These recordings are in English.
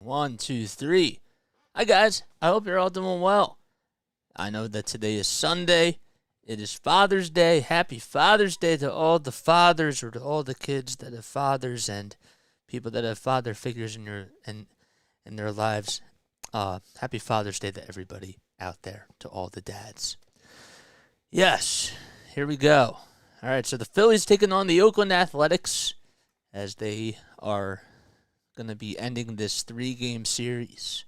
1, 2, 3. Hi, guys. I hope you're all doing well. I know that today is Sunday. It is Father's Day. Happy Father's Day to all the fathers or to all the kids that have fathers and people that have father figures in their lives. Happy Father's Day to everybody out there, to all the dads. Yes, here we go. All right, so the Phillies taking on the Oakland Athletics as they are going to be ending this 3-game series.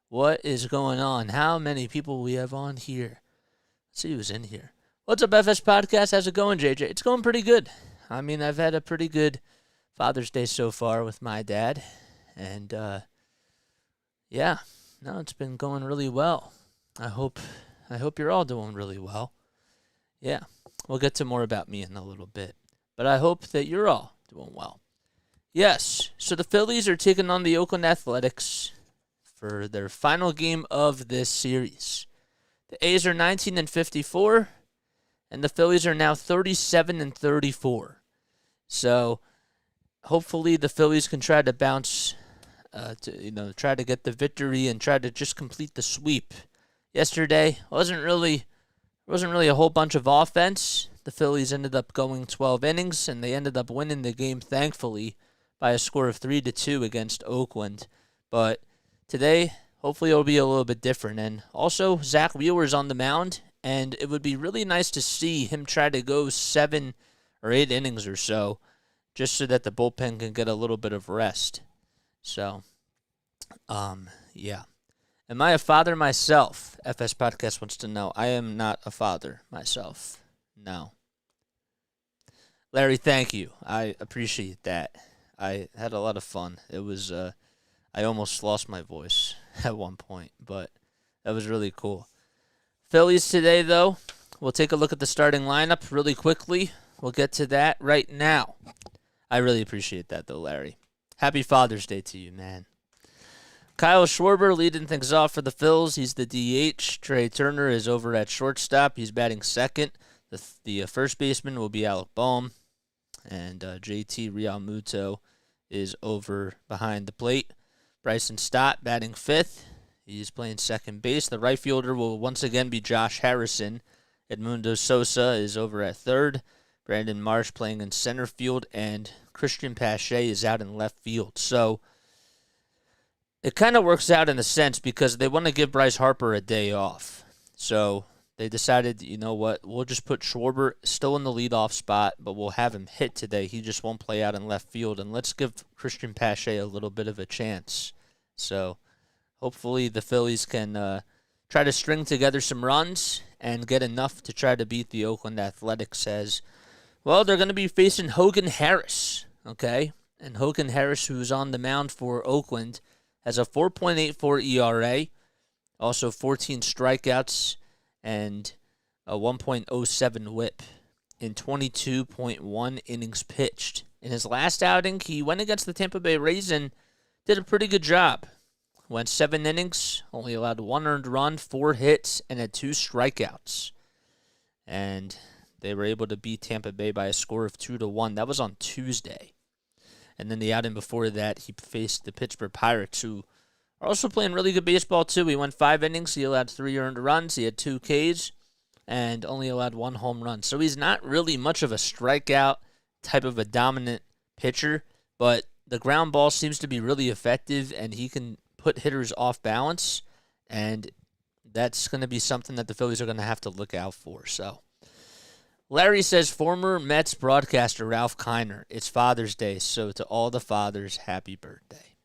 What is going on? How many people we have on here? Let's see who's in here. What's up, FS Podcast? How's it going, JJ? It's going pretty good. I mean, I've had a pretty good Father's Day so far with my dad. And, it's been going really well. I hope you're all doing really well. Yeah, we'll get to more about me in a little bit. But I hope that you're all doing well. Yes, so the Phillies are taking on the Oakland Athletics for their final game of this series. The A's are 19-54, and the Phillies are now 37-34. So hopefully the Phillies can try to bounce, try to get the victory and try to just complete the sweep. Yesterday wasn't really a whole bunch of offense. The Phillies ended up going 12 innings, and they ended up winning the game, thankfully, by a score of 3-2 against Oakland. But today, hopefully it'll be a little bit different. And also, Zack Wheeler is on the mound, and it would be really nice to see him try to go 7 or 8 innings or so, just so that the bullpen can get a little bit of rest. So, yeah. Am I a father myself? FS Podcast wants to know. I am not a father myself. No. Larry, thank you. I appreciate that. I had a lot of fun. It was, I almost lost my voice at one point, but that was really cool. Phillies today, though, we'll take a look at the starting lineup really quickly. We'll get to that right now. I really appreciate that, though, Larry. Happy Father's Day to you, man. Kyle Schwarber leading things off for the Phils. He's the DH. Trey Turner is over at shortstop. He's batting second. The first baseman will be Alec Bohm. And JT Realmuto is over behind the plate. Bryson Stott batting fifth. He's playing second base. The right fielder will once again be Josh Harrison. Edmundo Sosa is over at third. Brandon Marsh playing in center field. And Christian Pache is out in left field. So it kind of works out in a sense because they want to give Bryce Harper a day off. So they decided, you know what, we'll just put Schwarber still in the leadoff spot, but we'll have him hit today. He just won't play out in left field, and let's give Christian Pache a little bit of a chance. So hopefully the Phillies can try to string together some runs and get enough to try to beat the Oakland Athletics as, well, they're going to be facing Hogan Harris, okay? And Hogan Harris, who's on the mound for Oakland, has a 4.84 ERA, also 14 strikeouts, and a 1.07 whip in 22.1 innings pitched. In his last outing, he went against the Tampa Bay Rays and did a pretty good job. Went 7 innings, only allowed 1 earned run, 4 hits, and had 2 strikeouts. And they were able to beat Tampa Bay by a score of 2-1. That was on Tuesday. And then the outing before that, he faced the Pittsburgh Pirates, who are also playing really good baseball, too. He went 5 innings. He allowed 3 earned runs. He had 2 Ks and only allowed 1 home run. So he's not really much of a strikeout type of a dominant pitcher, but the ground ball seems to be really effective, and he can put hitters off balance, and that's going to be something that the Phillies are going to have to look out for. So Larry says, former Mets broadcaster Ralph Kiner, it's Father's Day, so to all the fathers, happy birthday.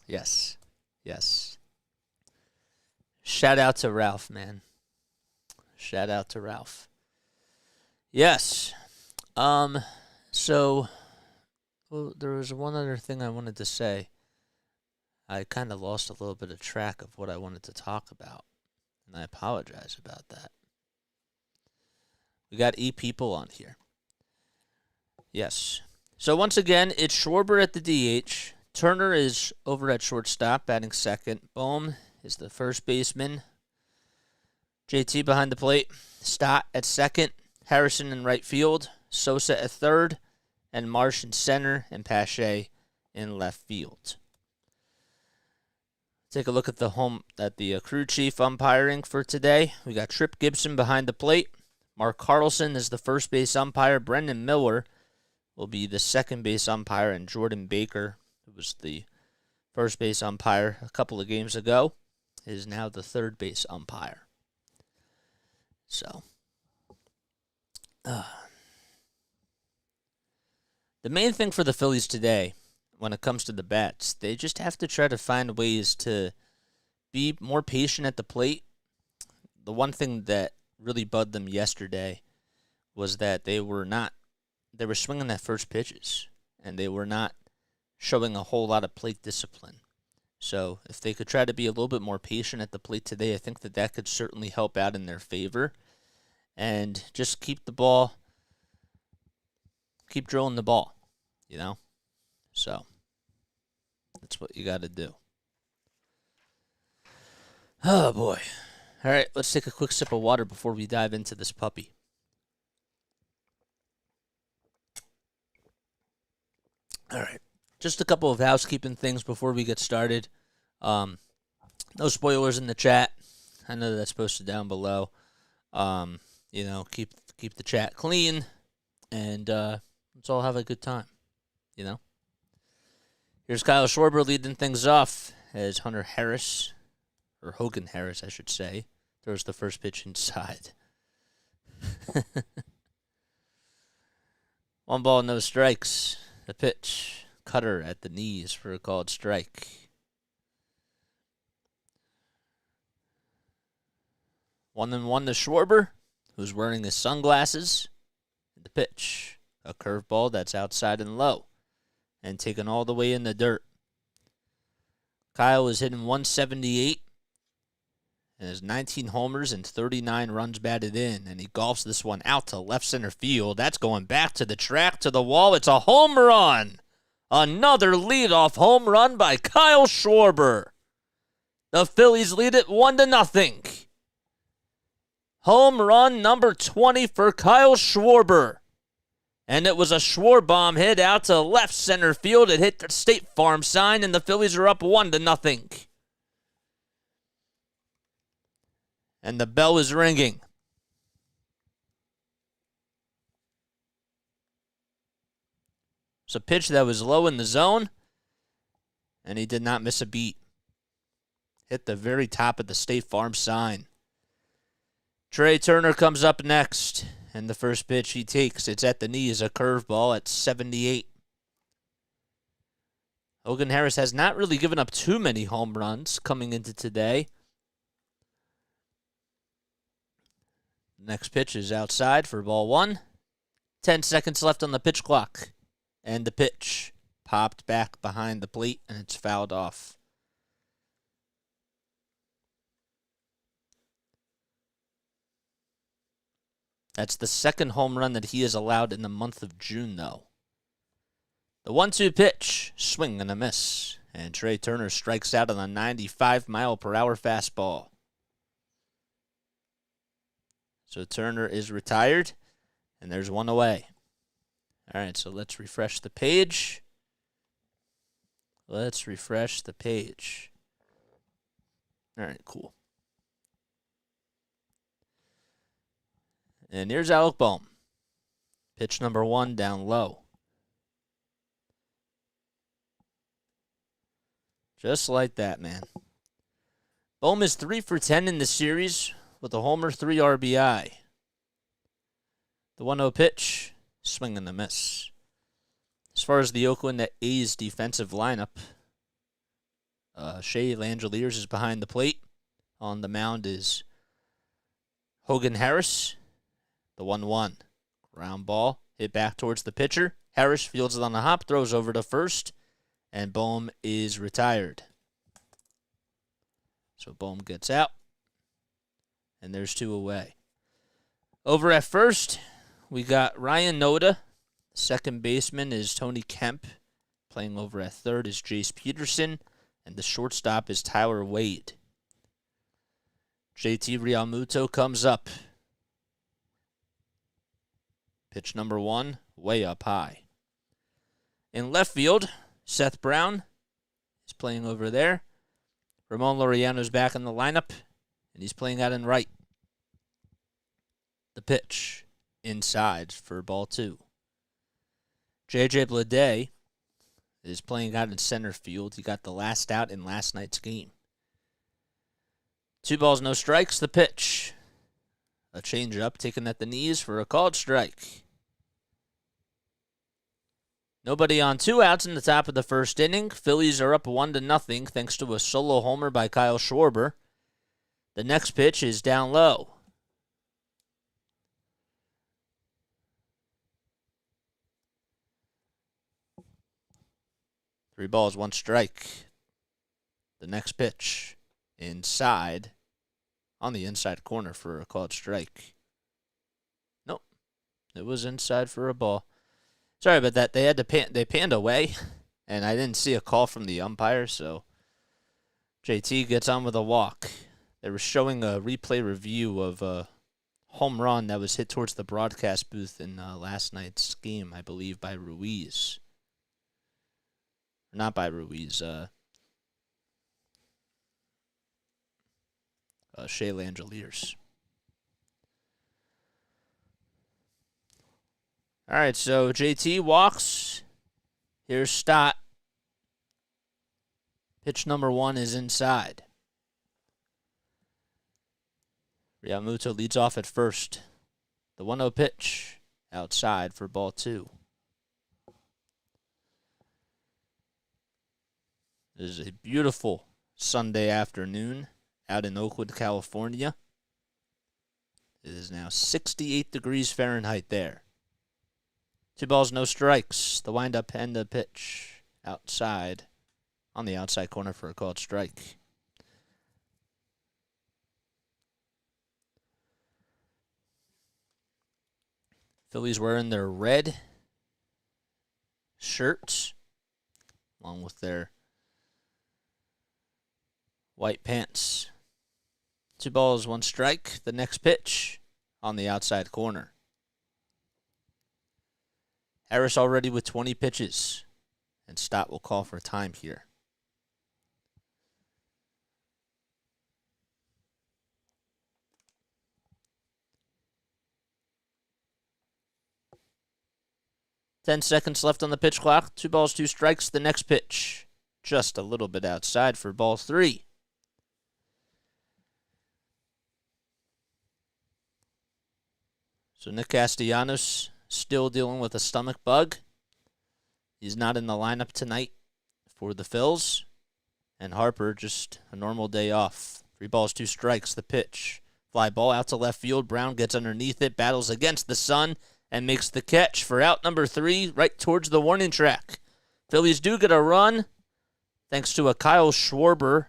Yes. Yes. Shout out to Ralph, man. Shout out to Ralph. Yes. So, well, there was one other thing I wanted to say. I kind of lost a little bit of track of what I wanted to talk about, and I apologize about that. We got 8 people on here. Yes. So once again, it's Schwarber at the DH. Turner is over at shortstop, batting second. Bohm is the first baseman. JT behind the plate. Stott at second. Harrison in right field. Sosa at third. And Marsh in center. And Pache in left field. Take a look at the crew chief umpiring for today. We got Trip Gibson behind the plate. Mark Carlson is the first base umpire. Brendan Miller will be the second base umpire, and Jordan Baker, who was the first base umpire a couple of games ago, is now the third base umpire. So, the main thing for the Phillies today, when it comes to the bats, they just have to try to find ways to be more patient at the plate. The one thing that really bugged them yesterday was that they were swinging their first pitches, and they were not showing a whole lot of plate discipline. So if they could try to be a little bit more patient at the plate today, I think that could certainly help out in their favor. And just keep drilling the ball, So that's what you got to do. Oh, boy. All right, let's take a quick sip of water before we dive into this puppy. All right, just a couple of housekeeping things before we get started. No spoilers in the chat. I know that's posted down below. Keep the chat clean, and let's all have a good time. Here's Kyle Schwarber leading things off as Hogan Harris, I should say, throws the first pitch inside. 1 ball, no strikes. The pitch, cutter at the knees for a called strike. 1-1 to Schwarber, who's wearing his sunglasses. The pitch, a curveball that's outside and low, and taken all the way in the dirt. Kyle is hitting 178 and has 19 homers and 39 runs batted in, and he golfs this one out to left center field. That's going back to the track, to the wall. It's a home run. Another leadoff home run by Kyle Schwarber. The Phillies lead it 1-0. Home run number 20 for Kyle Schwarber. And it was a Schwarbomb hit out to left center field. It hit the State Farm sign, and the Phillies are up 1-0. And the bell is ringing. It's a pitch that was low in the zone, and he did not miss a beat. Hit the very top of the State Farm sign. Trey Turner comes up next, and the first pitch he takes, it's at the knees, a curveball at 78. Hogan Harris has not really given up too many home runs coming into today. Next pitch is outside for ball 1. 10 seconds left on the pitch clock. And the pitch popped back behind the plate, and it's fouled off. That's the second home run that he has allowed in the month of June, though. The 1-2 pitch, swing and a miss. And Trey Turner strikes out on a 95-mile-per-hour fastball. So Turner is retired, and there's one away. All right, so let's refresh the page. All right, cool. And here's Alec Bohm. Pitch number 1 down low. Just like that, man. Bohm is 3 for 10 in the series with a homer, 3 RBI. The 1-0 pitch, swing and a miss. As far as the Oakland A's defensive lineup, Shea Langeliers is behind the plate. On the mound is Hogan Harris. The 1-1. Ground ball hit back towards the pitcher. Harris fields it on the hop, throws over to first, and Bohm is retired. So Bohm gets out, and there's 2 away. Over at first, we got Ryan Noda. Second baseman is Tony Kemp. Playing over at third is Jace Peterson, and the shortstop is Tyler Wade. JT Realmuto comes up. Pitch number 1, way up high. In left field, Seth Brown is playing over there. Ramon Laureano's back in the lineup, and he's playing out in right. The pitch inside for ball 2. J.J. Bleday is playing out in center field. He got the last out in last night's game. 2 balls, no strikes. The pitch. A changeup taken at the knees for a called strike. Nobody on 2 outs in the top of the first inning. Phillies are up 1-0 thanks to a solo homer by Kyle Schwarber. The next pitch is down low. Three balls, 1 strike. The next pitch inside, on the inside corner for a called strike. Nope, it was inside for a ball. Sorry about that. They panned away, and I didn't see a call from the umpire, so JT gets on with a walk. They were showing a replay review of a home run that was hit towards the broadcast booth in last night's game, I believe, by Ruiz. Not by Ruiz, Shea Langeliers. All right, so JT walks. Here's Stott. Pitch number 1 is inside. Realmuto leads off at first. The 1-0 pitch outside for ball 2. This is a beautiful Sunday afternoon out in Oakland, California. It is now 68 degrees Fahrenheit there. 2 balls, no strikes. The windup and the pitch outside on the outside corner for a called strike. Phillies wearing their red shirts along with their white pants. 2 balls, 1 strike. The next pitch on the outside corner. Harris already with 20 pitches, and Stott will call for time here. Ten seconds left on the pitch clock. 2 balls, 2 strikes. The next pitch, just a little bit outside for ball 3. So Nick Castellanos still dealing with a stomach bug. He's not in the lineup tonight for the Phils. And Harper, just a normal day off. 3 balls, 2 strikes. The pitch. Fly ball out to left field. Brown gets underneath it, battles against the sun, and makes the catch for out number 3 right towards the warning track. Phillies do get a run thanks to a Kyle Schwarber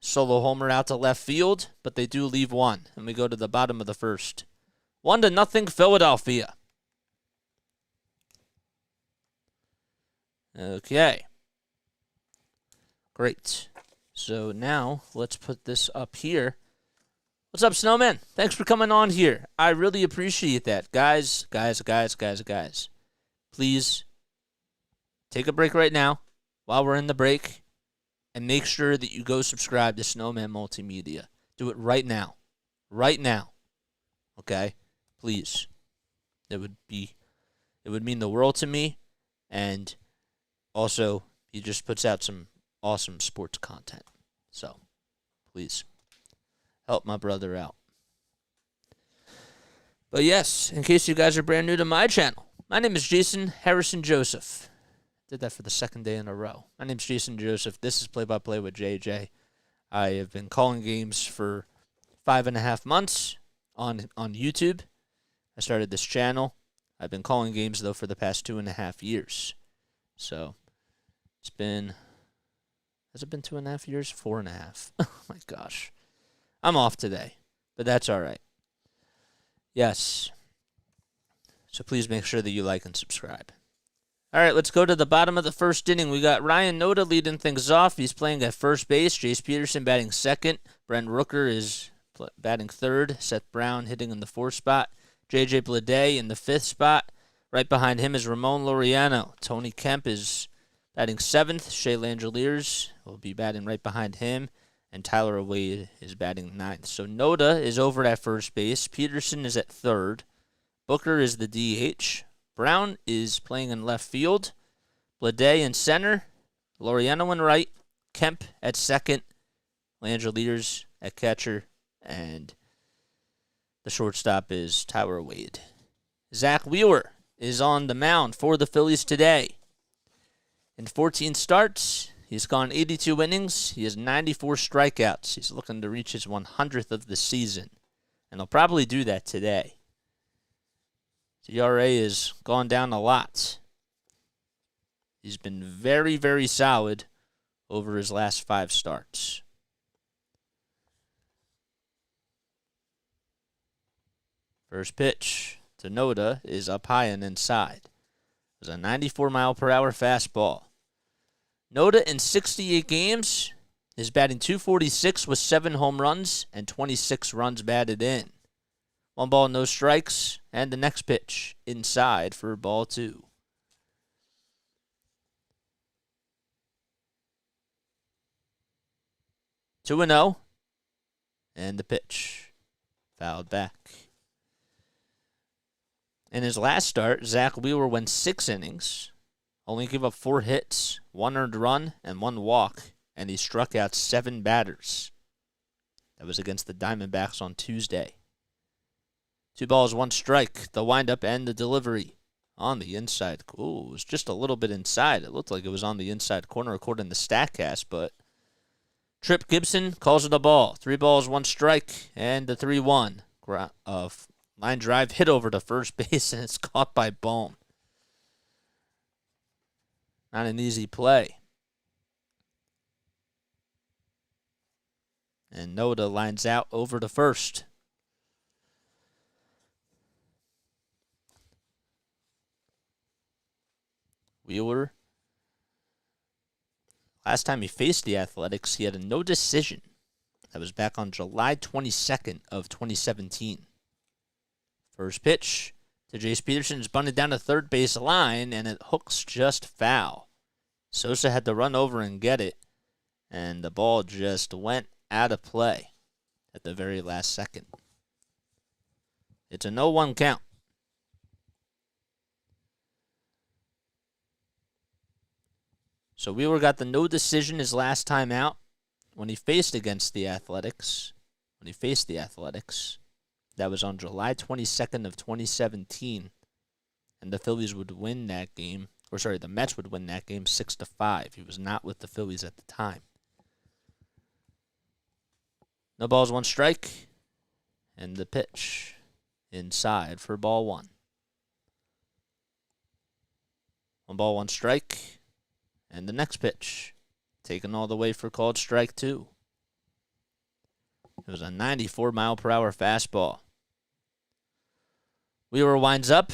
solo homer out to left field, but they do leave 1. And we go to the bottom of the first. 1-0 Philadelphia. Okay. Great. So now let's put this up here. What's up, Snowman? Thanks for coming on here. I really appreciate that. Guys. Please take a break right now while we're in the break and make sure that you go subscribe to Snowman Multimedia. Do it right now. Right now. Okay? Please. It would mean the world to me, and also he just puts out some awesome sports content. So, please help my brother out. But yes, in case you guys are brand new to my channel, my name is Jason Harrison Joseph. Did that for the 2nd day in a row. My name's Jason Joseph. This is Play by Play with JJ. I have been calling games for 5.5 months on YouTube. I started this channel. I've been calling games, though, for the past 2.5 years. So, it's been... Has it been 2.5 years? 4.5. Oh, my gosh. I'm off today, but that's all right. Yes. So, please make sure that you like and subscribe. All right, let's go to the bottom of the first inning. We got Ryan Noda leading things off. He's playing at first base. Jace Peterson batting second. Brent Rooker is batting third. Seth Brown hitting in the 4th spot. J.J. Bleday in the 5th spot. Right behind him is Ramon Laureano. Tony Kemp is Batting 7th, Shea Langeliers will be batting right behind him, and Tyler Wade is batting 9th. So Noda is over at first base. Peterson is at 3rd. Booker is the DH. Brown is playing in left field. Blade in center. Laureano in right. Kemp at 2nd. Langeliers at catcher. And the shortstop is Tyler Wade. Zack Wheeler is on the mound for the Phillies today. In 14 starts, he's gone 82 innings. He has 94 strikeouts. He's looking to reach his 100th of the season, and he'll probably do that today. The ERA has gone down a lot. He's been very, very solid over his last 5 starts. First pitch to Noda is up high and inside. It was a 94-mile-per-hour fastball. Noda in 68 games is batting .246 with 7 home runs and 26 runs batted in. 1 ball, no strikes, and the next pitch inside for ball 2. Two and 0, and the pitch fouled back. In his last start, Zack Wheeler went 6 innings, only gave up 4 hits, 1 earned run, and 1 walk, and he struck out 7 batters. That was against the Diamondbacks on Tuesday. 2 balls, 1 strike, the windup and the delivery on the inside. Ooh, it was just a little bit inside. It looked like it was on the inside corner according to StatCast, but Tripp Gibson calls it a ball. 3 balls, 1 strike, and the 3-1. Line drive hit over to first base, and it's caught by Bohm. Not an easy play. And Noda lines out over to first. Wheeler, last time he faced the Athletics, he had a no decision. That was back on July 22nd of 2017. First pitch to Jace Peterson is bunted down the third base line, and it hooks just foul. Sosa had to run over and get it, and the ball just went out of play at the very last second. It's a 0-1 count. So Wheeler got the no decision his last time out when he faced the Athletics. That was on July 22nd of 2017. And the Phillies would win that game. The Mets would win that game 6-5. He was not with the Phillies at the time. No balls, 1 strike. And the pitch inside for ball 1. 1 ball, 1 strike. And the next pitch, taken all the way for called strike 2. It was a 94-mile-per-hour fastball. Wheeler winds up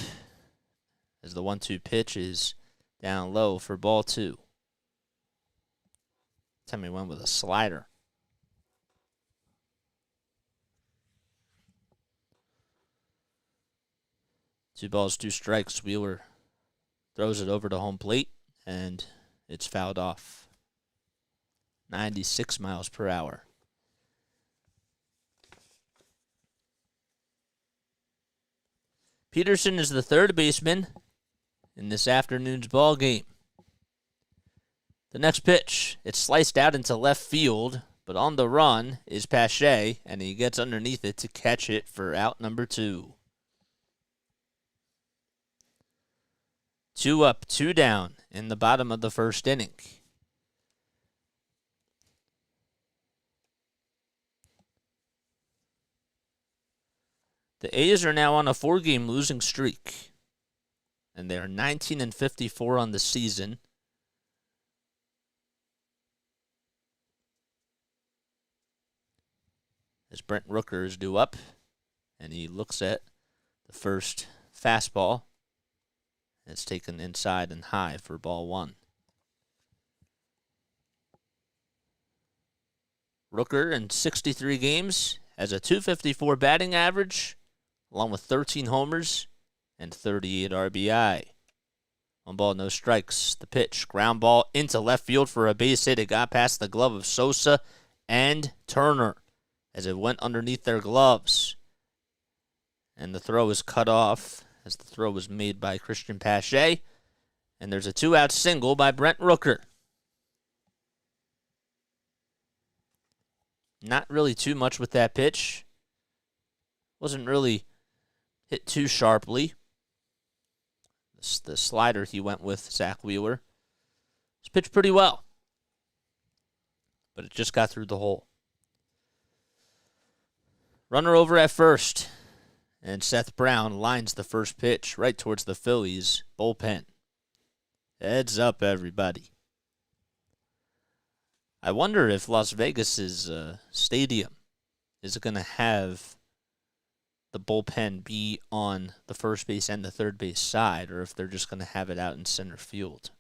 as the 1-2 pitch is down low for ball 2. Time he went with a slider. Two balls, 2 strikes. Wheeler throws it over to home plate, and it's fouled off. 96 miles per hour. Peterson is the third baseman in this afternoon's ball game. The next pitch, it's sliced out into left field, but on the run is Pache, and he gets underneath it to catch it for out number 2. 2 up, 2 down in the bottom of the first inning. The A's are now on a 4-game losing streak, and they are 19-54 on the season. As Brent Rooker is due up, and he looks at the first fastball. It's taken inside and high for ball 1. Rooker in 63 games has a .254 batting average, along with 13 homers and 38 RBI. 1 ball, no strikes. The pitch, ground ball into left field for a base hit. It got past the glove of Sosa and Turner as it went underneath their gloves. And the throw is cut off as the throw was made by Christian Pache. And there's a 2-out single by Brent Rooker. Not really too much with that pitch. Wasn't really hit too sharply. The slider he went with, Zack Wheeler, was pitched pretty well. But it just got through the hole. Runner over at first. And Seth Brown lines the first pitch right towards the Phillies bullpen. Heads up, everybody. I wonder if Las Vegas's stadium is going to have the bullpen be on the first base and the third base side, or if they're just going to have it out in center field.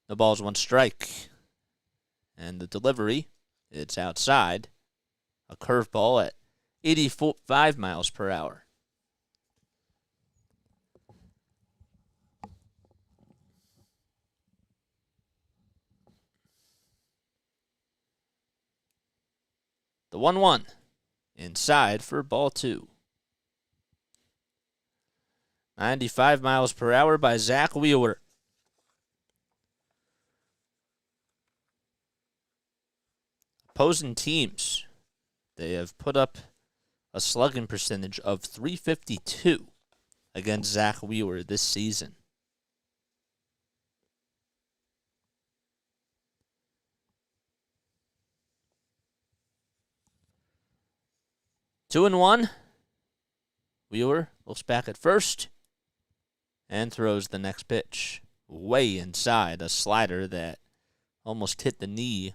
No balls, 1 strike. And the delivery, it's outside. A curveball at 85 miles per hour. The 1-1 inside for ball 2. 95 miles per hour by Zack Wheeler. Opposing teams, they have put up a slugging percentage of .352 against Zack Wheeler this season. Two and one. Wheeler looks back at first and throws the next pitch way inside, a slider that almost hit the knee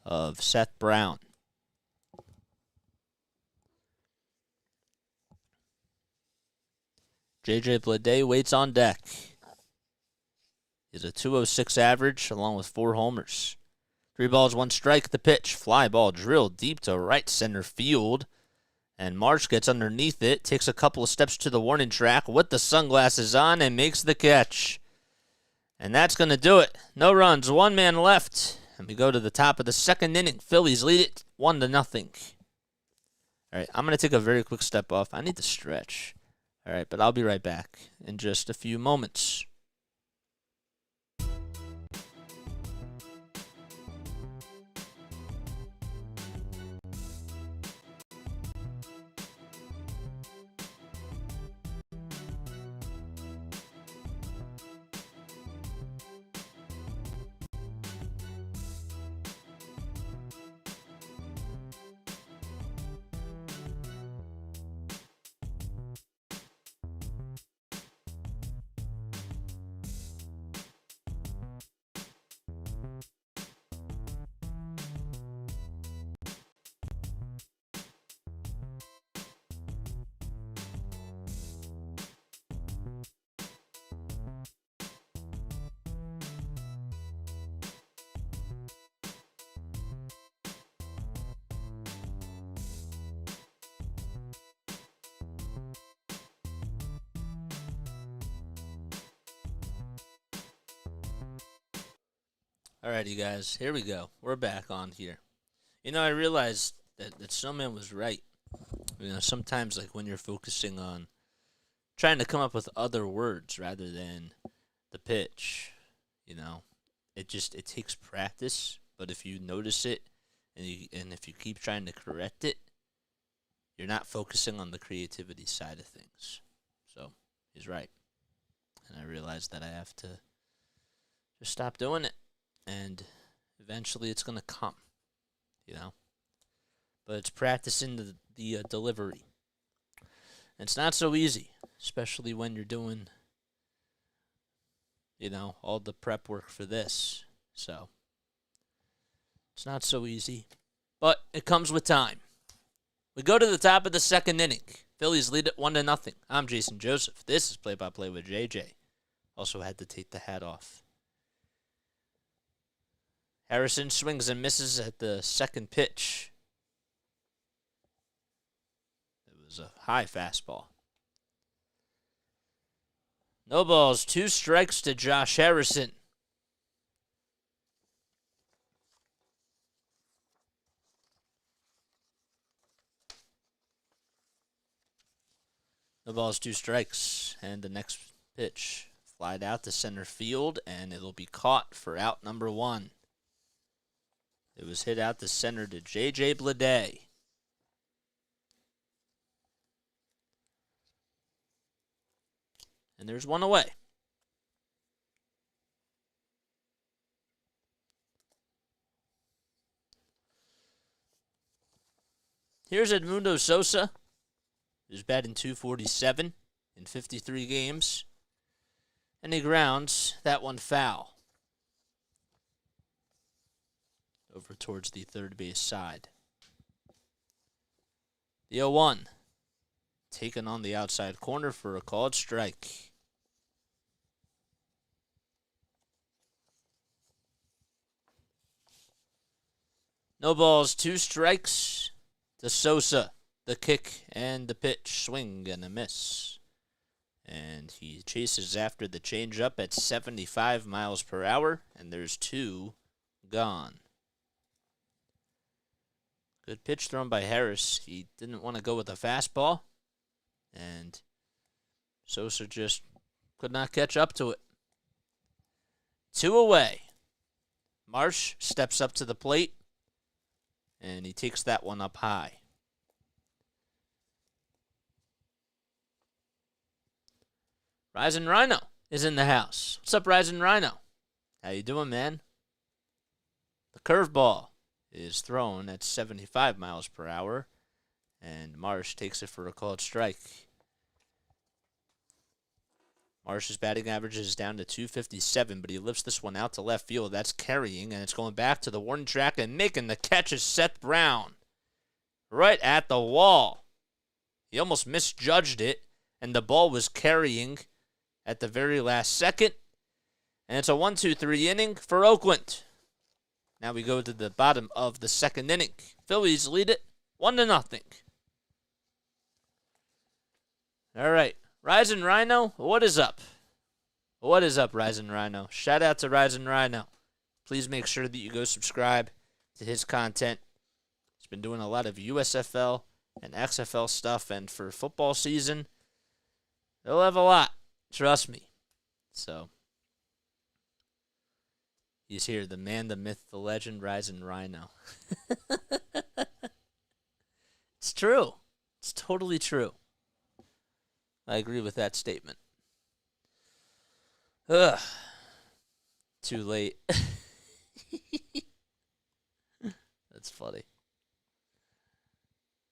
of Seth Brown. J.J. Bleday waits on deck. He's a .206 average along with 4 homers. 3 balls, 1 strike. The pitch, fly ball drilled deep to right center field. And Marsh gets underneath it, takes a couple of steps to the warning track with the sunglasses on, and makes the catch. And that's going to do it. No runs, 1 man left. And we go to the top of the 2nd inning. Phillies lead it 1-0. All right, I'm going to take a very quick step off. I need to stretch. All right, but I'll be right back in just a few moments. Alrighty, guys, here we go. We're back on here. You know, I realized that Snowman was right. You know, sometimes, like, when you're focusing on trying to come up with other words rather than the pitch, you know, it takes practice. But if you notice it and if you keep trying to correct it, you're not focusing on the creativity side of things. So, he's right. And I realized that I have to just stop doing it. And eventually it's going to come, you know. But it's practicing the delivery. And it's not so easy, especially when you're doing, you know, all the prep work for this. So it's not so easy, but it comes with time. We go to the top of the 2nd inning. Phillies lead it 1-0. I'm Jason Joseph. This is Play-by-Play with JJ. Also had to take the hat off. Harrison swings and misses at the 2nd pitch. It was a high fastball. No balls, 2 strikes to Josh Harrison. No balls, 2 strikes. And the next pitch, flied out to center field, and it'll be caught for out number 1. It was hit out to center to J.J. Bleday. And there's 1 away. Here's Edmundo Sosa, who's batting .247 in 53 games. And he grounds that one foul over towards the third base side. The 0-1 taken on the outside corner for a called strike. No balls, 2 strikes to Sosa. The kick and the pitch, swing and a miss. And he chases after the changeup at 75 miles per hour, and there's 2 gone. Good pitch thrown by Harris. He didn't want to go with a fastball, and Sosa just could not catch up to it. 2 away. Marsh steps up to the plate, and he takes that one up high. Rising Rhino is in the house. What's up, Rising Rhino? How you doing, man? The curveball is thrown at 75 miles per hour, and Marsh takes it for a called strike. Marsh's batting average is down to .257, but he lifts this one out to left field. That's carrying, and it's going back to the warning track, and making the catch is Seth Brown. Right at the wall. He almost misjudged it, and the ball was carrying at the very last second. And it's a 1-2-3 inning for Oakland. Now we go to the bottom of the second inning. Phillies lead it 1-0. All right. Rising Rhino, what is up? What is up, Rising Rhino? Shout out to Rising Rhino. Please make sure that you go subscribe to his content. He's been doing a lot of USFL and XFL stuff, and for football season, he'll have a lot. Trust me. So, he's here, the man, the myth, the legend, Rising Rhino. It's true. It's totally true. I agree with that statement. Ugh. Too late. That's funny.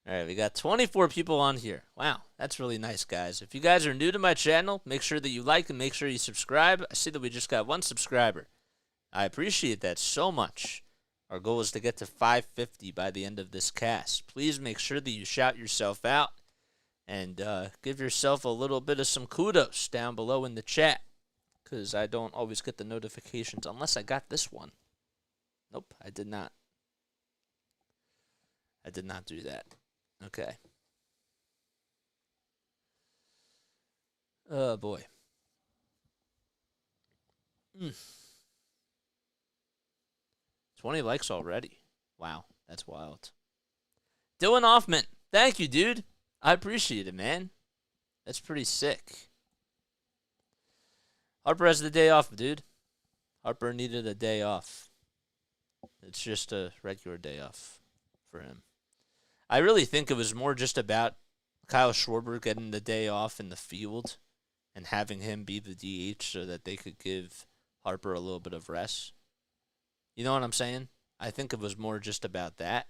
All right, we got 24 people on here. Wow, that's really nice, guys. If you guys are new to my channel, make sure that you like and make sure you subscribe. I see that we just got 1 subscriber. I appreciate that so much. Our goal is to get to 550 by the end of this cast. Please make sure that you shout yourself out and give yourself a little bit of some kudos down below in the chat, because I don't always get the notifications unless I got this one. Nope, I did not. I did not do that. Okay. Oh, boy. 20 likes already. Wow, that's wild. Dylan Hoffman, thank you, dude. I appreciate it, man. That's pretty sick. Harper has the day off, dude. Harper needed a day off. It's just a regular day off for him. I really think it was more just about Kyle Schwarber getting the day off in the field and having him be the DH so that they could give Harper a little bit of rest. You know what I'm saying? I think it was more just about that.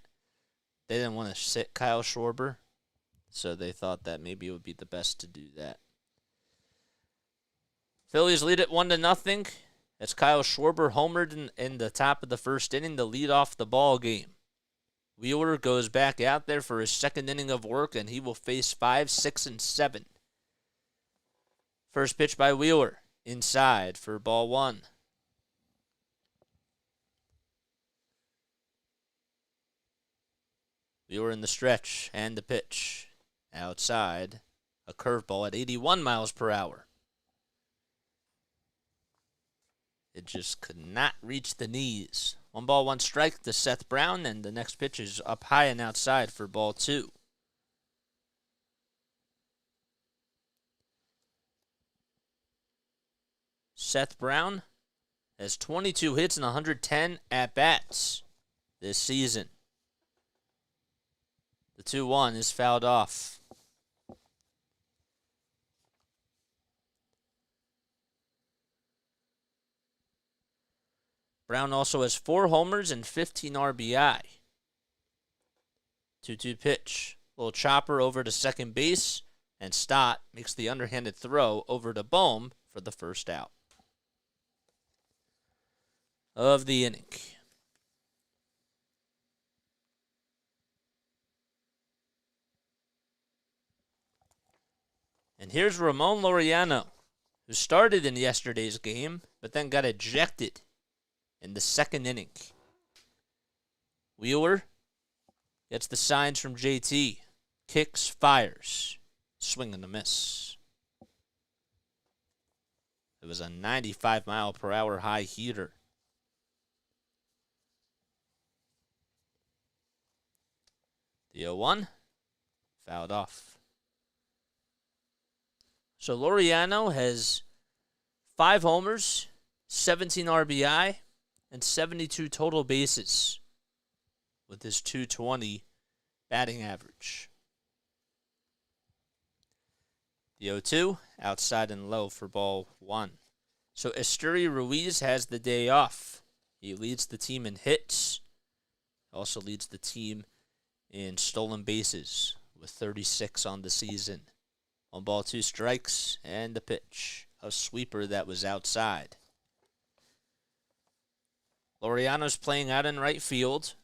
They didn't want to sit Kyle Schwarber, so they thought that maybe it would be the best to do that. Phillies lead it 1-0. As Kyle Schwarber homered in the top of the first inning to lead off the ball game. Wheeler goes back out there for his second inning of work, and he will face 5, 6, and 7. First pitch by Wheeler, inside for ball 1. Wheeler in the stretch, and the pitch. Outside, a curveball at 81 miles per hour. It just could not reach the knees. 1-1 to Seth Brown, and the next pitch is up high and outside for ball 2. Seth Brown has 22 hits and 110 at-bats this season. The 2-1 is fouled off. Brown also has 4 homers and 15 RBI. 2-2 pitch. Little chopper over to second base, and Stott makes the underhanded throw over to Bohm for the first out of the inning. And here's Ramon Laureano, who started in yesterday's game, but then got ejected in the second inning. Wheeler gets the signs from JT. Kicks, fires. Swing and a miss. It was a 95-mile-per-hour high heater. The 0-1 fouled off. So Laureano has 5 homers, 17 RBI, and 72 total bases with his .220 batting average. The 0-2 outside and low for ball 1. So Esteury Ruiz has the day off. He leads the team in hits. Also leads the team in stolen bases with 36 on the season. 1-2 strikes and the pitch. A sweeper that was outside. Laureano's playing out in right field.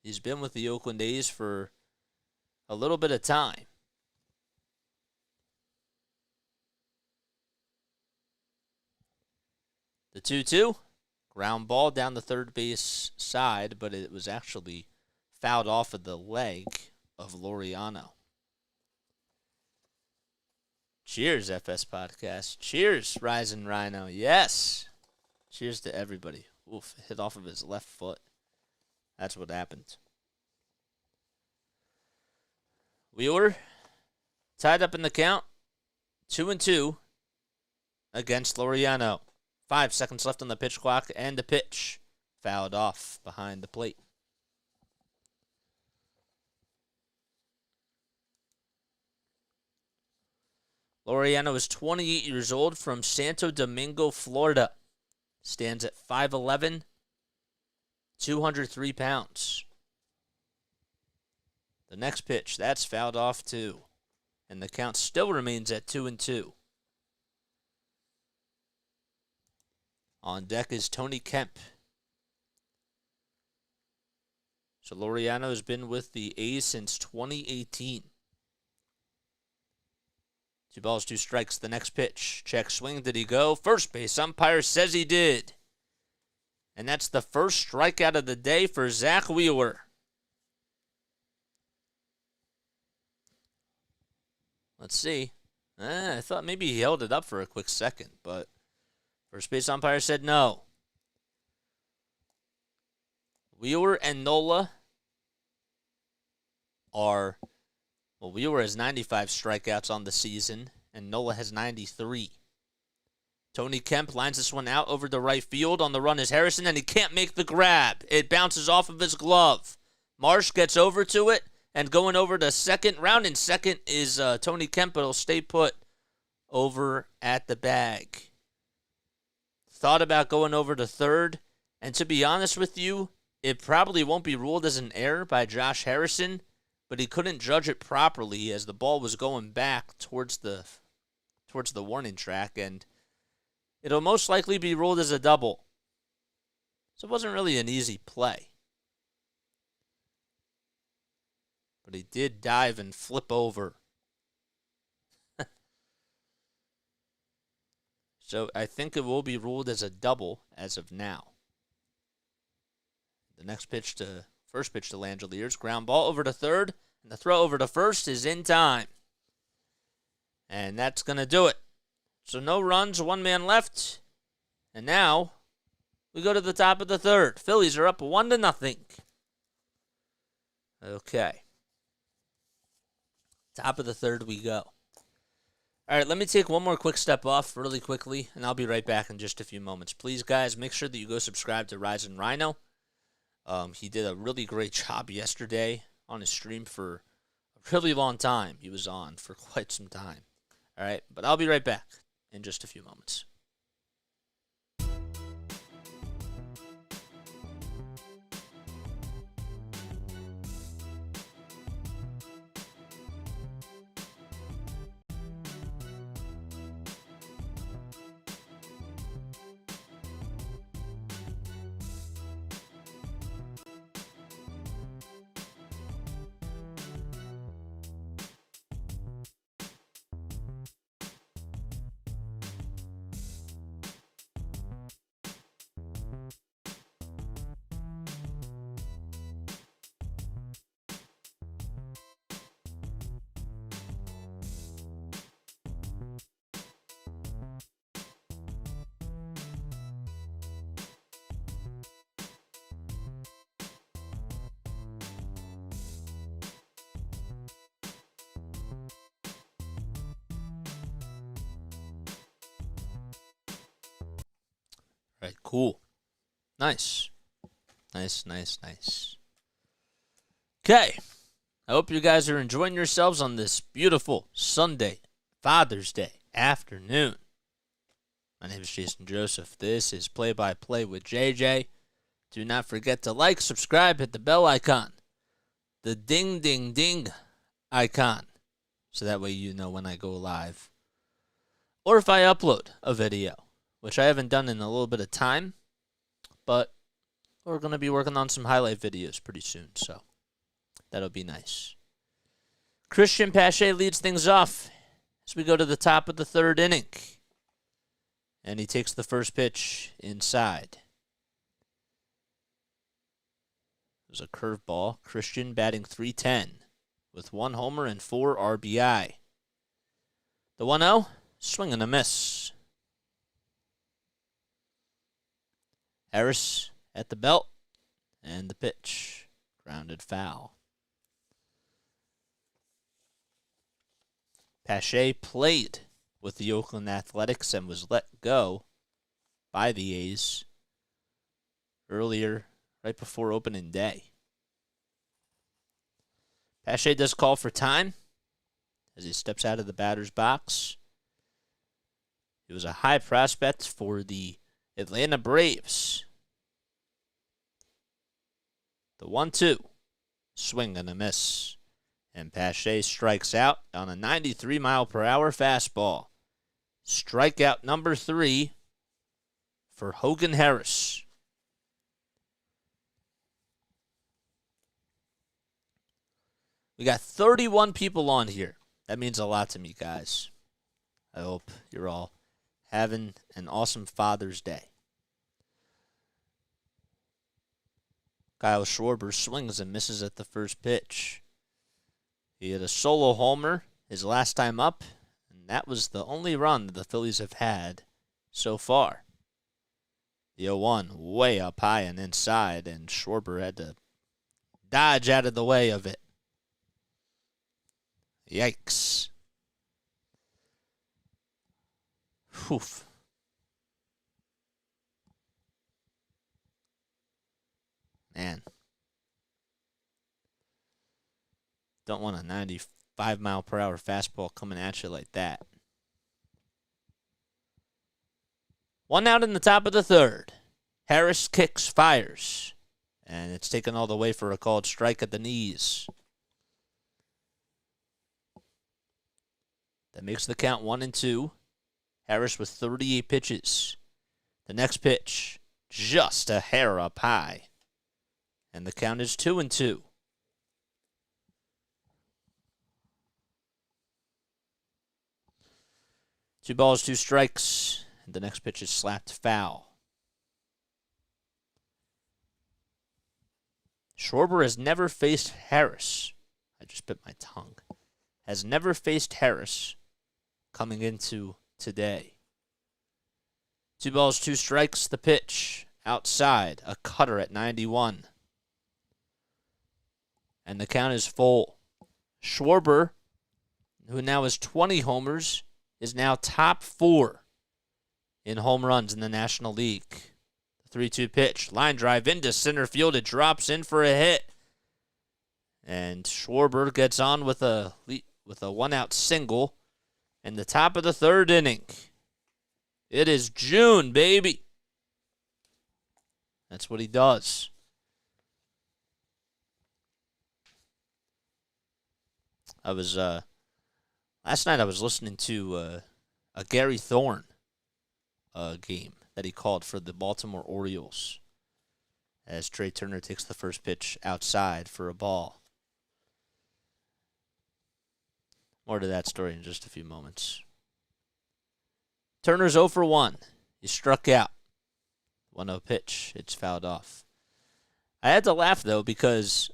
He's been with the Oakland A's for a little bit of time. The 2-2, ground ball down the third base side, but it was actually fouled off of the leg of Laureano. Cheers, FS Podcast. Cheers, Rising Rhino. Yes. Cheers to everybody. Oof, hit off of his left foot. That's what happened. Wheeler tied up in the count. 2-2 against Laureano. 5 seconds left on the pitch clock, and the pitch fouled off behind the plate. Laureano is 28 years old from Santo Domingo, Florida. Stands at 5'11", 203 pounds. The next pitch, that's fouled off too. And the count still remains at 2-2. On deck is Tony Kemp. So Laureano has been with the A's since 2018. 2 strikes, the next pitch. Check swing, did he go? First base, umpire says he did. And that's the first strikeout of the day for Zack Wheeler. Let's see. I thought maybe he held it up for a quick second, but first base umpire said no. Wheeler and Nola are... Well, Wheeler has 95 strikeouts on the season, and Nola has 93. Tony Kemp lines this one out over the right field. On the run is Harrison, and he can't make the grab. It bounces off of his glove. Marsh gets over to it, and going over to second. Round in second is Tony Kemp, but he'll stay put over at the bag. Thought about going over to third, and to be honest with you, it probably won't be ruled as an error by Josh Harrison, but he couldn't judge it properly as the ball was going back towards the warning track, and it'll most likely be ruled as a double. So it wasn't really an easy play. But he did dive and flip over. So I think it will be ruled as a double as of now. The next pitch to... First pitch to Langeliers. Ground ball over to third. And the throw over to first is in time. And that's going to do it. So no runs, 1 man left. And now We go to the top of the third. Phillies are up 1-0. Okay. Top of the third we go. All right, let me take one more quick step off really quickly, and I'll be right back in just a few moments. Please, guys, make sure that you go subscribe to Ryzen Rhino. He did a really great job yesterday on his stream for a really long time. He was on for quite some time. All right, but I'll be right back in just a few moments. All right, cool. Nice. Nice. Okay. I hope you guys are enjoying yourselves on this beautiful Sunday, Father's Day afternoon. My name is Jason Joseph. This is Play by Play with JJ. Do not forget to like, subscribe, hit the bell icon, the ding, ding, ding icon, so that way you know when I go live or if I upload a video, which I haven't done in a little bit of time, but we're going to be working on some highlight videos pretty soon, so that'll be nice. Christian Pache leads things off as we go to the top of the third inning, and he takes the first pitch inside. It was a curveball. Christian batting .310 with 1 homer and 4 RBI. The 1-0, swing and a miss. Harris at the belt, and the pitch, grounded foul. Pache played with the Oakland Athletics and was let go by the A's earlier, right before opening day. Pache does call for time as he steps out of the batter's box. He was a high prospect for the Atlanta Braves. The 1-2, swing and a miss. And Pache strikes out on a 93-mile-per-hour fastball. Strikeout number 3 for Hogan Harris. We got 31 people on here. That means a lot to me, guys. I hope you're all having an awesome Father's Day. Kyle Schwarber swings and misses at the first pitch. He had a solo homer his last time up, and that was the only run that the Phillies have had so far. The 0-1 way up high and inside, and Schwarber had to dodge out of the way of it. Yikes. Oof. Man. Don't want a 95-mile-per-hour fastball coming at you like that. 1 out in the top of the third. Harris kicks, fires. And it's taken all the way for a called strike at the knees. That makes the count 1-2. Harris with 38 pitches. The next pitch, just a hair up high. And the count is 2-2. Two balls, 2 strikes. And the next pitch is slapped foul. Schwarber has never faced Harris. I just bit my tongue. Has never faced Harris coming into today. 2 balls, 2 strikes. The pitch outside, a cutter at 91. And the count is full. Schwarber, who now has 20 homers, is now top 4 in home runs in the National League. The 3-2 pitch, line drive into center field. It drops in for a hit. And Schwarber gets on with a one-out single in the top of the 3rd inning. It is June, baby. That's what he does. Last night I was listening to a Gary Thorne game that he called for the Baltimore Orioles as Trey Turner takes the first pitch outside for a ball. More to that story in just a few moments. Turner's 0 for 1. He struck out. 1-0 pitch. It's fouled off. I had to laugh, though, because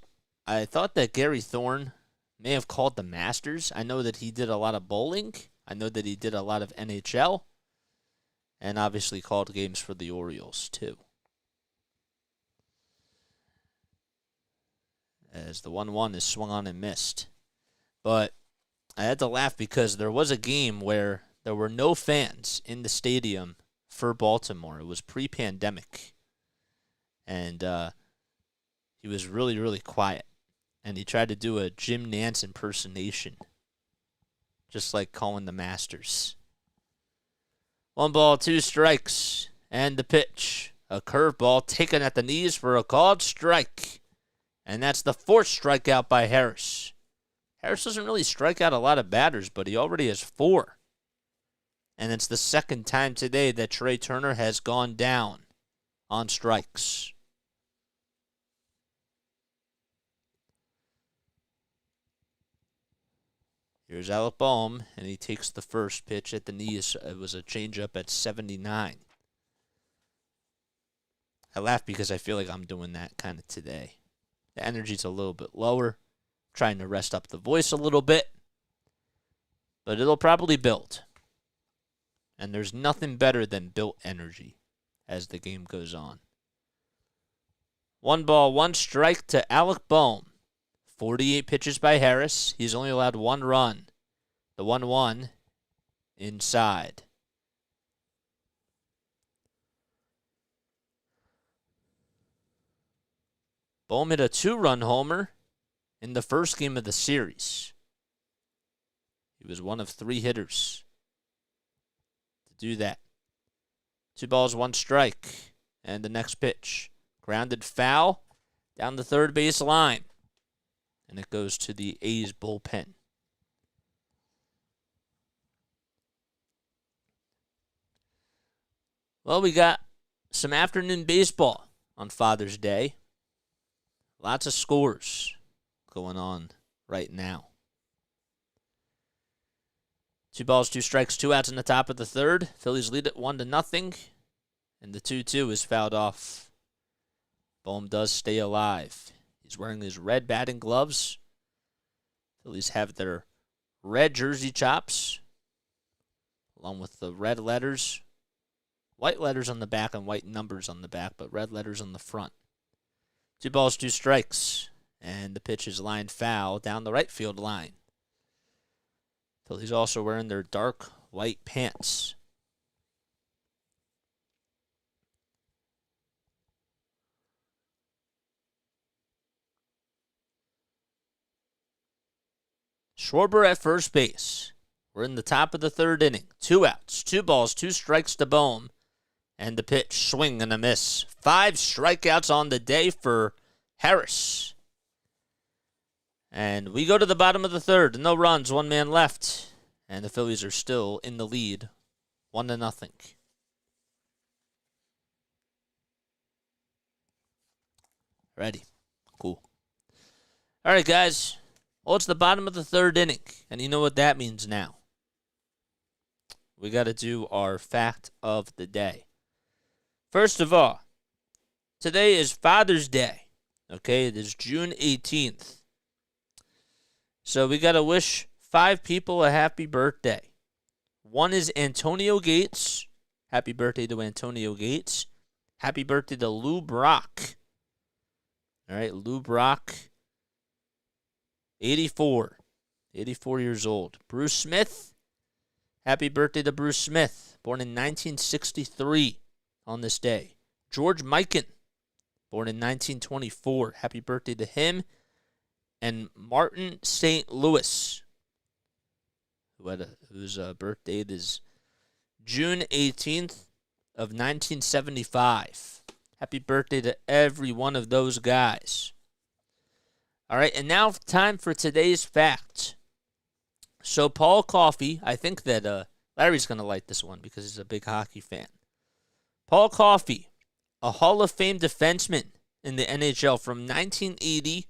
I thought that Gary Thorne may have called the Masters. I know that he did a lot of bowling. I know that he did a lot of NHL. And obviously called games for the Orioles, too. As the 1-1 is swung on and missed. But I had to laugh because there was a game where there were no fans in the stadium for Baltimore. It was pre-pandemic. And he was really, really quiet. And he tried to do a Jim Nantz impersonation. Just like calling the Masters. 1 ball, 2 strikes. And the pitch. A curveball taken at the knees for a called strike. And that's the 4th strikeout by Harris. Harris doesn't really strike out a lot of batters, but he already has 4. And it's the 2nd time today that Trey Turner has gone down on strikes. Here's Alec Boehm, and he takes the first pitch at the knees. It was a changeup at 79. I laugh because I feel like I'm doing that kind of today. The energy's a little bit lower. Trying to rest up the voice a little bit. But it'll probably build. And there's nothing better than built energy as the game goes on. 1 ball, 1 strike to Alec Boehm. 48 pitches by Harris. He's only allowed 1 run. The 1-1 inside. Boehm hit a 2-run homer in the first game of the series. He was one of 3 hitters to do that. 2 balls, 1 strike. And the next pitch. Grounded foul down the third base line. And it goes to the A's bullpen. Well, we got some afternoon baseball on Father's Day. Lots of scores going on right now. 2 balls, 2 strikes, 2 outs in the top of the 3rd. Phillies lead it 1-0. And the 2-2 is fouled off. Boehm does stay alive. He's wearing his red batting gloves. Phillies have their red jersey chops, along with the red letters. White letters on the back and white numbers on the back, but red letters on the front. 2 balls, 2 strikes. And the pitch is lined foul down the right field line. Phillies also wearing their dark white pants. Schwarber at first base. We're in the top of the 3rd inning. 2 outs, 2 balls, 2 strikes to Boehm. And the pitch, swing and a miss. 5 strikeouts on the day for Harris. And we go to the bottom of the 3rd. No runs, 1 man left. And the Phillies are still in the lead, 1-0. Ready. Cool. All right, guys. Well, it's the bottom of the 3rd inning. And you know what that means now. We got to do our fact of the day. First of all, today is Father's Day. Okay, it is June 18th. So we got to wish 5 people a happy birthday. One is Antonio Gates. Happy birthday to Antonio Gates. Happy birthday to Lou Brock. All right, Lou Brock, 84. 84 years old. Bruce Smith. Happy birthday to Bruce Smith, born in 1963 on this day. George Mikan, born in 1924. Happy birthday to him. And Martin St. Louis, whose birth date is June 18th of 1975. Happy birthday to every one of those guys. All right, and now time for today's fact. So Paul Coffey, I think that Larry's going to like this one because he's a big hockey fan. Paul Coffey, a Hall of Fame defenseman in the NHL from 1980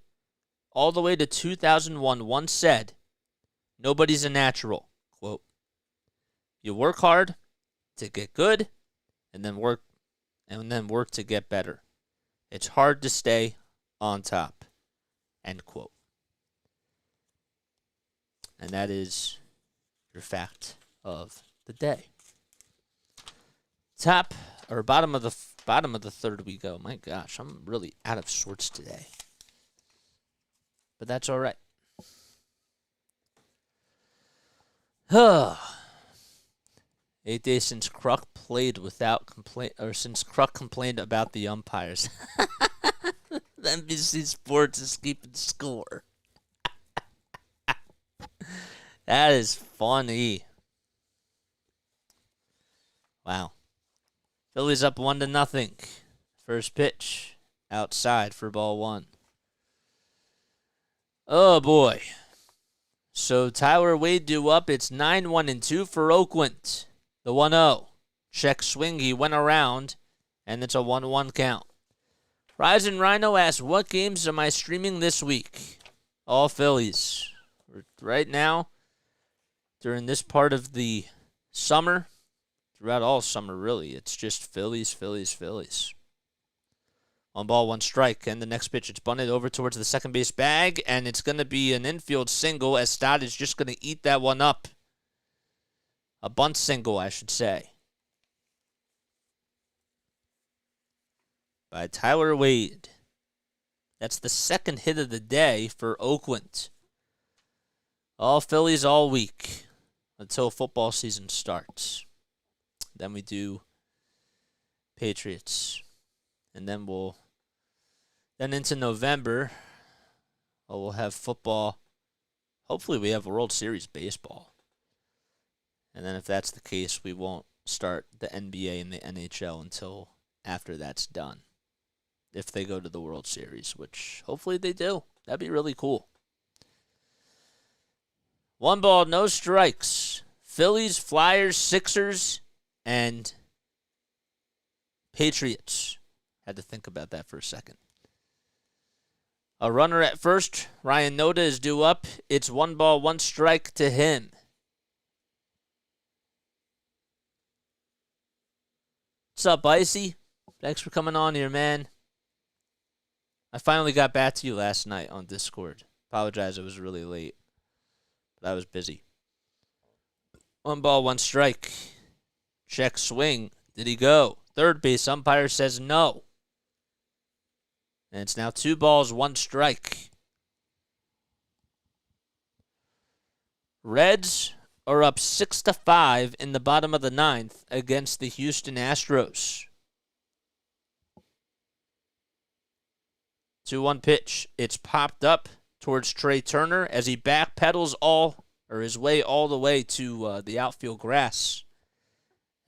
all the way to 2001, once said, "Nobody's a natural." Quote, "You work hard to get good and then work to get better. It's hard to stay on top." End quote. And that is your fact of the day. Top or bottom of the third we go. My gosh, I'm really out of sorts today. But that's all right. 8 days since Kruk played without complaint, or since Kruk complained about the umpires. The NBC Sports is keeping score. That is funny. Wow. Phillies up 1-0. First pitch outside for ball one. Oh boy. So Tyler Wade due up. It's 9-1-2 for Oakland. The 1-0. Check swing. He went around, and it's a 1-1 count. Ryzen Rhino asks, what games am I streaming this week? All Phillies. Right now, during this part of the summer, throughout all summer really, it's just Phillies, Phillies, Phillies. 1 ball, 1 strike, and the next pitch, it's bunted over towards the second base bag, and it's going to be an infield single as Stott is just going to eat that one up. A bunt single, I should say. By Tyler Wade. That's the second hit of the day for Oakland. All Phillies all week until football season starts. Then we do Patriots. And then into November, we'll have football. Hopefully we have World Series baseball. And then if that's the case, we won't start the NBA and the NHL until after that's done. If they go to the World Series, which hopefully they do. That'd be really cool. 1 ball, no strikes. Phillies, Flyers, Sixers, and Patriots. Had to think about that for a second. A runner at first. Ryan Noda is due up. It's 1 ball, 1 strike to him. What's up, Icy? Thanks for coming on here, man. I finally got back to you last night on Discord. Apologize, it was really late. But I was busy. 1 ball, 1 strike. Check swing. Did he go? Third base umpire says no. And it's now 2 balls, 1 strike. Reds are up 6-5 in the bottom of the 9th against the Houston Astros. 2-1 pitch. It's popped up towards Trey Turner as he backpedals his way all the way to the outfield grass.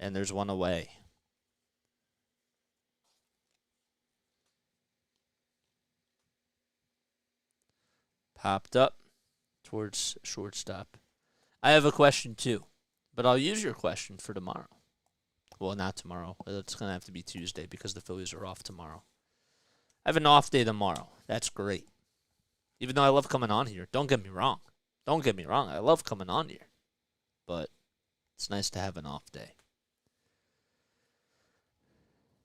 And there's 1 away. Popped up towards shortstop. I have a question too, but I'll use your question for tomorrow. Well, not tomorrow. It's going to have to be Tuesday because the Phillies are off tomorrow. I have an off day tomorrow. That's great. Even though I love coming on here. Don't get me wrong. I love coming on here. But it's nice to have an off day.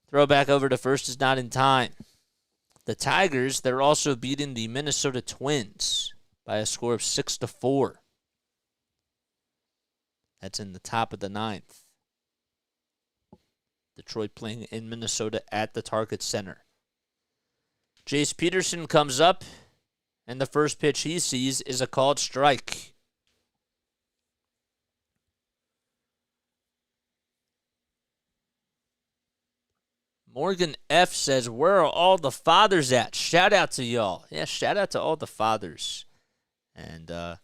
Throw back over to first is not in time. The Tigers, they're also beating the Minnesota Twins by a score of 6-4. That's in the top of the 9th. Detroit playing in Minnesota at the Target Center. Jace Peterson comes up, and the first pitch he sees is a called strike. Morgan F. says, where are all the fathers at? Shout out to y'all. Yeah, shout out to all the fathers and that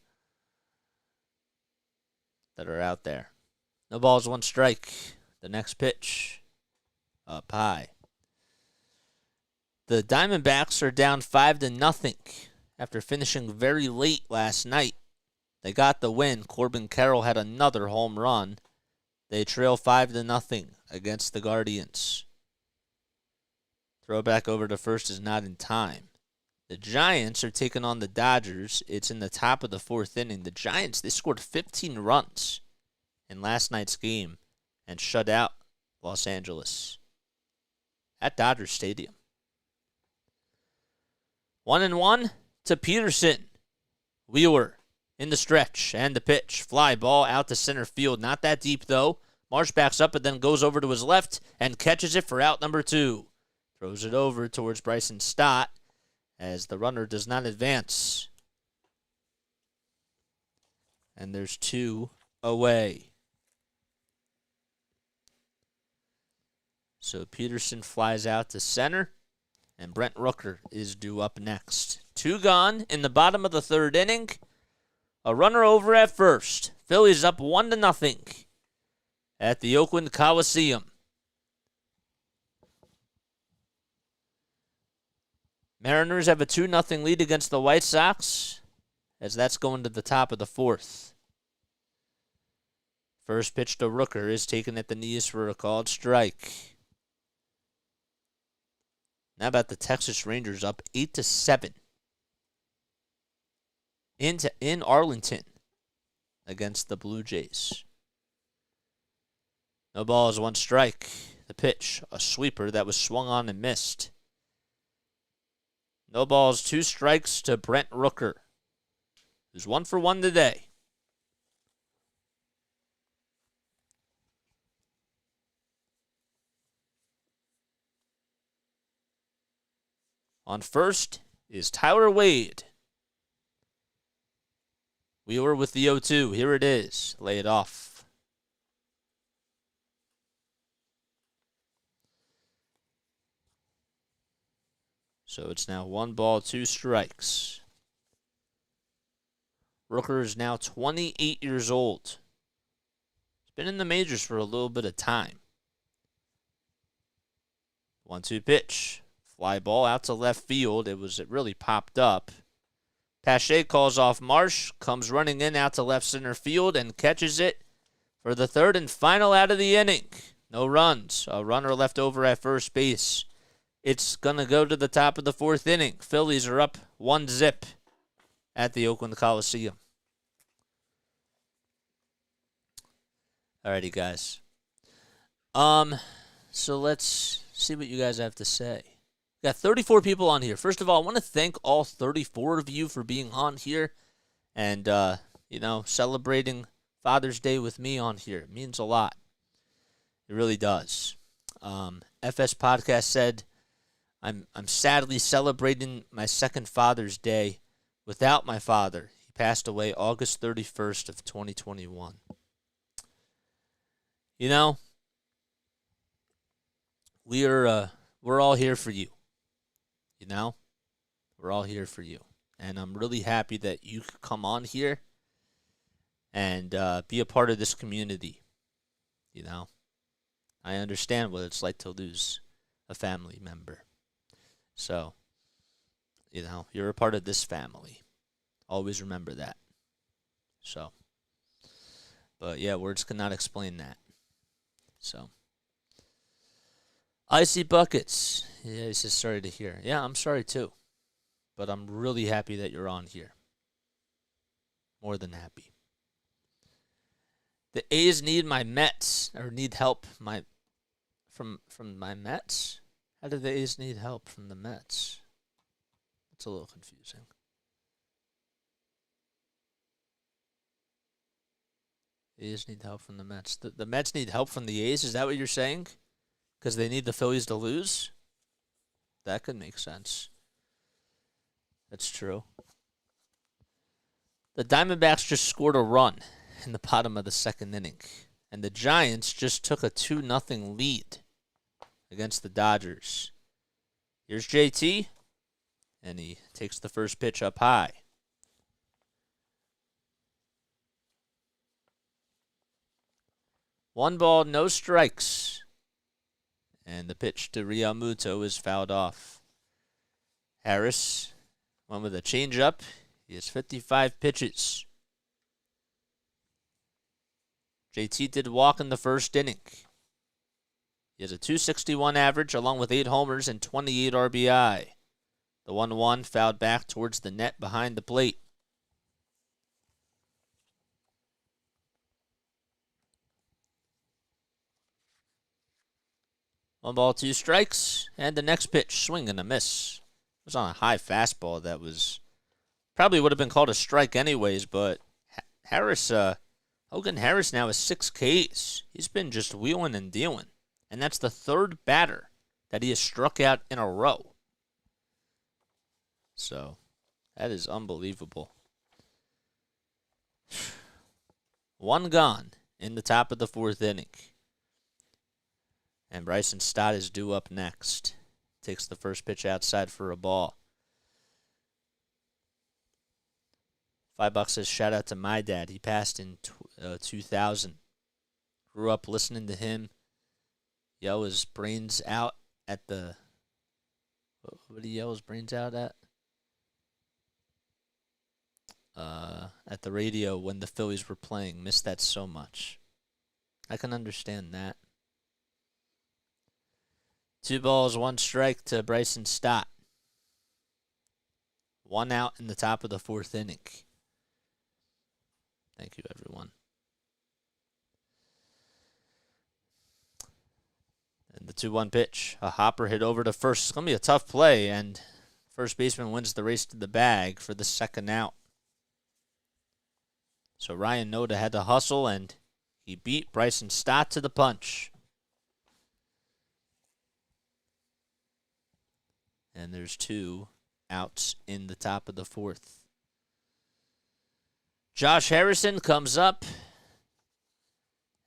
are out there. No balls, one strike. The next pitch, up high. The Diamondbacks are down 5-0 after finishing very late last night. They got the win. Corbin Carroll had another home run. They trail 5-0 against the Guardians. Throw back over to first is not in time. The Giants are taking on the Dodgers. It's in the top of the fourth inning. The Giants, they scored 15 runs in last night's game and shut out Los Angeles at Dodger Stadium. 1-1 to Peterson. Wheeler in the stretch and the pitch. Fly ball out to center field. Not that deep, though. Marsh backs up and then goes over to his left and catches it for out number 2. Throws it over towards Bryson Stott as the runner does not advance. And there's 2 away. So Peterson flies out to center, and Brent Rooker is due up next. 2 gone in the bottom of the third inning. A runner over at first. Phillies up 1-0 at the Oakland Coliseum. Mariners have a 2-0 lead against the White Sox, as that's going to the top of the fourth. First pitch to Rooker is taken at the knees for a called strike. Now about the Texas Rangers up 8-7 in Arlington against the Blue Jays. No balls, 1 strike. The pitch, a sweeper that was swung on and missed. No balls, 2 strikes to Brent Rooker, who's 1 for 1 today. On first is Tyler Wade. Wheeler with the 0-2. Here it is. Lay it off. So it's now 1 ball, 2 strikes. Rooker is now 28 years old. He's been in the majors for a little bit of time. 1-2 pitch. Fly ball out to left field. It really popped up. Pache calls off Marsh, comes running in out to left center field and catches it for the third and final out of the inning. No runs. A runner left over at first base. It's going to go to the top of the fourth inning. Phillies are up 1-0 at the Oakland Coliseum. Alrighty, guys. So let's see what you guys have to say. We got 34 people on here. First of all, I want to thank all 34 of you for being on here and, celebrating Father's Day with me on here. It means a lot. It really does. FS Podcast said, I'm sadly celebrating my second Father's Day without my father. He passed away August 31st of 2021. You know, we're all here for you. You know, we're all here for you. And I'm really happy that you could come on here and be a part of this community. You know, I understand what it's like to lose a family member. So, you know, you're a part of this family. Always remember that. So, but yeah, words cannot explain that. So, Icy Buckets. Yeah, he says sorry to hear. Yeah, I'm sorry too. But I'm really happy that you're on here. More than happy. The A's need my Mets, or need help from my Mets? How do the A's need help from the Mets? It's a little confusing. The A's need help from the Mets. The Mets need help from the A's? Is that what you're saying? because they need the Phillies to lose? That could make sense. That's true. The Diamondbacks just scored a run in the bottom of the second inning, and the Giants just took a 2-0 lead against the Dodgers. Here's JT, and he takes the first pitch up high. One ball, no strikes. And the pitch to Realmuto is fouled off. Harris went with a changeup. He has 55 pitches. JT did walk in the first inning. He has a .261 average along with 8 homers and 28 RBI. The 1-1 fouled back towards the net behind the plate. One ball, 2 strikes, and the next pitch, swing and a miss. It was on a high fastball that was probably would have been called a strike anyways, but Hogan Harris now has 6 Ks. He's been just wheeling and dealing, and that's the third batter that he has struck out in a row. So, that is unbelievable. 1 gone in the top of the 4th inning. And Bryson Stott is due up next. Takes the first pitch outside for a ball. $5 says, shout out to my dad. He passed in 2000. Grew up listening to him yell his brains out at the... What did he yell his brains out at? At the radio when the Phillies were playing. Missed that so much. I can understand that. 2 balls, 1 strike to Bryson Stott. 1 out in the top of the 4th inning. Thank you, everyone. And the 2-1 pitch. A hopper hit over to first. It's going to be a tough play, and first baseman wins the race to the bag for the 2nd out. So Ryan Noda had to hustle, and he beat Bryson Stott to the punch. And there's 2 outs in the top of the 4th. Josh Harrison comes up,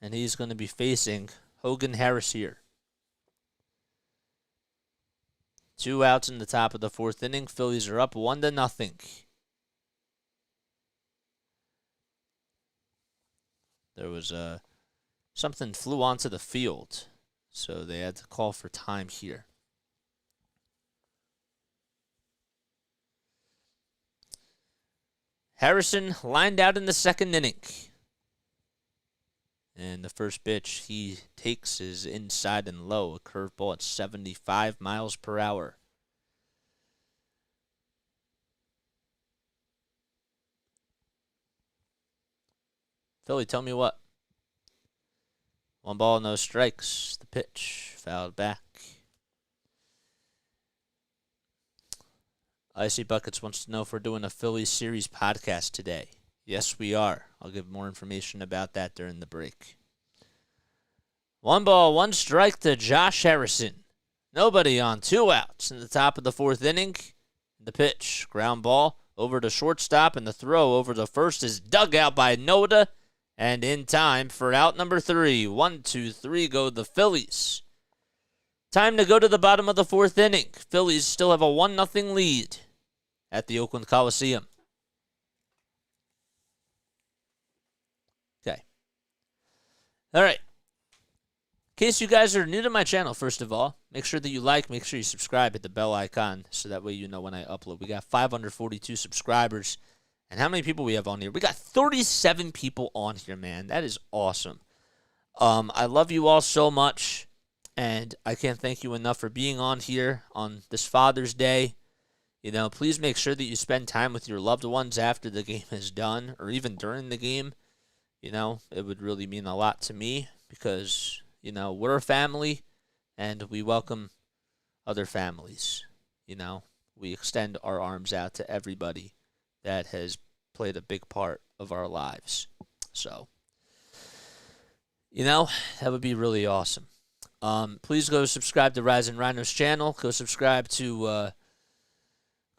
and he's going to be facing Hogan Harris here. 2 outs in the top of the 4th inning. Phillies are up 1-0. There was something flew onto the field, so they had to call for time here. Harrison lined out in the 2nd inning. And the first pitch he takes is inside and low, a curveball at 75 miles per hour. Philly, tell me what. 1 ball, no strikes. The pitch fouled back. Icy Buckets wants to know if we're doing a Phillies series podcast today. Yes, we are. I'll give more information about that during the break. 1 ball, 1 strike to Josh Harrison. Nobody on, 2 outs in the top of the 4th inning. The pitch, ground ball over to shortstop, and the throw over to first is dug out by Noda, and in time for out number 3. 1, 2, 3 go the Phillies. Time to go to the bottom of the 4th inning. Phillies still have a 1-0 lead at the Oakland Coliseum. Okay. All right. In case you guys are new to my channel, first of all, make sure that you like, make sure you subscribe, hit the bell icon so that way you know when I upload. We got 542 subscribers. And how many people we have on here? We got 37 people on here, man. That is awesome. I love you all so much. And I can't thank you enough for being on here on this Father's Day. You know, please make sure that you spend time with your loved ones after the game is done or even during the game. You know, it would really mean a lot to me because, you know, we're a family and we welcome other families. You know, we extend our arms out to everybody that has played a big part of our lives. So, you know, that would be really awesome. Please go subscribe to Rise and Rhino's channel. Go subscribe to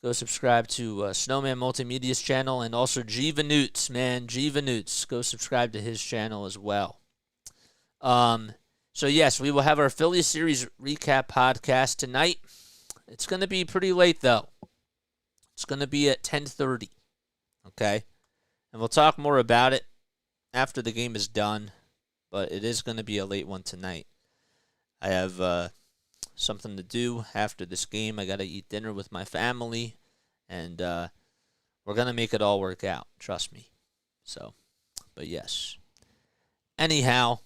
Snowman Multimedia's channel, and also Jiva Newts, man. Jiva Newts. Go subscribe to his channel as well. So yes, we will have our Phillies series recap podcast tonight. It's going to be pretty late though. It's going to be at 10:30. Okay? And we'll talk more about it after the game is done, but it is going to be a late one tonight. I have something to do after this game. I got to eat dinner with my family, and we're going to make it all work out. Trust me. So, but yes. Anyhow,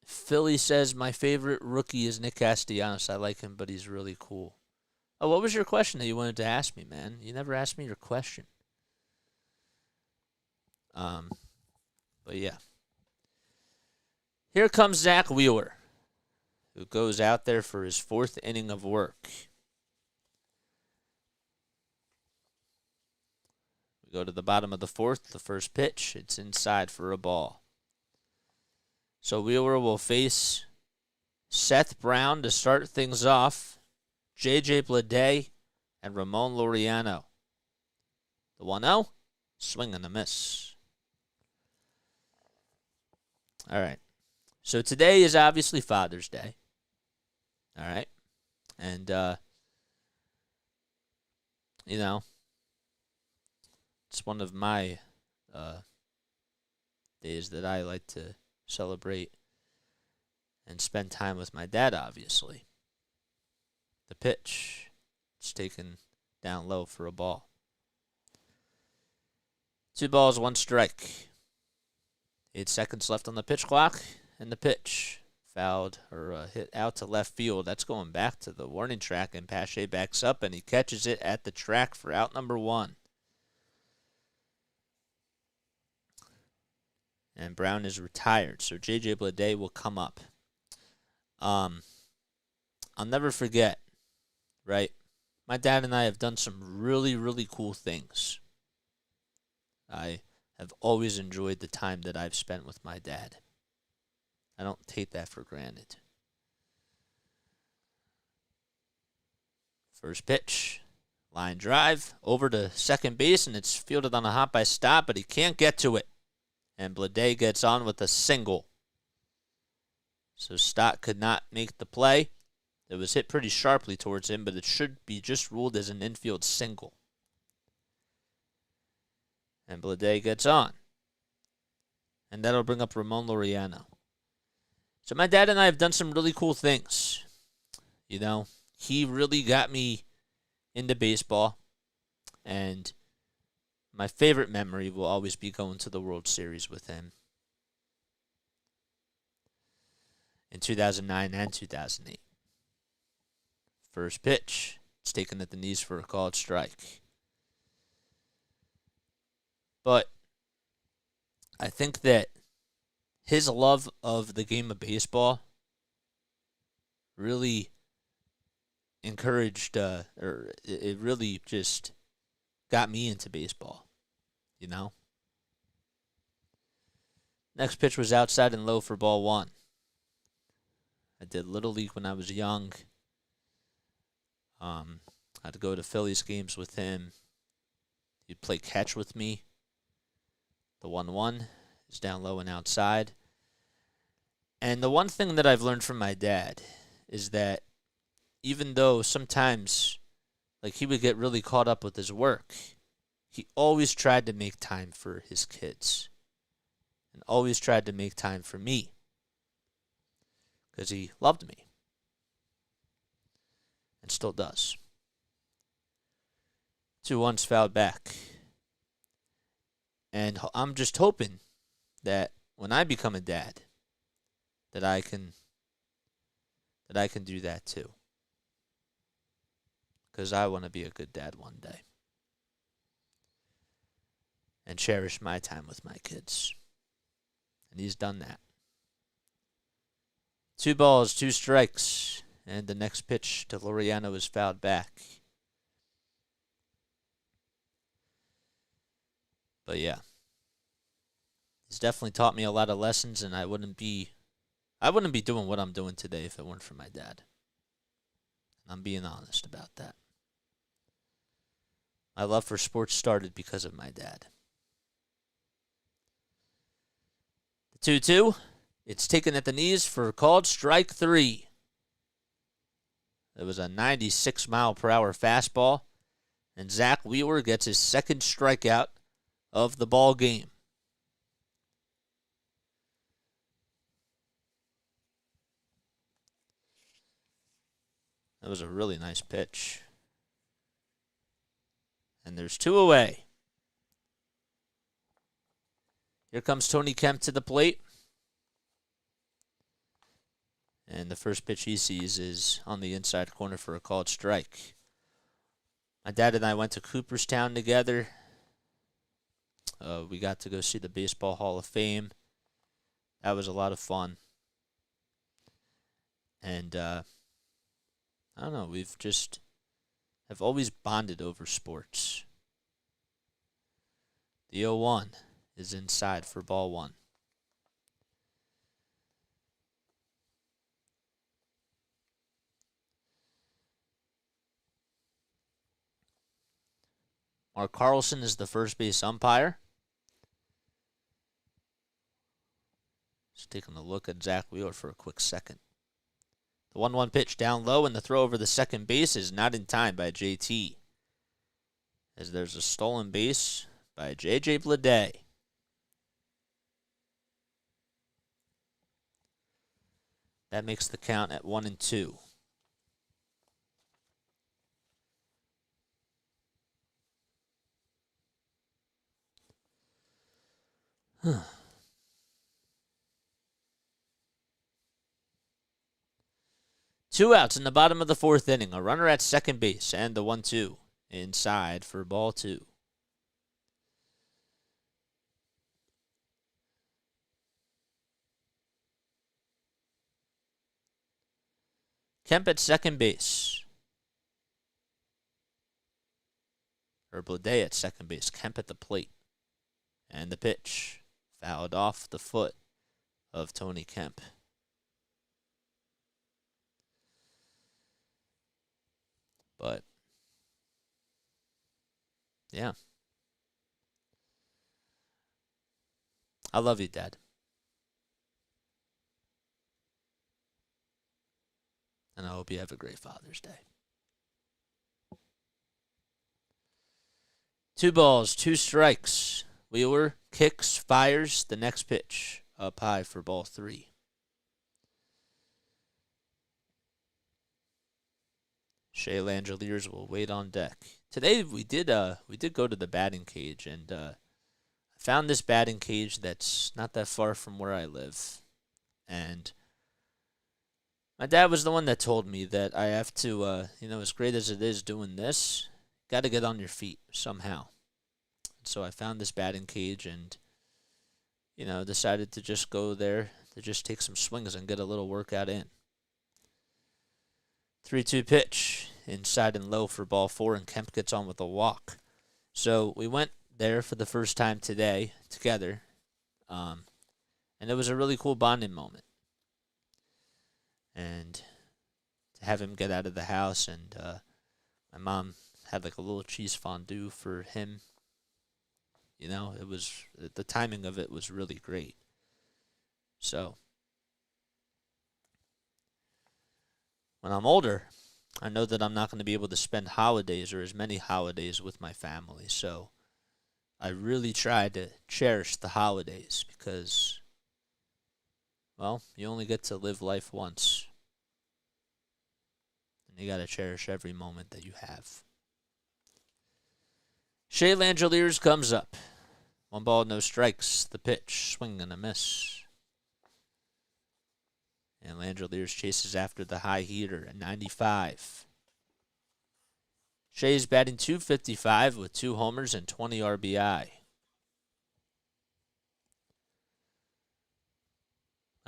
Philly says, my favorite rookie is Nick Castellanos. I like him, but he's really cool. Oh, what was your question that you wanted to ask me, man? You never asked me your question. But yeah. Here comes Zack Wheeler, who goes out there for his 4th inning of work. We go to the bottom of the 4th, the first pitch. It's inside for a ball. So Wheeler will face Seth Brown to start things off, J.J. Bleday, and Ramon Laureano. The 1-0, swing and a miss. All right. So today is obviously Father's Day. All right. And, it's one of my days that I like to celebrate and spend time with my dad, obviously. The pitch. It's taken down low for a ball. 2 balls, 1 strike. 8 seconds left on the pitch clock, and the pitch fouled or hit out to left field. That's going back to the warning track, and Pache backs up, and he catches it at the track for out number 1. And Brown is retired, so J.J. Bleday will come up. I'll never forget, right? My dad and I have done some really, really cool things. I have always enjoyed the time that I've spent with my dad. I don't take that for granted. First pitch, line drive, over to second base, and it's fielded on a hop by Stott, but he can't get to it. And Bleday gets on with a single. So Stott could not make the play. It was hit pretty sharply towards him, but it should be just ruled as an infield single. And Bleday gets on. And that'll bring up Ramon Laureano. So my dad and I have done some really cool things. You know, he really got me into baseball. And my favorite memory will always be going to the World Series with him in 2009 and 2008. First pitch. It's taken at the knees for a called strike. But I think that his love of the game of baseball really encouraged, or it really just got me into baseball, you know? Next pitch was outside and low for ball 1. I did Little League when I was young. I had to go to Phillies games with him. He'd play catch with me. The 1-1 is down low and outside. And the one thing that I've learned from my dad is that even though sometimes, like, he would get really caught up with his work, he always tried to make time for his kids and always tried to make time for me because he loved me and still does. 2-1's fouled back. And I'm just hoping that when I become a dad, that I can do that too. Because I want to be a good dad one day. And cherish my time with my kids. And he's done that. 2 balls, 2 strikes. And the next pitch to Laureano is fouled back. But yeah. He's definitely taught me a lot of lessons, and I wouldn't be I wouldn't be doing what I'm doing today if it weren't for my dad. I'm being honest about that. My love for sports started because of my dad. The 2-2. It's taken at the knees for called strike 3. It was a 96-mile-per-hour fastball, and Zack Wheeler gets his second strikeout of the ball game. That was a really nice pitch. And there's 2 away. Here comes Tony Kemp to the plate. And the first pitch he sees is on the inside corner for a called strike. My dad and I went to Cooperstown together. We got to go see the Baseball Hall of Fame. That was a lot of fun. And I don't know, we've just have always bonded over sports. The 0-1 is inside for ball 1. Mark Carlson is the first base umpire. Just taking a look at Zack Wheeler for a quick second. The 1-1 pitch down low, and the throw over the second base is not in time by JT. As there's a stolen base by J.J. Bleday. That makes the count at 1-2. Two outs in the bottom of the 4th inning. A runner at second base and the 1-2 inside for ball 2. Kemp at second base. Or Bleday at second base. Kemp at the plate. And the pitch fouled off the foot of Tony Kemp. But, yeah. I love you, Dad. And I hope you have a great Father's Day. 2 balls, 2 strikes. Wheeler kicks, fires the next pitch. Up high for ball 3. Shea Langeliers will wait on deck. Today we did go to the batting cage, and I found this batting cage that's not that far from where I live. And my dad was the one that told me that I have to, as great as it is doing this, got to get on your feet somehow. So I found this batting cage and, decided to just go there to just take some swings and get a little workout in. 3-2 pitch, inside and low for ball 4, and Kemp gets on with a walk. So we went there for the first time today together, and it was a really cool bonding moment. And to have him get out of the house, and my mom had like a little cheese fondue for him. It was, the timing of it was really great. So when I'm older, I know that I'm not going to be able to spend holidays or as many holidays with my family. So I really try to cherish the holidays because, well, you only get to live life once. And you got to cherish every moment that you have. Shea Langeliers comes up. 1 ball, no strikes. The pitch, swing and a miss. And Langeliers chases after the high heater at 95. Shea's batting .255 with 2 homers and 20 RBI. I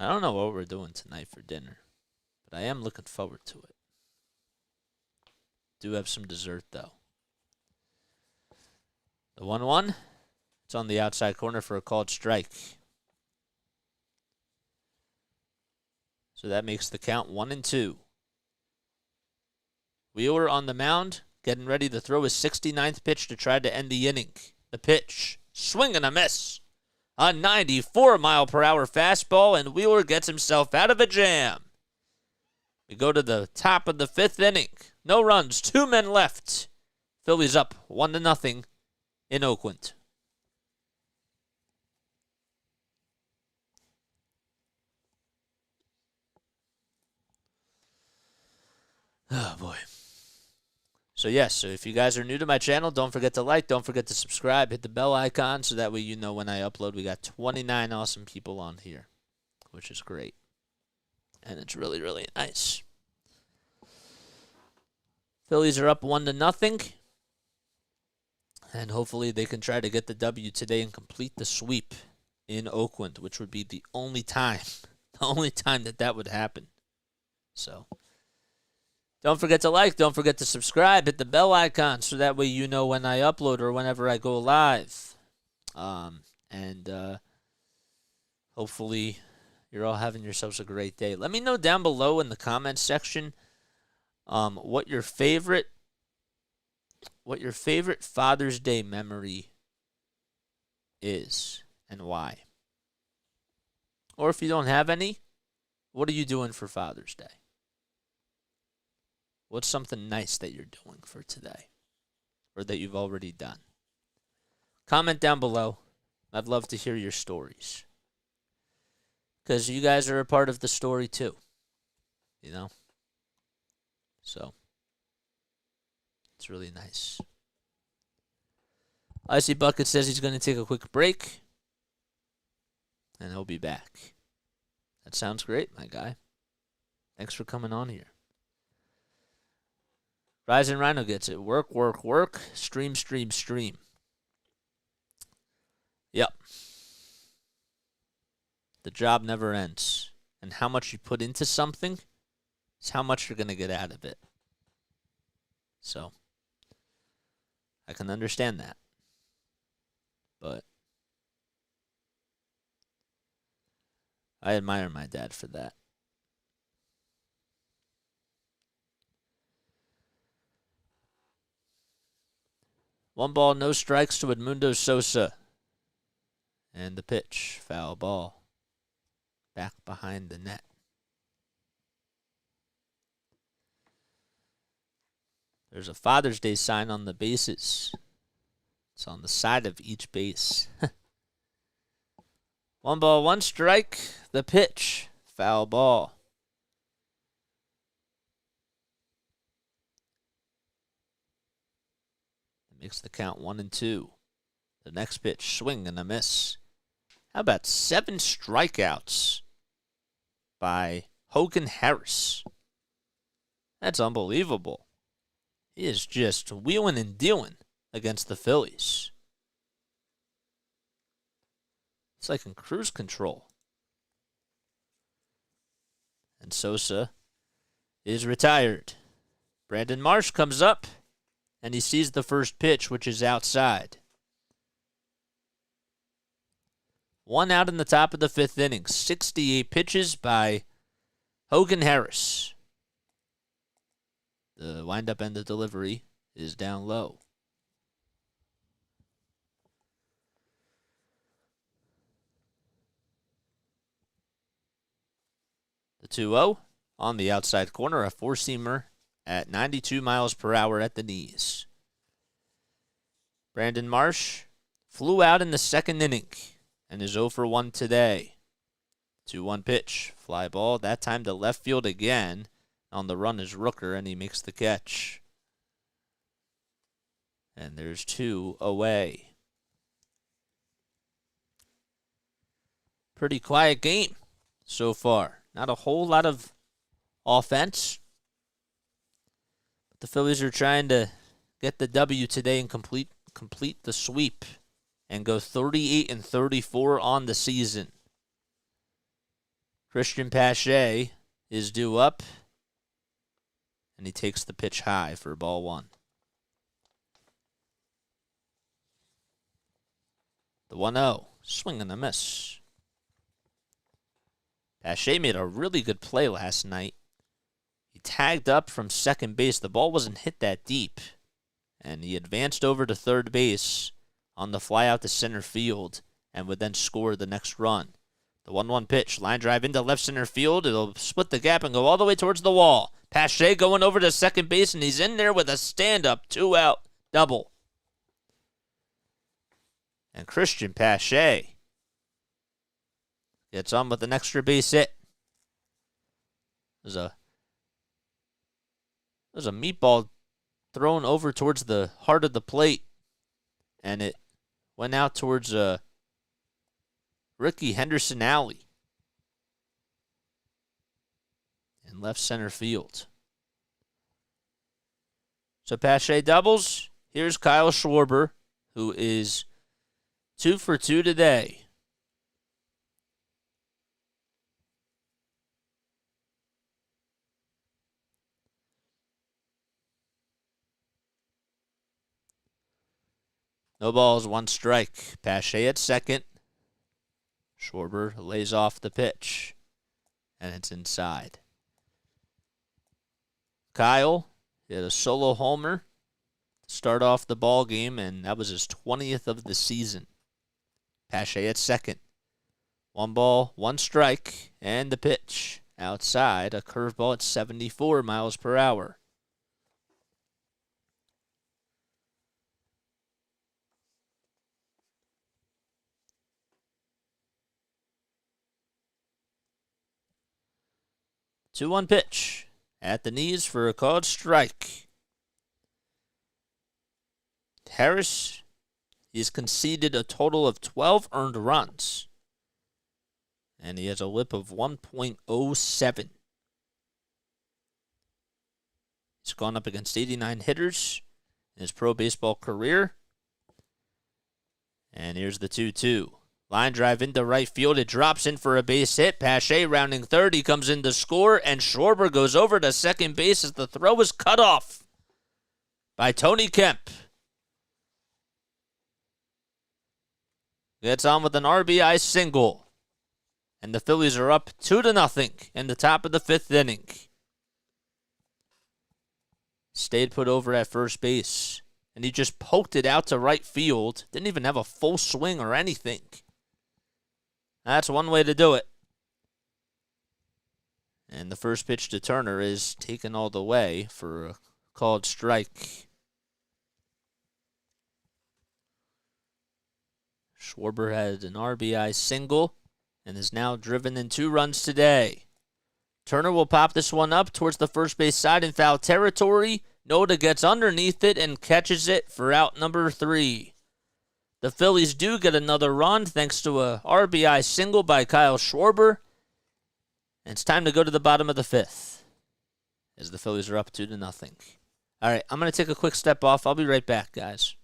don't know what we're doing tonight for dinner, but I am looking forward to it. Do have some dessert, though. The 1-1, it's on the outside corner for a called strike. So that makes the count 1-2. Wheeler on the mound, getting ready to throw his 69th pitch to try to end the inning. The pitch, swing and a miss. A 94-mile-per-hour fastball, and Wheeler gets himself out of a jam. We go to the top of the 5th inning. No runs, 2 men left. Phillies up 1-0 in Oakland. Oh, boy. So, yes, so if you guys are new to my channel, don't forget to like, don't forget to subscribe, hit the bell icon so that way you know when I upload. We got 29 awesome people on here, which is great. And it's really nice. Phillies are up 1-0. And hopefully they can try to get the W today and complete the sweep in Oakland, which would be the only time that would happen. So, don't forget to like, don't forget to subscribe, hit the bell icon so that way you know when I upload or whenever I go live. Hopefully you're all having yourselves a great day. Let me know down below in the comments section what your favorite Father's Day memory is and why. Or if you don't have any, what are you doing for Father's Day? What's something nice that you're doing for today or that you've already done? Comment down below. I'd love to hear your stories because you guys are a part of the story too, you know? So, it's really nice. Icy Bucket says he's going to take a quick break, and he'll be back. That sounds great, my guy. Thanks for coming on here. Rising Rhino gets it. Work, work, work. Stream, stream, stream. Yep. The job never ends. And how much you put into something is how much you're going to get out of it. So, I can understand that. But I admire my dad for that. One ball, no strikes to Edmundo Sosa. And the pitch, foul ball. Back behind the net. There's a Father's Day sign on the bases. It's on the side of each base. 1 ball, 1 strike. The pitch, foul ball. It makes the count 1-2. The next pitch, swing and a miss. How about 7 strikeouts by Hogan Harris? That's unbelievable. He is just wheeling and dealing against the Phillies. It's like in cruise control. And Sosa is retired. Brandon Marsh comes up, and he sees the first pitch, which is outside. 1 out in the top of the 5th inning. 68 pitches by Hogan Harris. The windup and the delivery is down low. The 2-0 on the outside corner, a 4-seamer at 92 miles per hour at the knees. Brandon Marsh flew out in the 2nd inning and is 0 for 1 today. 2-1 pitch, fly ball, that time to left field again. On the run is Rooker, and he makes the catch. And there's 2 away. Pretty quiet game so far. Not a whole lot of offense. But the Phillies are trying to get the W today and complete the sweep and go 38-34 on the season. Christian Pache is due up. And he takes the pitch high for ball 1. The 1-0. Swing and a miss. Pache made a really good play last night. He tagged up from second base. The ball wasn't hit that deep. And he advanced over to third base on the fly out to center field and would then score the next run. The 1-1 pitch, line drive into left center field. It'll split the gap and go all the way towards the wall. Pache going over to second base, and he's in there with a stand-up 2-out double. And Christian Pache gets on with an extra base hit. There's a meatball thrown over towards the heart of the plate, and it went out towards Ricky Henderson Alley in left center field. So Pache doubles. Here's Kyle Schwarber, who is 2 for 2 today. No balls, 1 strike. Pache at second. Schwarber lays off the pitch, and it's inside. Kyle hit a solo homer to start off the ball game, and that was his 20th of the season. Pache at second. 1 ball, 1 strike, and the pitch. Outside, a curveball at 74 miles per hour. Two-one pitch at the knees for a called strike. Harris, he's conceded a total of 12 earned runs, and he has a whip of 1.07. He's gone up against 89 hitters in his pro baseball career. And here's the 2-2. Line drive into right field. It drops in for a base hit. Pache rounding third. He comes in to score, and Schwarber goes over to second base as the throw is cut off by Tony Kemp. Gets on with an RBI single. And the Phillies are up 2-0 in the top of the 5th inning. Stayed put over at first base, and he just poked it out to right field. Didn't even have a full swing or anything. That's one way to do it. And the first pitch to Turner is taken all the way for a called strike. Schwarber had an RBI single and is now driven in 2 runs today. Turner will pop this one up towards the first base side in foul territory. Noda gets underneath it and catches it for out number 3. The Phillies do get another run thanks to a RBI single by Kyle Schwarber. And it's time to go to the bottom of the 5th as the Phillies are up 2-0. All right, I'm going to take a quick step off. I'll be right back, guys.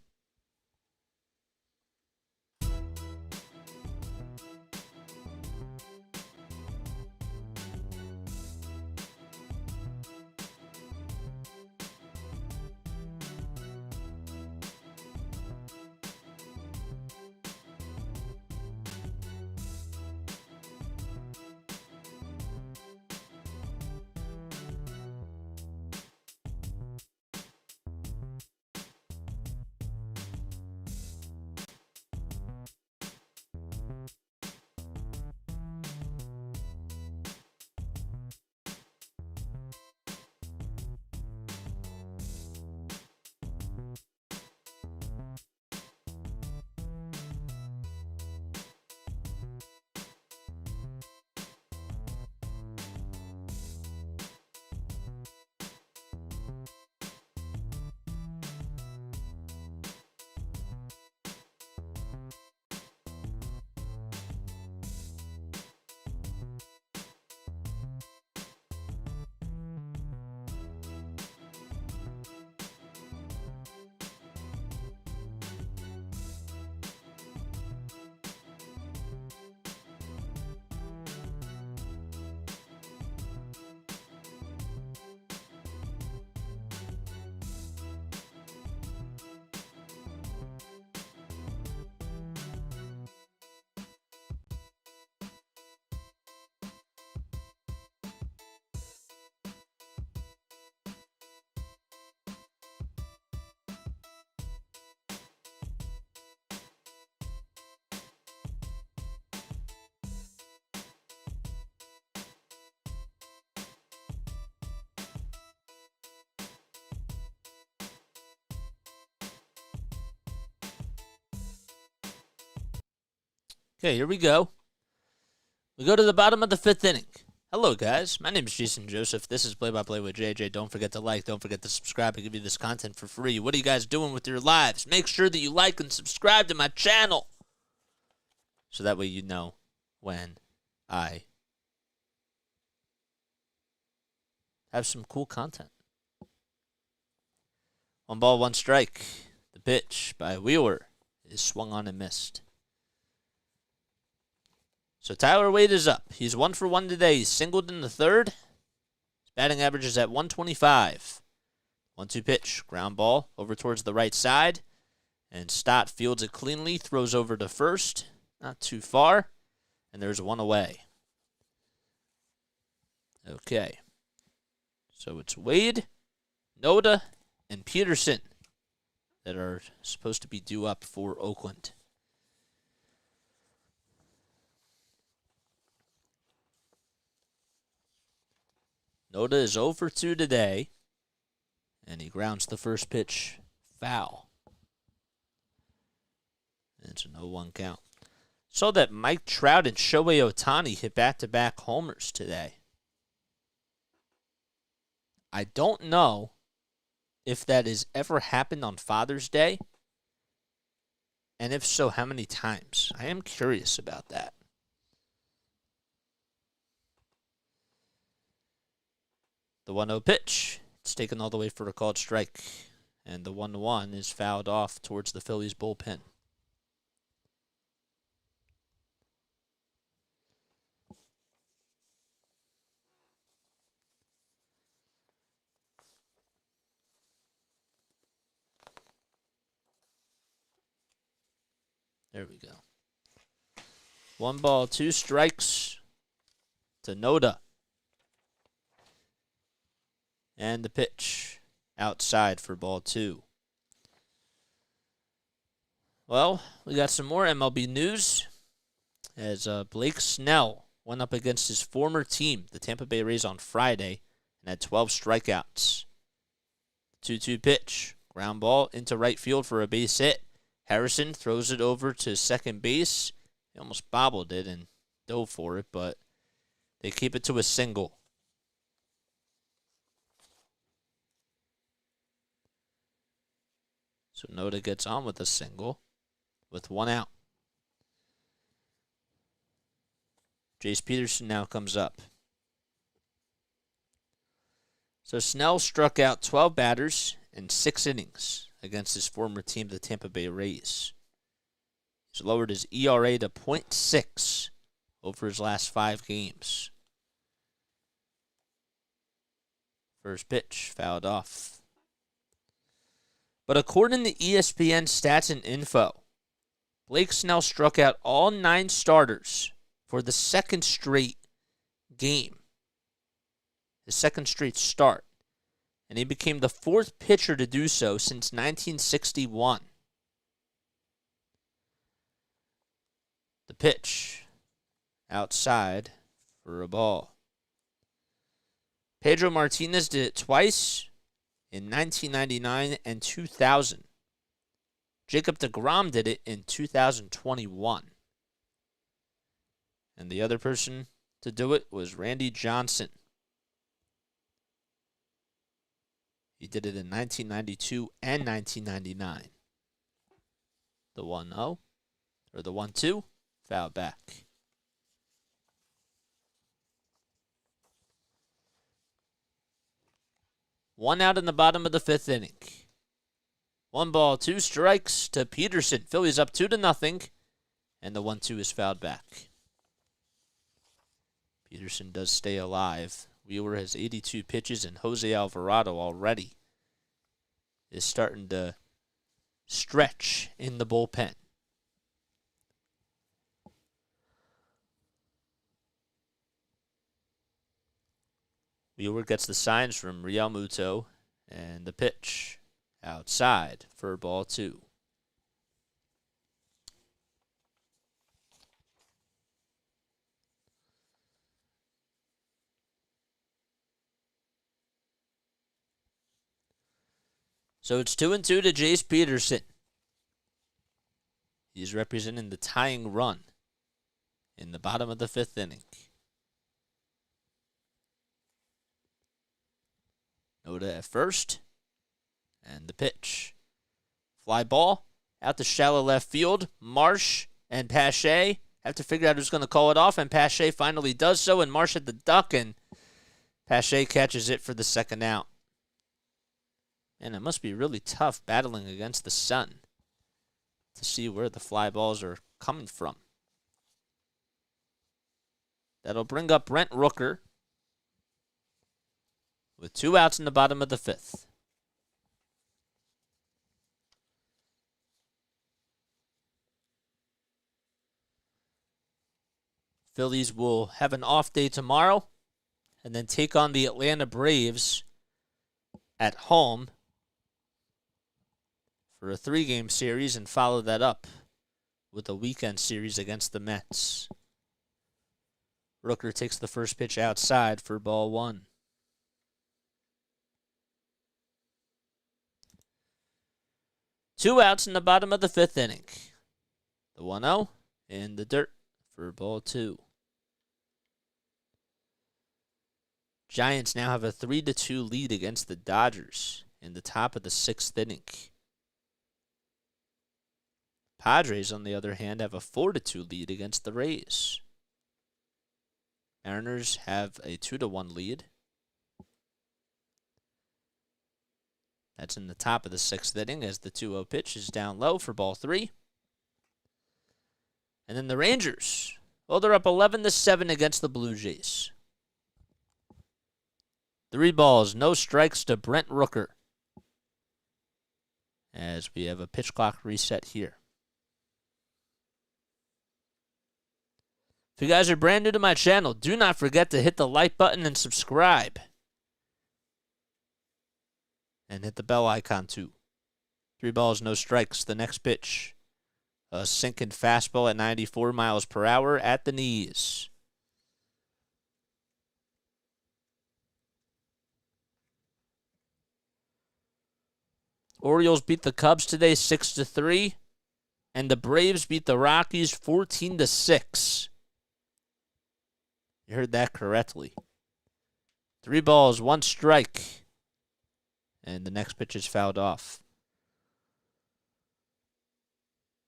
Okay, here we go. We go to the bottom of the 5th inning. Hello, guys. My name is Jason Joseph. This is Play-by-Play with JJ. Don't forget to like. Don't forget to subscribe. I give you this content for free. What are you guys doing with your lives? Make sure that you like and subscribe to my channel, so that way you know when I have some cool content. 1 ball, 1 strike. The pitch by Wheeler is swung on and missed. So Tyler Wade is up. He's 1 for 1 today. He's singled in the 3rd. His batting average is at 125. 1-2 pitch. Ground ball over towards the right side. And Stott fields it cleanly. Throws over to first. Not too far. And there's 1 away. Okay. So it's Wade, Noda, and Peterson that are supposed to be due up for Oakland. Noda is 0 for 2 today, and he grounds the first pitch foul. And it's an 0-1 count. Saw that Mike Trout and Shohei Ohtani hit back-to-back homers today. I don't know if that has ever happened on Father's Day, and if so, how many times? I am curious about that. The 1-0 pitch. It's taken all the way for a called strike. And the 1-1 is fouled off towards the Phillies bullpen. There we go. 1 ball, 2 strikes to Noda. And the pitch outside for ball 2. Well, we got some more MLB news as Blake Snell went up against his former team, the Tampa Bay Rays, on Friday and had 12 strikeouts. 2-2 pitch. Ground ball into right field for a base hit. Harrison throws it over to second base. He almost bobbled it and dove for it, but they keep it to a single. So Noda gets on with a single with 1 out. Jace Peterson now comes up. So Snell struck out 12 batters in 6 innings against his former team, the Tampa Bay Rays. He's lowered his ERA to .6 over his last 5 games. First pitch fouled off. But according to ESPN Stats and Info, Blake Snell struck out all 9 starters for the 2nd straight game, his 2nd straight start, and he became the 4th pitcher to do so since 1961. The pitch outside for a ball. Pedro Martinez did it twice in 1999 and 2000. Jacob deGrom did it in 2021. And the other person to do it was Randy Johnson. He did it in 1992 and 1999. The 1-0, or the 1-2, foul back. One out in the bottom of the 5th inning. 1 ball, 2 strikes to Peterson. Phillies up 2-0, and the 1-2 is fouled back. Peterson does stay alive. Wheeler has 82 pitches, and Jose Alvarado already is starting to stretch in the bullpen. Wheeler gets the signs from Real Muto, and the pitch outside for ball 2. So it's 2-2 to Jace Peterson. He's representing the tying run in the bottom of the 5th inning. Noda at first. And the pitch. Fly ball out to shallow left field. Marsh and Pache have to figure out who's going to call it off, and Pache finally does so, and Marsh at the duck, and Pache catches it for the 2nd out. And it must be really tough battling against the sun to see where the fly balls are coming from. That'll bring up Brent Rooker with 2 outs in the bottom of the 5th. Phillies will have an off day tomorrow and then take on the Atlanta Braves at home for a 3-game series and follow that up with a weekend series against the Mets. Rooker takes the first pitch outside for ball 1. Two outs in the bottom of the 5th inning. The 1-0 in the dirt for ball 2. Giants now have a 3-2 lead against the Dodgers in the top of the 6th inning. Padres, on the other hand, have a 4-2 lead against the Rays. Mariners have a 2-1 lead. That's in the top of the 6th inning as the 2-0 pitch is down low for ball 3. And then the Rangers, well, they're up 11-7 against the Blue Jays. 3 balls, no strikes to Brent Rooker as we have a pitch clock reset here. If you guys are brand new to my channel, do not forget to hit the like button and subscribe. And hit the bell icon too. 3 balls, no strikes. The next pitch, a sinking fastball at 94 miles per hour at the knees. Orioles beat the Cubs today 6-3, and the Braves beat the Rockies 14-6. You heard that correctly. 3 balls, 1 strike, and the next pitch is fouled off.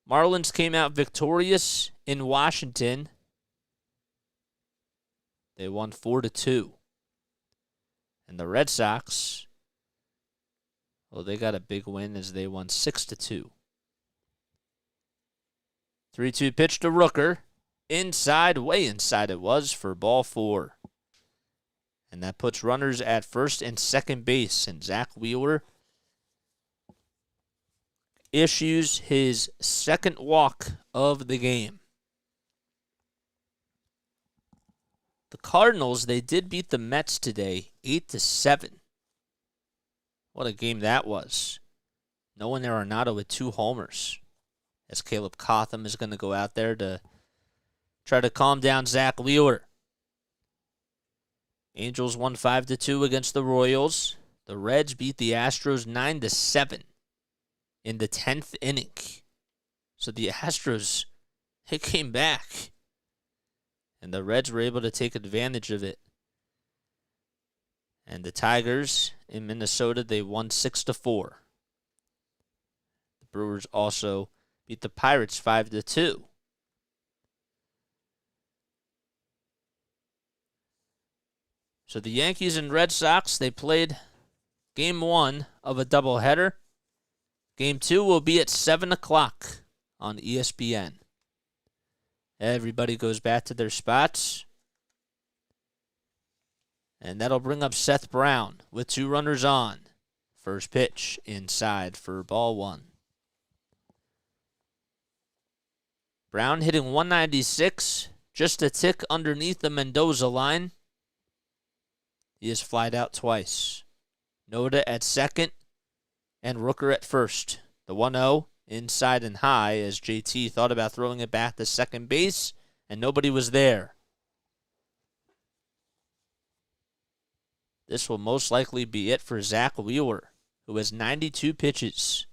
Marlins came out victorious in Washington. They won 4-2. And the Red Sox, well, they got a big win as they won 6-2. 3-2 pitch to Rooker. Inside, way inside it was for ball 4. And that puts runners at first and second base. And Zack Wheeler issues his 2nd walk of the game. The Cardinals, they did beat the Mets today 8-7. What a game that was. Noah Arenado with 2 homers. As Caleb Cotham is going to go out there to try to calm down Zack Wheeler. Angels won 5-2 against the Royals. The Reds beat the Astros 9-7 in the 10th inning. So the Astros, they came back. And the Reds were able to take advantage of it. And the Tigers in Minnesota, they won 6-4. The Brewers also beat the Pirates 5-2. So the Yankees and Red Sox, they played game 1 of a doubleheader. Game 2 will be at 7 o'clock on ESPN. Everybody goes back to their spots. And that'll bring up Seth Brown with 2 runners on. First pitch inside for ball 1. Brown hitting 196, just a tick underneath the Mendoza line. He has flied out twice. Noda at second and Rooker at first. The 1-0 inside and high as JT thought about throwing it back to second base, and nobody was there. This will most likely be it for Zack Wheeler, who has 92 pitches.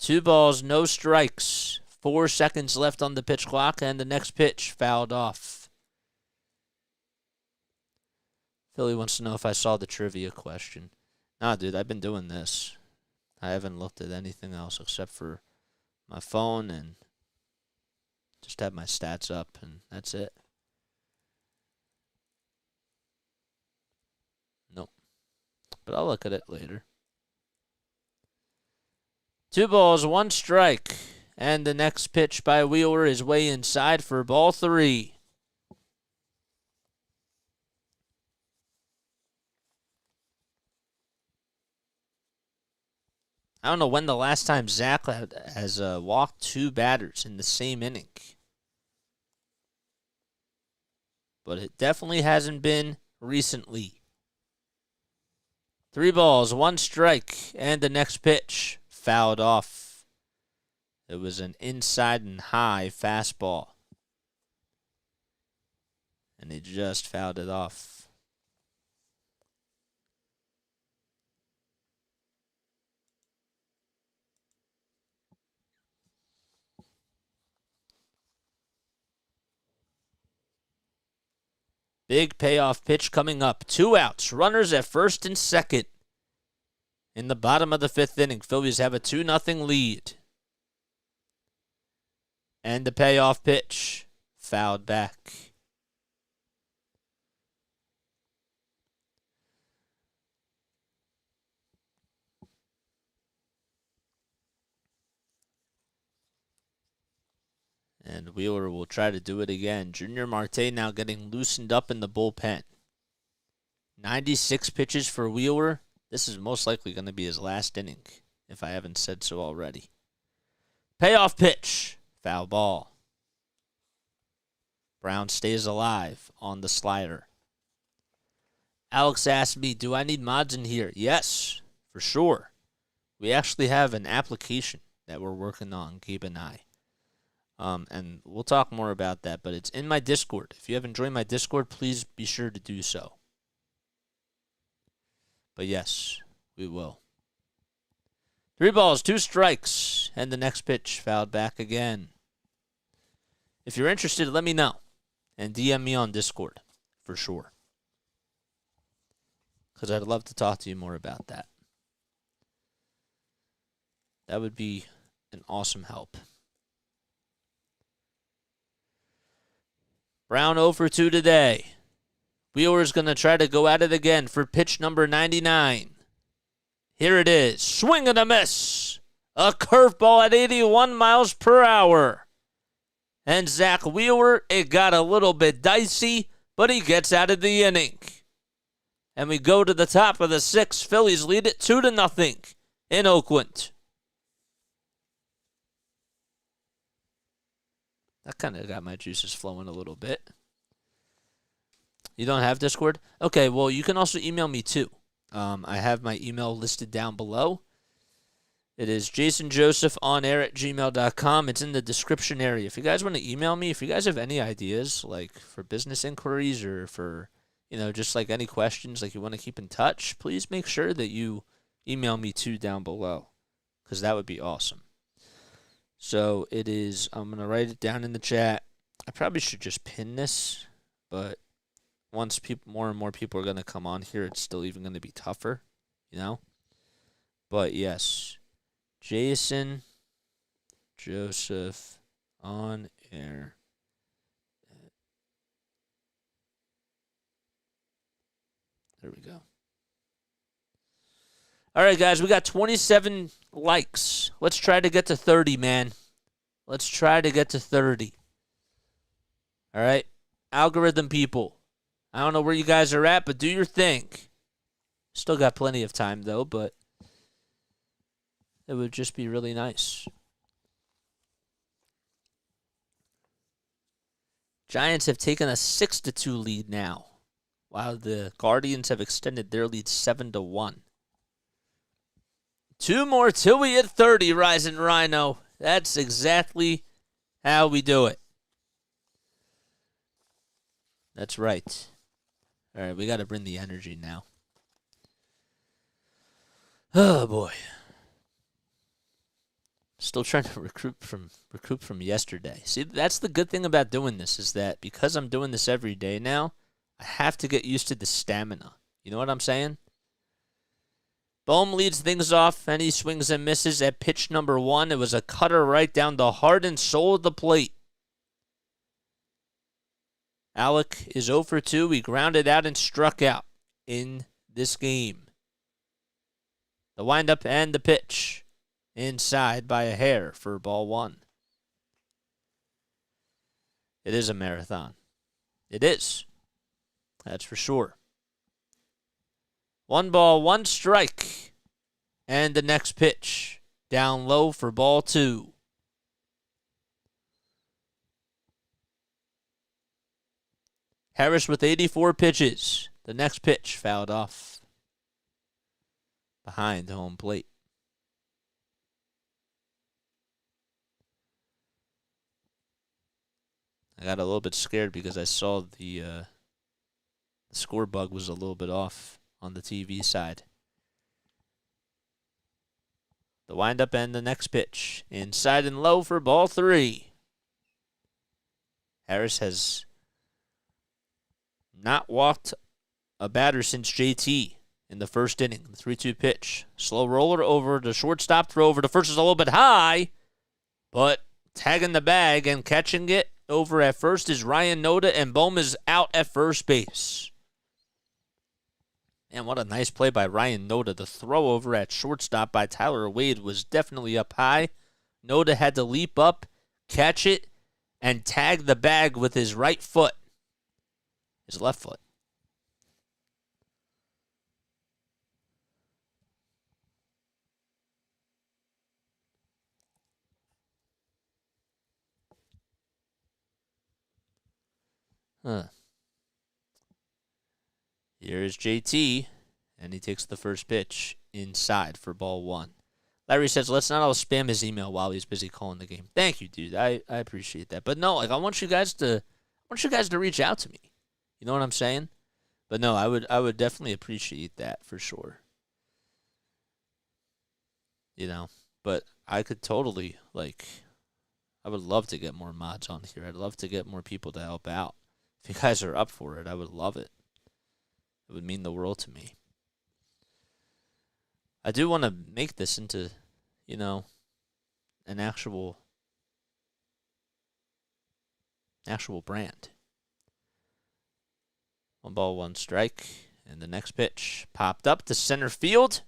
2 balls, no strikes. 4 seconds left on the pitch clock, and the next pitch fouled off. Philly wants to know if I saw the trivia question. Nah, dude, I've been doing this. I haven't looked at anything else except for my phone and just have my stats up, and that's it. Nope. But I'll look at it later. 2 balls, 1 strike. And the next pitch by Wheeler is way inside for ball 3. I don't know when the last time Zack has walked 2 batters in the same inning. But it definitely hasn't been recently. 3 balls, 1 strike, and the next pitch fouled off. It was an inside and high fastball. And he just fouled it off. Big payoff pitch coming up. 2 outs. Runners at first and second. In the bottom of the 5th inning, Phillies have a 2-0 lead. And the payoff pitch fouled back. And Wheeler will try to do it again. Junior Marte now getting loosened up in the bullpen. 96 pitches for Wheeler. This is most likely going to be his last inning, if I haven't said so already. Payoff pitch. Foul ball. Brown stays alive on the slider. Alex asked me, do I need mods in here? Yes, for sure. We actually have an application that we're working on. Keep an eye. And we'll talk more about that, but it's in my Discord. If you haven't joined my Discord, please be sure to do so. But yes, we will. 3 balls, 2 strikes, and the next pitch fouled back again. If you're interested, let me know. And DM me on Discord, for sure. Because I'd love to talk to you more about that. That would be an awesome help. Brown 0 for 2 today. Wheeler's going to try to go at it again for pitch number 99. Here it is. Swing and a miss. A curveball at 81 miles per hour. And Zack Wheeler, it got a little bit dicey, but he gets out of the inning. And we go to the top of the 6th. Phillies lead it 2-0 in Oakland. That kind of got my juices flowing a little bit. You don't have Discord? Okay, well, you can also email me too. I have my email listed down below. It is jasonjosephonair@gmail.com. It's in the description area. If you guys want to email me, if you guys have any ideas, like for business inquiries or for, just like any questions, like you want to keep in touch, please make sure that you email me too down below, because that would be awesome. So it is, I'm going to write it down in the chat. I probably should just pin this, but once more and more people are going to come on here, it's still even going to be tougher, But yes, Jason Joseph on air. There we go. All right, guys, we got 27 likes. Let's try to get to 30, man. Let's try to get to 30. All right, algorithm people. I don't know where you guys are at, but do your thing. Still got plenty of time, though, but it would just be really nice. Giants have taken a 6-2 lead now, while the Guardians have extended their lead 7-1. 2 more till we hit 30, Rising Rhino. That's exactly how we do it. That's right. All right, we got to bring the energy now. Oh, boy. Still trying to recoup from yesterday. See, that's the good thing about doing this is that because I'm doing this every day now, I have to get used to the stamina. You know what I'm saying? Bohm leads things off, and he swings and misses at pitch number 1. It was a cutter right down the heart and soul of the plate. Alec is 0 for 2. He grounded out and struck out in this game. The windup and the pitch. Inside by a hair for ball 1. It is a marathon. It is. That's for sure. 1 ball, 1 strike. And the next pitch. Down low for ball 2. Harris with 84 pitches. The next pitch fouled off behind home plate. I got a little bit scared because I saw the score bug was a little bit off on the TV side. The windup and the next pitch. Inside and low for ball 3. Harris has not walked a batter since JT in the first inning. The 3-2 pitch. Slow roller over the shortstop throw over. The first is a little bit high, but tagging the bag and catching it over at first is Ryan Noda, and Bohm is out at first base. And what a nice play by Ryan Noda. The throw over at shortstop by Tyler Wade was definitely up high. Noda had to leap up, catch it, and tag the bag with his right foot. His left foot. Here is JT, and he takes the first pitch inside for ball 1. Larry says, let's not all spam his email while he's busy calling the game. Thank you, dude. I appreciate that. But no, I want you guys to reach out to me. You know what I'm saying? But no, I would definitely appreciate that for sure. You know, but I could totally I would love to get more mods on here. I'd love to get more people to help out. If you guys are up for it, I would love it. It would mean the world to me. I do want to make this into, an actual brand. 1 ball, 1 strike, and the next pitch popped up to center field,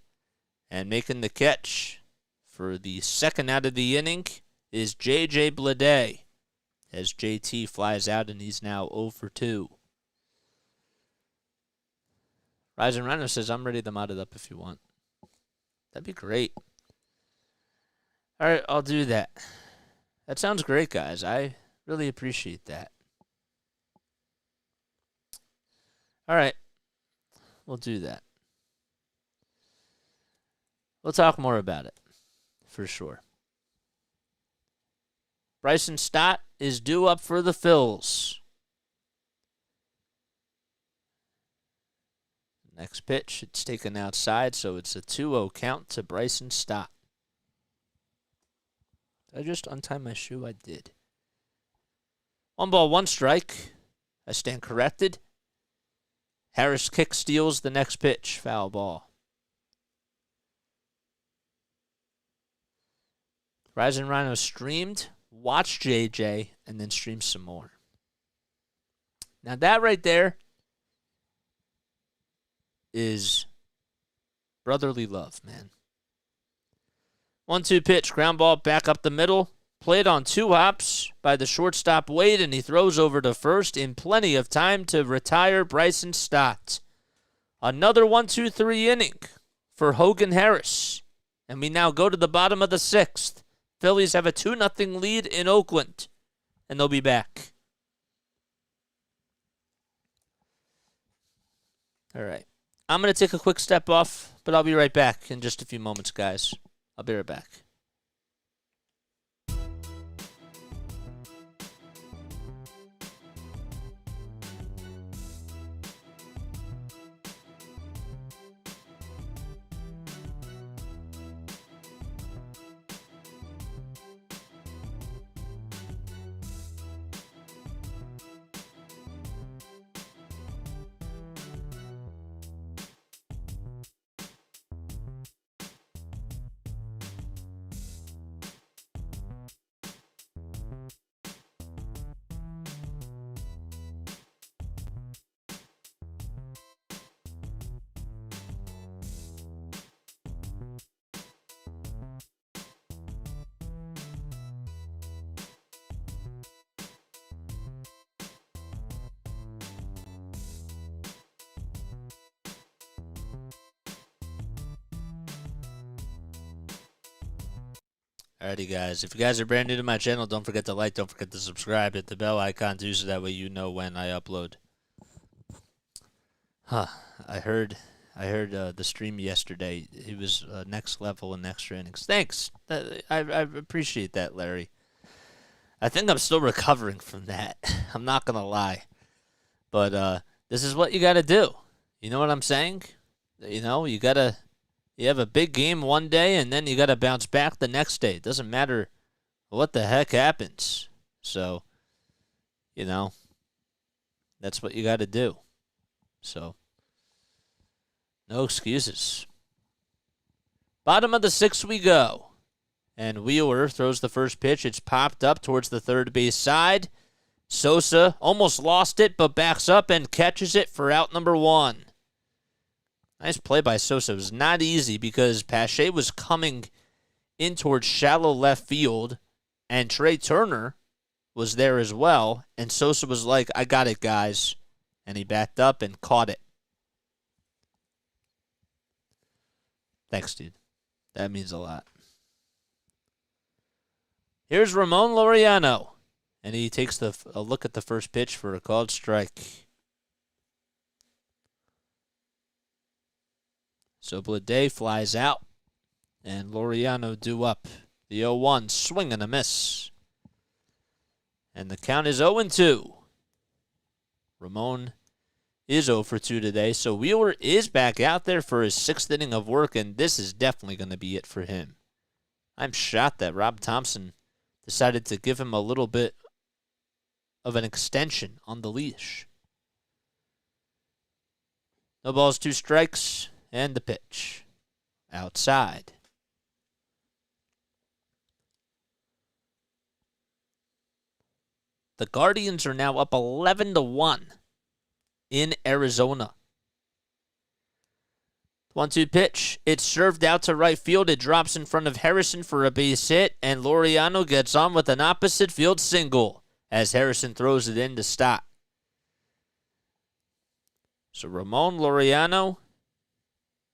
and making the catch for the second out of the inning is J.J. Bleday, as JT flies out, and he's now 0 for 2. Ryzen Rhino says, I'm ready to mod it up if you want. That'd be great. All right, I'll do that. That sounds great, guys. I really appreciate that. All right, we'll do that. We'll talk more about it, for sure. Bryson Stott is due up for the Phils. Next pitch, it's taken outside, so it's a 2-0 count to Bryson Stott. Did I just untie my shoe? I did. 1 ball, 1 strike. I stand corrected. Harris kick steals the next pitch. Foul ball. Ryzen Rhino streamed, watched JJ, and then streamed some more. Now that right there is brotherly love, man. 1-2 pitch, ground ball back up the middle. Played on 2 hops by the shortstop Wade, and he throws over to first in plenty of time to retire Bryson Stott. Another 1-2-3 inning for Hogan Harris. And we now go to the bottom of the 6th. Phillies have a 2-0 lead in Oakland, and they'll be back. All right. I'm going to take a quick step off, but I'll be right back in just a few moments, guys. I'll be right back. Alrighty, guys. If you guys are brand new to my channel, don't forget to like, don't forget to subscribe, hit the bell icon too, so that way you know when I upload. I heard the stream yesterday. He was next level in extra innings. Thanks. I appreciate that, Larry. I think I'm still recovering from that. I'm not gonna lie, but this is what you got to do. You know what I'm saying? You know, you have a big game one day, and then you got to bounce back the next day. It doesn't matter what the heck happens. So, you know, that's what you got to do. So, no excuses. Bottom of the sixth we go. And Wheeler throws the first pitch. It's popped up towards the third base side. Sosa almost lost it, but backs up and catches it for out number one. Nice play by Sosa. It was not easy because Pache was coming in towards shallow left field, and Trey Turner was there as well. And Sosa was like, I got it, guys. And he backed up and caught it. Thanks, dude. That means a lot. Here's Ramon Laureano. And he takes a look at the first pitch for a called strike. So Blade flies out. And Laureano due up. The 0-1 swing and a miss. And the count is 0-2. Ramon is 0 for 2 today. So Wheeler is back out there for his sixth inning of work. And this is definitely going to be it for him. I'm shocked that Rob Thompson decided to give him a little bit of an extension on the leash. No balls, 2 strikes, and the pitch. Outside. The Guardians are now up 11-1 in Arizona. 1-2 pitch. It's served out to right field. It drops in front of Harrison for a base hit, and Laureano gets on with an opposite field single as Harrison throws it in to stop. So Ramon Laureano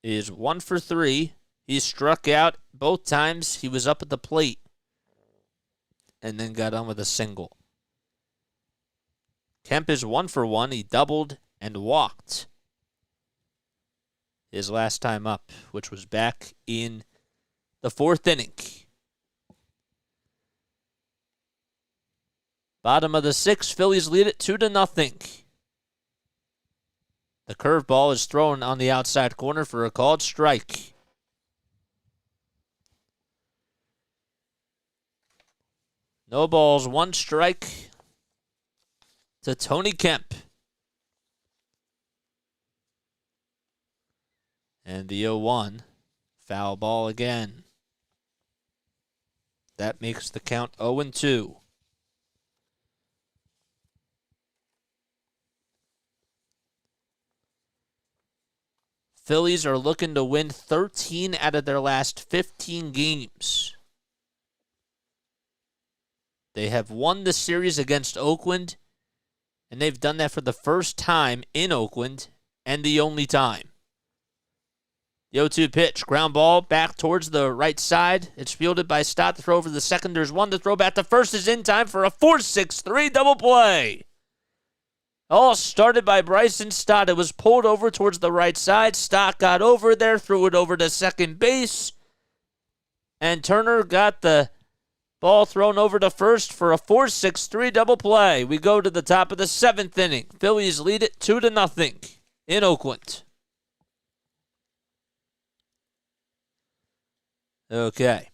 is 1 for 3. He struck out both times. He was up at the plate and then got on with a single. Kemp is 1 for 1. He doubled and walked his last time up, which was back in the 4th inning. Bottom of the 6th, Phillies lead it 2-0. The curveball is thrown on the outside corner for a called strike. No balls, 1 strike to Tony Kemp. And the 0-1, foul ball again. That makes the count 0-2. Phillies are looking to win 13 out of their last 15 games. They have won the series against Oakland, and they've done that for the first time in Oakland, and the only time. The 0-2 pitch, ground ball back towards the right side. It's fielded by Stott. The throw over the second. There's 1 to throw back. The first is in time for a 4-6-3 double play. All started by Bryson Stott. It was pulled over towards the right side. Stott got over there, threw it over to second base. And Turner got the ball thrown over to first for a 4-6-3 double play. We go to the top of the 7th inning. Phillies lead it 2-0 in Oakland. Okay.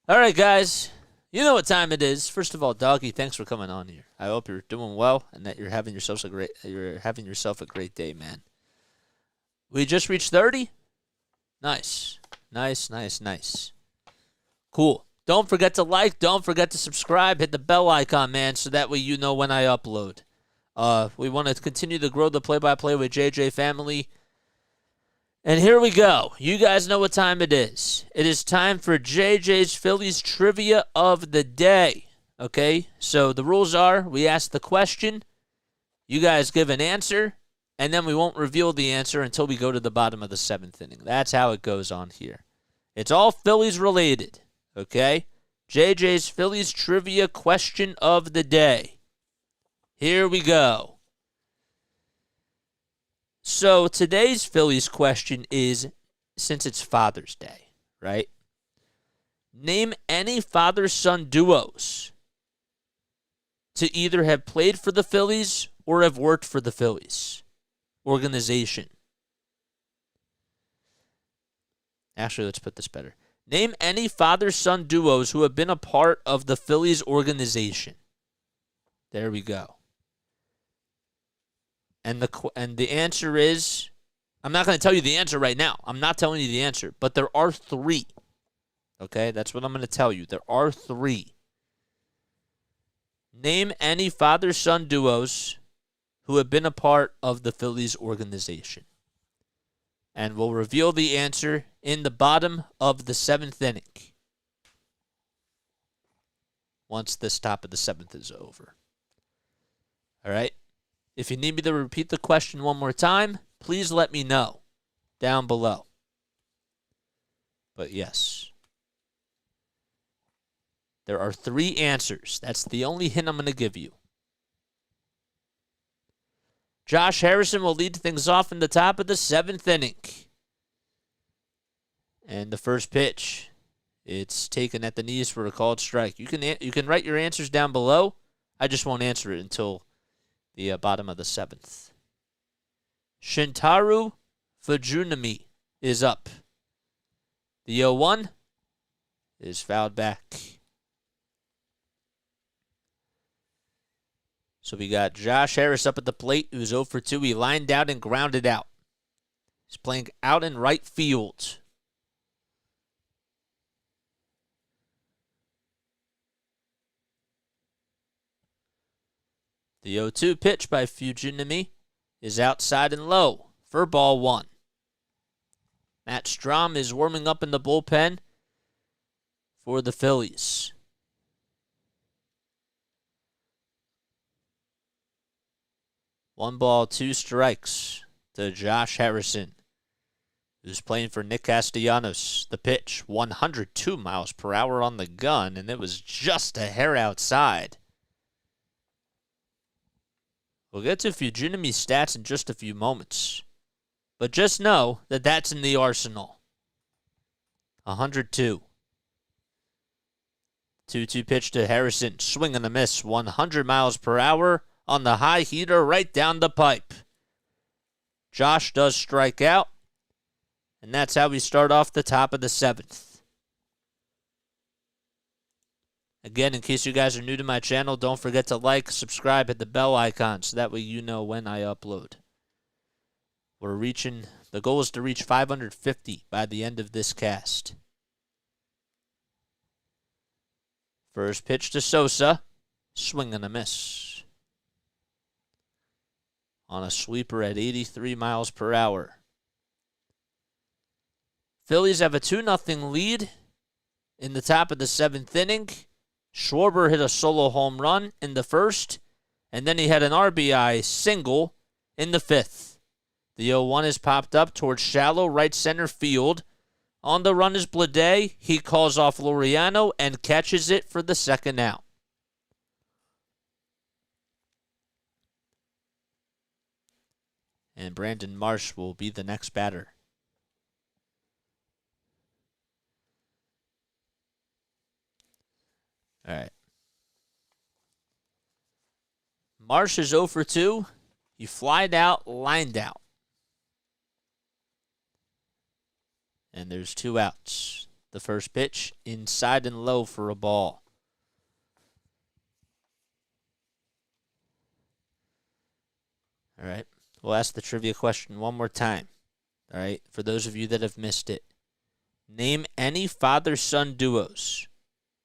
All right, guys. You know what time it is. First of all, Doggy, thanks for coming on here. I hope you're doing well and that you're having yourself a great day, man. We just reached 30. Nice. Cool. Don't forget to like, don't forget to subscribe, hit the bell icon, man, so that way you know when I upload. We want to continue to grow the play-by-play with JJ family. And here we go. You guys know what time it is. It is time for JJ's Phillies Trivia of the Day. Okay? So the rules are, we ask the question, you guys give an answer, and then we won't reveal the answer until we go to the bottom of the 7th inning. That's how it goes on here. It's all Phillies related. Okay? JJ's Phillies trivia question of the day. Here we go. So today's Phillies question is, since it's Father's Day, right? Name any father-son duos to either have played for the Phillies or have worked for the Phillies organization. Actually, let's put this better. Name any father-son duos who have been a part of the Phillies organization. There we go. And the answer is, I'm not going to tell you the answer right now. I'm not telling you the answer, but there are 3. Okay, that's what I'm going to tell you. There are 3. Name any father-son duos who have been a part of the Phillies organization. And we'll reveal the answer in the bottom of the 7th inning, once this top of the 7th is over. All right? If you need me to repeat the question one more time, please let me know down below. But yes, there are 3 answers. That's the only hint I'm going to give you. Josh Harrison will lead things off in the top of the 7th inning. And the first pitch, it's taken at the knees for a called strike. You can write your answers down below. I just won't answer it until the bottom of the 7th. Shintaro Fujinami is up. The 0-1 is fouled back. So we got Josh Harris up at the plate, who's 0 for 2. He lined out and grounded out. He's playing out in right field. The 0-2 pitch by Fujinami is outside and low for ball 1. Matt Strahm is warming up in the bullpen for the Phillies. 1 ball, 2 strikes to Josh Harrison, who's playing for Nick Castellanos. The pitch, 102 miles per hour on the gun, and it was just a hair outside. We'll get to Fujinami's stats in just a few moments, but just know that that's in the arsenal. 102. 2-2 pitch to Harrison, swing and a miss, 100 miles per hour on the high heater right down the pipe. Josh does strike out, and that's how we start off the top of the 7th. Again, in case you guys are new to my channel, don't forget to like, subscribe, hit the bell icon so that way you know when I upload. The goal is to reach 550 by the end of this cast. First pitch to Sosa, swing and a miss. On a sweeper at 83 miles per hour. Phillies have a 2-0 lead in the top of the 7th inning. Schwarber hit a solo home run in the first, and then he had an RBI single in the 5th. The 0-1 is popped up towards shallow right center field. On the run is Blade. He calls off Laureano and catches it for the 2nd out. And Brandon Marsh will be the next batter. All right. Marsh is 0 for 2. He flied out, lined out. And there's 2 outs. The first pitch, inside and low for a ball. All right. We'll ask the trivia question one more time. All right. For those of you that have missed it, name any father-son duos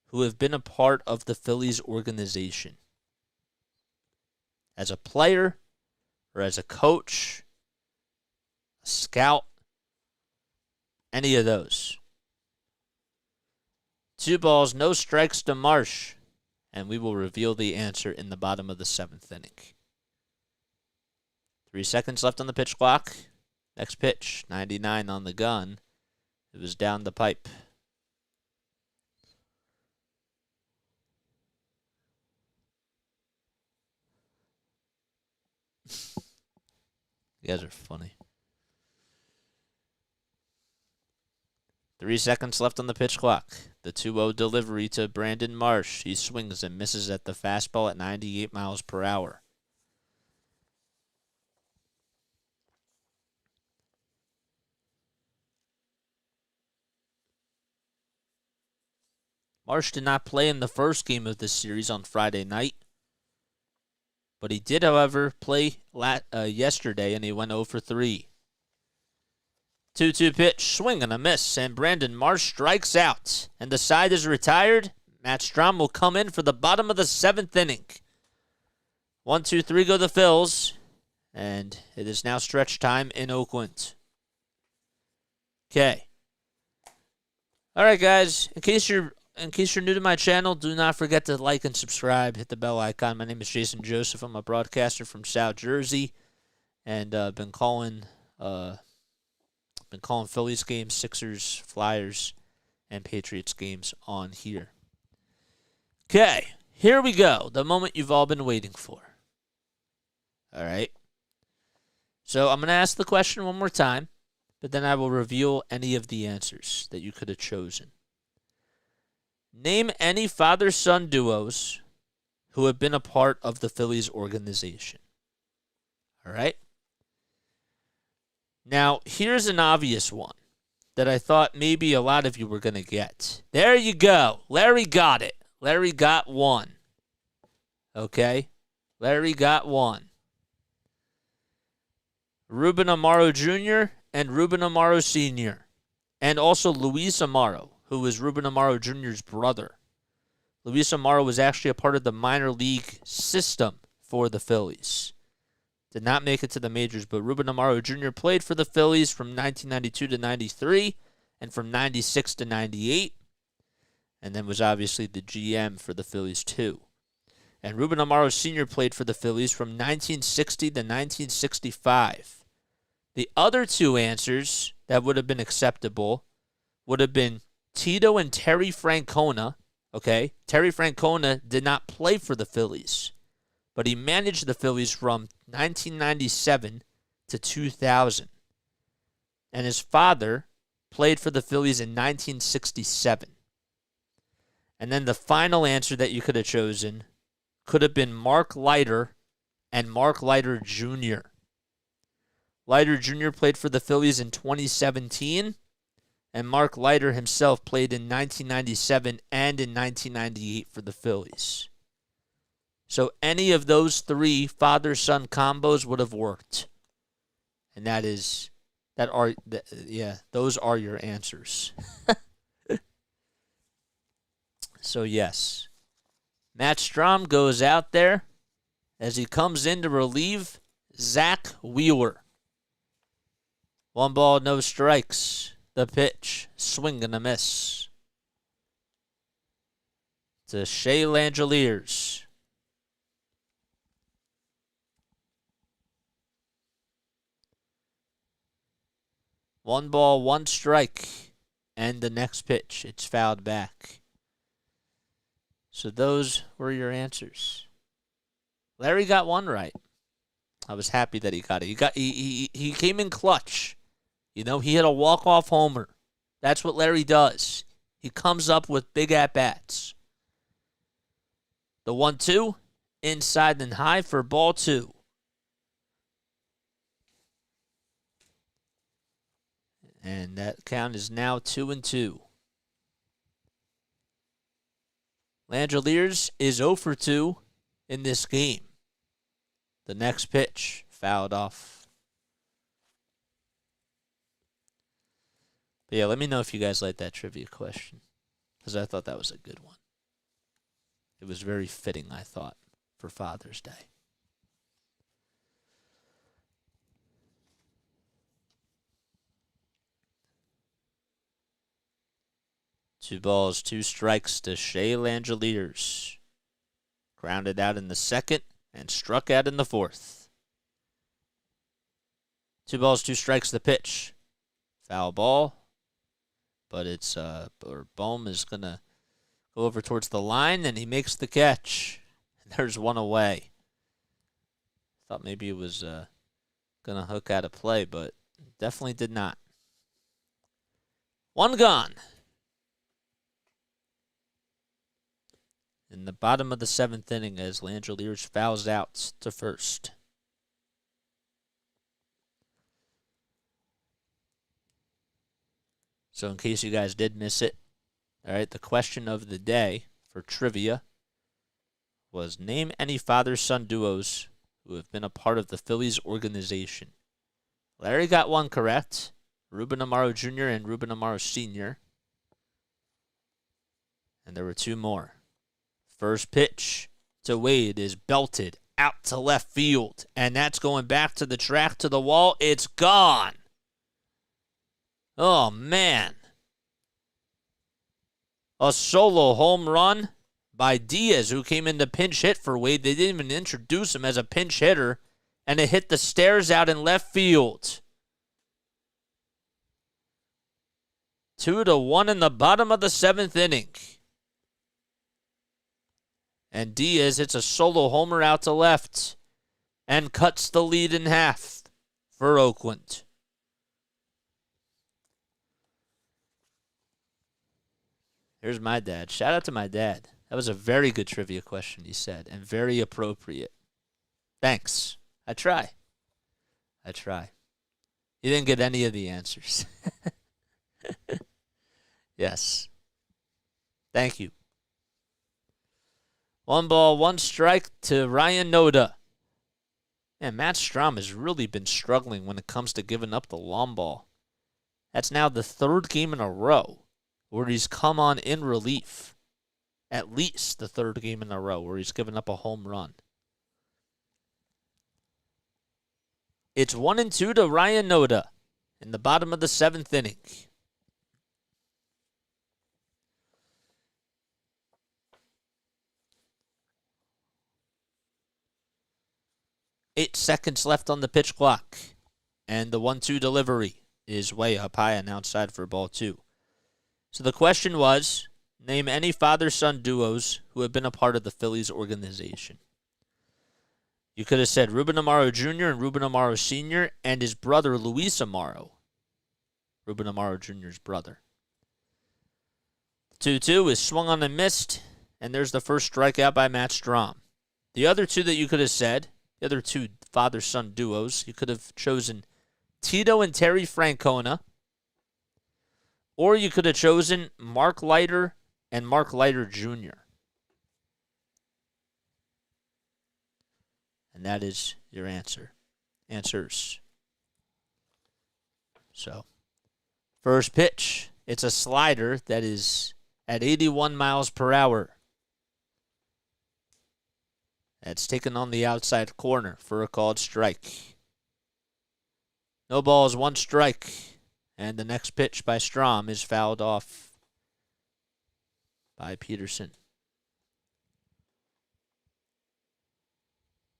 who have been a part of the Phillies organization. As a player or as a coach, a scout, any of those. 2 balls, no strikes to Marsh, and we will reveal the answer in the bottom of the 7th inning. 3 seconds left on the pitch clock. Next pitch, 99 on the gun. It was down the pipe. You guys are funny. 3 seconds left on the pitch clock. The 2-0 delivery to Brandon Marsh. He swings and misses at the fastball at 98 miles per hour. Marsh did not play in the first game of this series on Friday night. But he did, however, play yesterday, and he went 0 for 3. 2-2 pitch, swing and a miss, and Brandon Marsh strikes out. And the side is retired. Matt Strom will come in for the bottom of the 7th inning. 1-2-3 go the Phils, and it is now stretch time in Oakland. Okay. All right, guys. In case you're new to my channel, do not forget to like and subscribe. Hit the bell icon. My name is Jason Joseph. I'm a broadcaster from South Jersey, and been calling Phillies games, Sixers, Flyers, and Patriots games on here. Okay, here we go. The moment you've all been waiting for. All right. So I'm going to ask the question one more time, but then I will reveal any of the answers that you could have chosen. Name any father-son duos who have been a part of the Phillies organization. All right? Now, here's an obvious one that I thought maybe a lot of you were going to get. There you go. Larry got it. Larry got one. Okay? Larry got one. Ruben Amaro Jr. and Ruben Amaro Sr. And also Luis Amaro, who is Ruben Amaro Jr.'s brother. Luis Amaro was actually a part of the minor league system for the Phillies. Did not make it to the majors, but Ruben Amaro Jr. played for the Phillies from 1992 to 93 and from 96 to 98, and then was obviously the GM for the Phillies too. And Ruben Amaro Sr. played for the Phillies from 1960 to 1965. The other two answers that would have been acceptable would have been Tito and Terry Francona. Okay, Terry Francona did not play for the Phillies, but he managed the Phillies from 1997 to 2000. And his father played for the Phillies in 1967. And then the final answer that you could have chosen could have been Mark Leiter and Mark Leiter Jr. Leiter Jr. played for the Phillies in 2017, and Mark Leiter himself played in 1997 and in 1998 for the Phillies. So any of those three father-son combos would have worked. And those are your answers. So yes, Matt Strom goes out there as he comes in to relieve Zack Wheeler. 1 ball, no strikes. The pitch, swing and a miss. To Shea Langeliers. 1 ball, 1 strike. And the next pitch, it's fouled back. So those were your answers. Larry got one right. I was happy that he got it. He came in clutch. You know, he hit a walk-off homer. That's what Larry does. He comes up with big at-bats. The 1-2, inside and high for ball 2. And that count is now 2-2. Langeliers is 0 for 2 in this game. The next pitch, fouled off. But yeah, let me know if you guys like that trivia question, because I thought that was a good one. It was very fitting, I thought, for Father's Day. Two balls, 2 strikes to Shea Langeliers. Grounded out in the second and struck out in the fourth. 2 balls, 2 strikes, the pitch. Foul ball. But it's Bohm is going to go over towards the line, and he makes the catch. And there's one away. Thought maybe it was gonna hook out of play, but definitely did not. One gone. In the bottom of the 7th inning as Langeliers fouls out to first. So in case you guys did miss it, all right, the question of the day for trivia was name any father-son duos who have been a part of the Phillies organization. Larry got one correct. Ruben Amaro Jr. and Ruben Amaro Sr. And there were two more. First pitch to Wade is belted out to left field. And that's going back to the track, to the wall. It's gone. Oh, man. A solo home run by Diaz, who came in to pinch hit for Wade. They didn't even introduce him as a pinch hitter. And it hit the stairs out in left field. 2-1 in the bottom of the 7th inning. And Diaz hits a solo homer out to left and cuts the lead in half for Oakland. Here's my dad. Shout out to my dad. That was a very good trivia question, he said, and very appropriate. Thanks. I try. You didn't get any of the answers. Yes. Thank you. 1 ball, 1 strike to Ryan Noda. Man, Matt Strahm has really been struggling when it comes to giving up the long ball. That's now the 3rd game in a row where he's come on in relief. At least the 3rd game in a row where he's given up a home run. It's 1-2 to Ryan Noda in the bottom of the 7th inning. 8 seconds left on the pitch clock. And the 1-2 delivery is way up high and outside for ball 2. So the question was, name any father-son duos who have been a part of the Phillies organization. You could have said Ruben Amaro Jr. and Ruben Amaro Sr. and his brother Luis Amaro. Ruben Amaro Jr.'s brother. 2-2 is swung on and missed, and there's the first strikeout by Matt Strahm. The other two that you could have said, the other two father-son duos, you could have chosen Tito and Terry Francona, or you could have chosen Mark Leiter and Mark Leiter Jr. And that is your answers. So, first pitch, it's a slider that is at 81 miles per hour. That's taken on the outside corner for a called strike. No balls, 1 strike. And the next pitch by Strahm is fouled off by Peterson.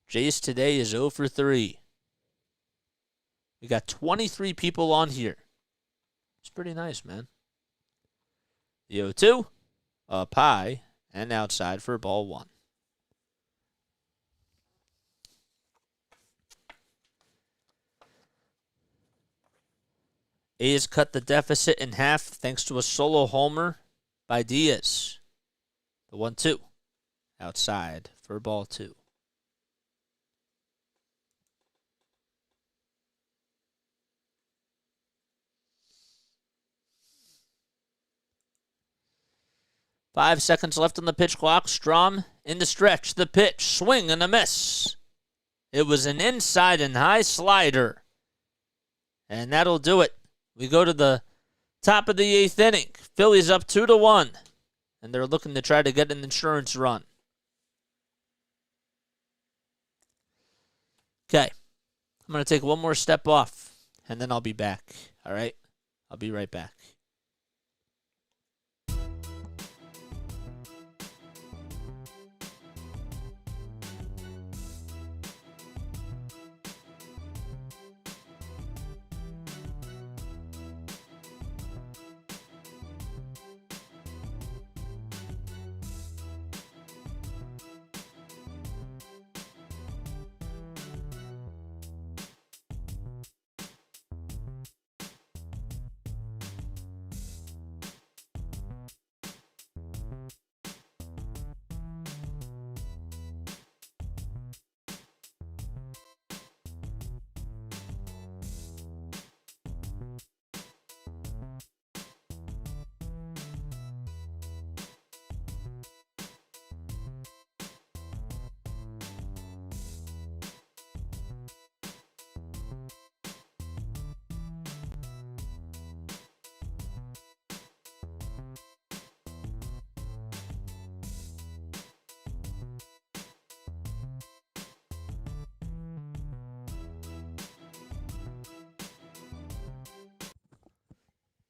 Jace today is 0 for 3. We got 23 people on here. It's pretty nice, man. The 0-2, up high and outside for ball 1. A's cut the deficit in half thanks to a solo homer by Diaz. The 1-2, outside for ball 2. Five seconds left on the pitch clock. Strahm in the stretch. The pitch, swing and a miss. It was an inside and high slider. And that'll do it. We go to the top of the 8th inning. Phillies up 2-1. And they're looking to try to get an insurance run. Okay. I'm going to take one more step off. And then I'll be back. All right? I'll be right back.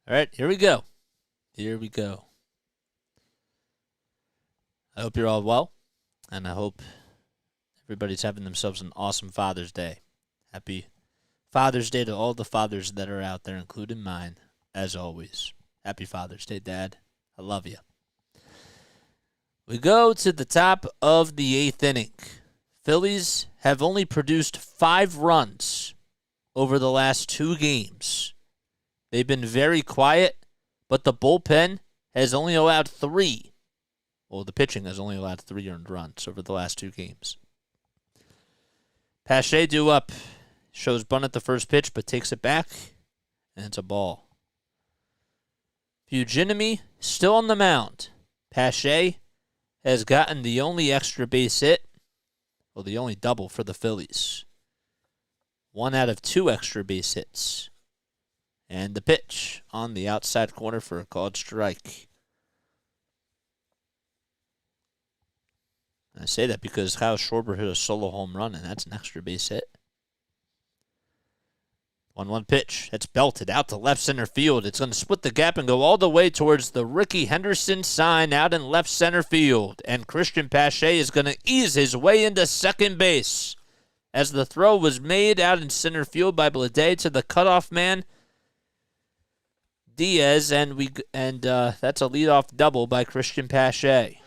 All right, here we go. Here we go. I hope you're all well, and I hope everybody's having themselves an awesome Father's Day. Happy Father's Day to all the fathers that are out there, including mine, as always. Happy Father's Day, Dad. I love you. We go to the top of the 8th inning. Phillies have only produced 5 runs over the last 2 games. They've been very quiet, but the bullpen has only allowed 3. Well, the pitching has only allowed 3 earned runs over the last 2 games. Pache due up. Shows bunt at the first pitch, but takes it back, and it's a ball. Fujinami still on the mound. Pache has gotten the only extra base hit, well, the only double for the Phillies. 1 out of 2 extra base hits. And the pitch on the outside corner for a called strike. I say that because Kyle Schwarber hit a solo home run, and that's an extra base hit. 1-1 pitch. That's belted out to left center field. It's going to split the gap and go all the way towards the Ricky Henderson sign out in left center field. And Christian Pache is going to ease his way into second base as the throw was made out in center field by Blade to the cutoff man, Diaz, and that's a leadoff double by Christian Pache. I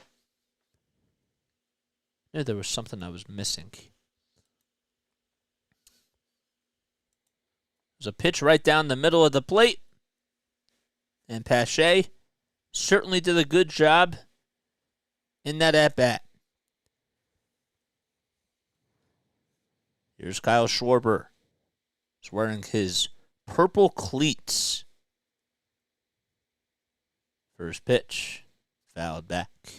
knew there was something I was missing. There's a pitch right down the middle of the plate. And Pache certainly did a good job in that at-bat. Here's Kyle Schwarber. He's wearing his purple cleats. First pitch, fouled back. It's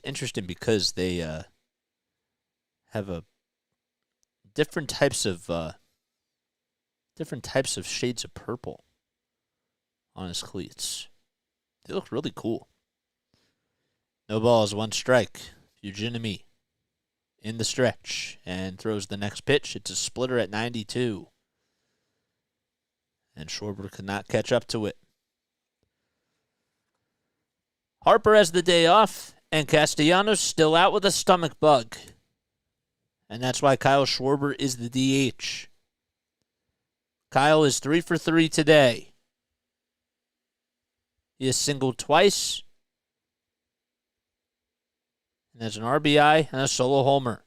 interesting because they have a different types of shades of purple on his cleats. They look really cool. No balls, 1 strike. Fujinami in the stretch and throws the next pitch. It's a splitter at 92. And Schwarber could not catch up to it. Harper has the day off, and Castellanos still out with a stomach bug. And that's why Kyle Schwarber is the DH. Kyle is 3 for 3 today. He has singled twice. And has an RBI and a solo homer.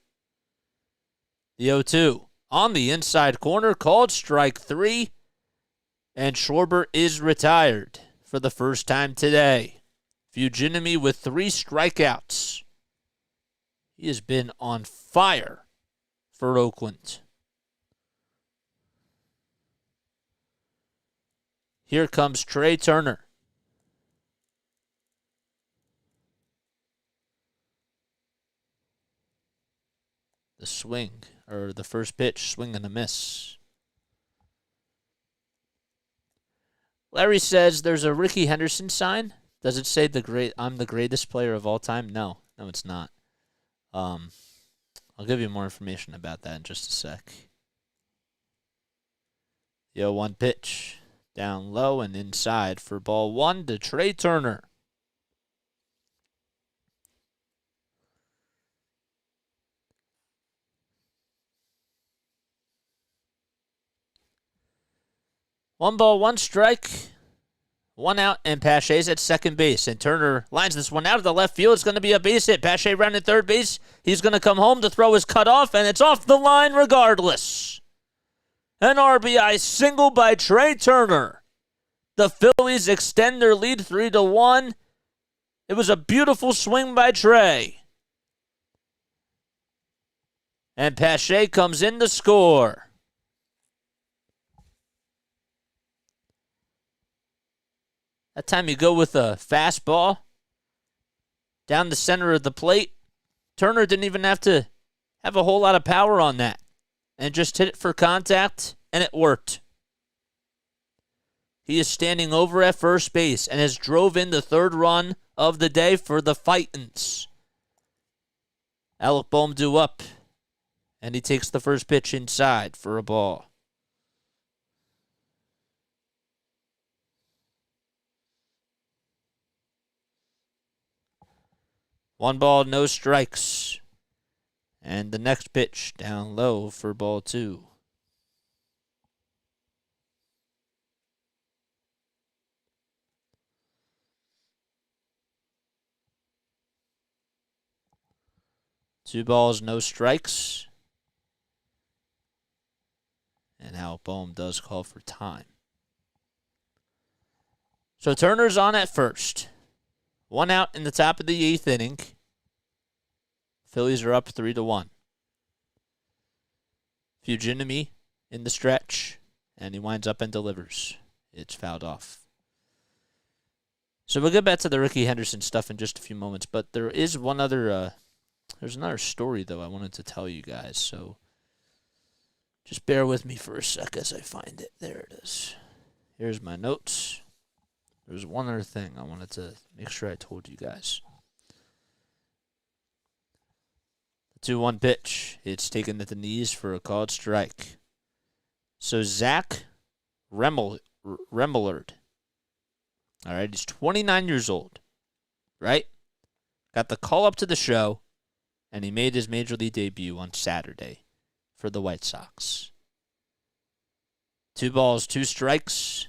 The 0-2 on the inside corner, called strike 3. And Schwarber is retired for the first time today. Fujinami with 3 strikeouts. He has been on fire for Oakland. Here comes Trey Turner. The swing, or the first pitch, swing and a miss. Larry says there's a Ricky Henderson sign. Does it say I'm the greatest player of all time? No, it's not. I'll give you more information about that in just a sec. The 0-1 pitch. Down low and inside for ball 1 to Trey Turner. One ball, 1 strike, 1 out, and Pache's at second base. And Turner lines this one out of the left field. It's going to be a base hit. Pache rounded third base. He's going to come home. The throw is cut off, and it's off the line regardless. An RBI single by Trey Turner. The Phillies extend their lead 3-1. It was a beautiful swing by Trey. And Pache comes in to score. That time you go with a fastball down the center of the plate. Turner didn't even have to have a whole lot of power on that. And just hit it for contact, and it worked. He is standing over at first base and has drove in the 3rd run of the day for the Fightins. Alec Boehm due up, and he takes the first pitch inside for a ball. 1 ball, no strikes. And the next pitch down low for ball 2. Two balls, no strikes. And Al Bohm does call for time. So Turner's on at first. 1 out in the top of the 8th inning. Phillies are up 3-1. Fujinami in the stretch, and he winds up and delivers. It's fouled off. So we'll get back to the Ricky Henderson stuff in just a few moments, but there is one other, there's another story, though, I wanted to tell you guys, so just bear with me for a sec as I find it. There it is. Here's my notes. There's one other thing I wanted to make sure I told you guys. The 2-1 pitch. It's taken at the knees for a called strike. So Zack Wheeler. All right, he's 29 years old, right? Got the call up to the show, and he made his Major League debut on Saturday for the White Sox. 2 balls, 2 strikes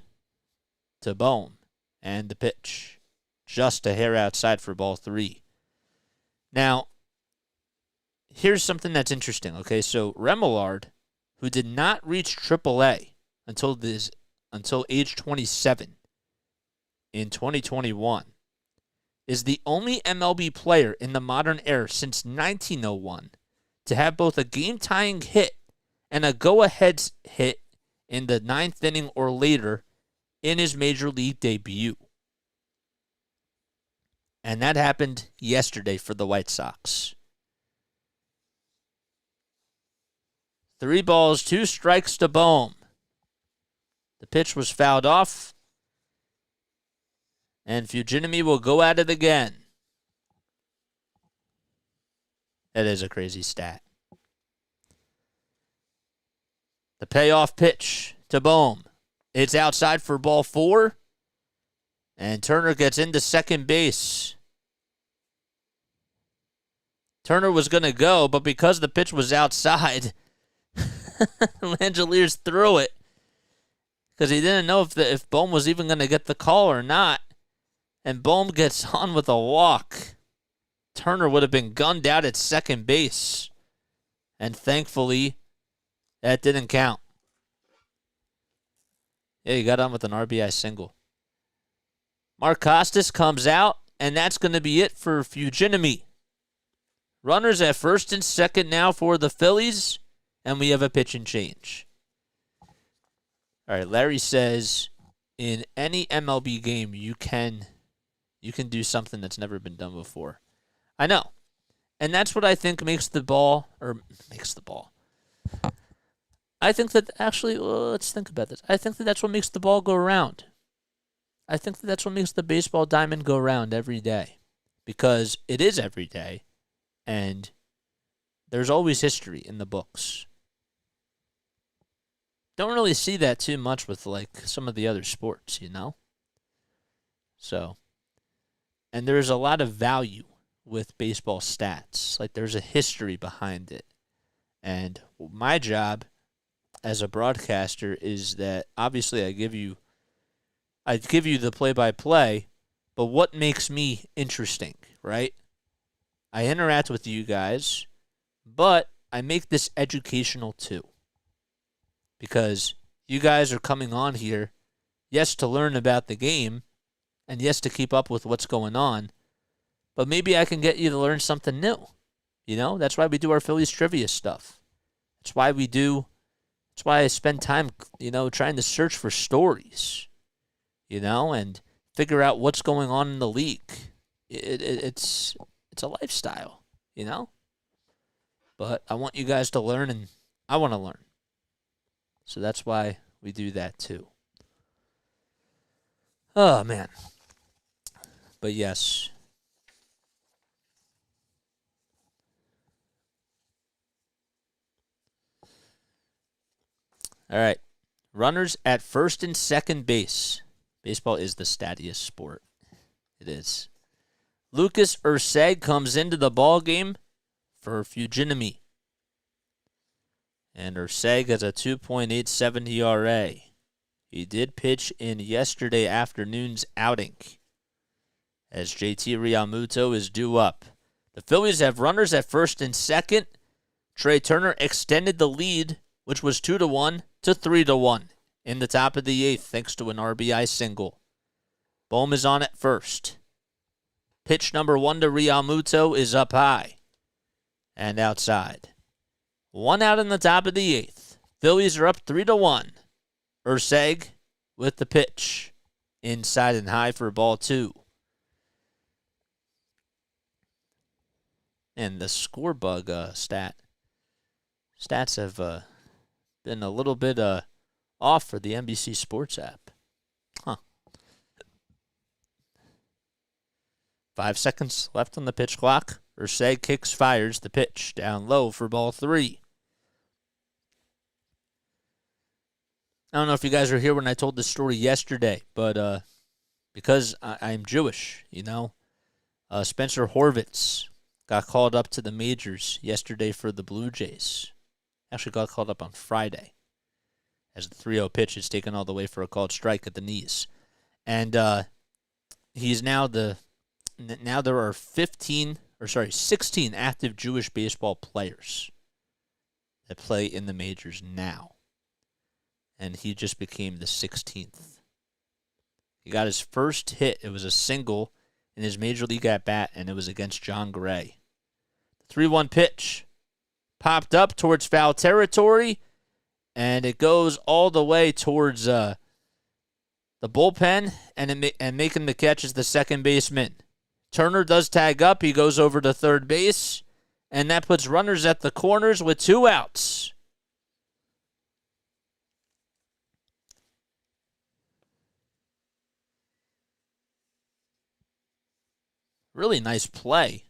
to Bohm, and the pitch just a hair outside for ball 3. Now, here's something that's interesting, okay? So Remillard, who did not reach AAA until age 27 in 2021, is the only MLB player in the modern era since 1901 to have both a game-tying hit and a go-ahead hit in the 9th inning or later in his Major League debut. And that happened yesterday for the White Sox. 3 balls, 2 strikes to Bohm. The pitch was fouled off, and Fujinami will go at it again. That is a crazy stat. The payoff pitch to Bohm. It's outside for ball 4, and Turner gets into second base. Turner was going to go, but because the pitch was outside, Langeliers threw it because he didn't know if Bohm was even going to get the call or not. And Bohm gets on with a walk. Turner would have been gunned out at second base. And thankfully, that didn't count. Yeah, he got on with an RBI single. Mark Costas comes out, and that's going to be it for Fujinami. Runners at first and second now for the Phillies, and we have a pitch and change. All right, Larry says, in any MLB game, you can do something that's never been done before. I know. And that's what I think makes the ball. I think that actually, let's think about this. I think that that's what makes the ball go around. I think that that's what makes the baseball diamond go around every day. Because it is every day. And there's always history in the books. Don't really see that too much with like some of the other sports, you know? So, and there's a lot of value with baseball stats. Like there's a history behind it. And my job as a broadcaster is that obviously I give you the play-by-play, but what makes me interesting, right? I interact with you guys, but I make this educational too. Because you guys are coming on here, yes, to learn about the game, and yes, to keep up with what's going on, but maybe I can get you to learn something new. You know, that's why we do our Phillies trivia stuff. That's why I spend time, trying to search for stories, and figure out what's going on in the league. It's a lifestyle, But I want you guys to learn, and I want to learn. So that's why we do that too. Oh, man. But yes. All right. Runners at first and second base. Baseball is the stattiest sport. It is. Lucas Urseg comes into the ball game for Fujinami. And Urseg has a 2.87 ERA. He did pitch in yesterday afternoon's outing, as JT Realmuto is due up. The Phillies have runners at first and second. Trey Turner extended the lead, which was 2-1, to 3-1 in the top of the eighth, thanks to an RBI single. Bohm is on at first. Pitch number 1 to Realmuto is up high and outside. 1 out in the top of the eighth. Phillies are up 3-1. Urseg with the pitch. Inside and high for ball 2. And the score bug stats have been a little bit off for the NBC Sports app. 5 seconds left on the pitch clock. Urseg kicks, fires the pitch down low for ball 3. I don't know if you guys were here when I told this story yesterday, but because I'm Jewish, Spencer Horvitz got called up to the majors yesterday for the Blue Jays. Actually got called up on Friday, as the 3-0 pitch is taken all the way for a called strike at the knees. And he's now there are 16 active Jewish baseball players that play in the majors now. And he just became the 16th. He got his first hit. It was a single in his major league at-bat, and it was against John Gray. The 3-1 pitch popped up towards foul territory, and it goes all the way towards the bullpen, and making the catch is the second baseman. Turner does tag up. He goes over to third base, and that puts runners at the corners with 2 outs. Really nice play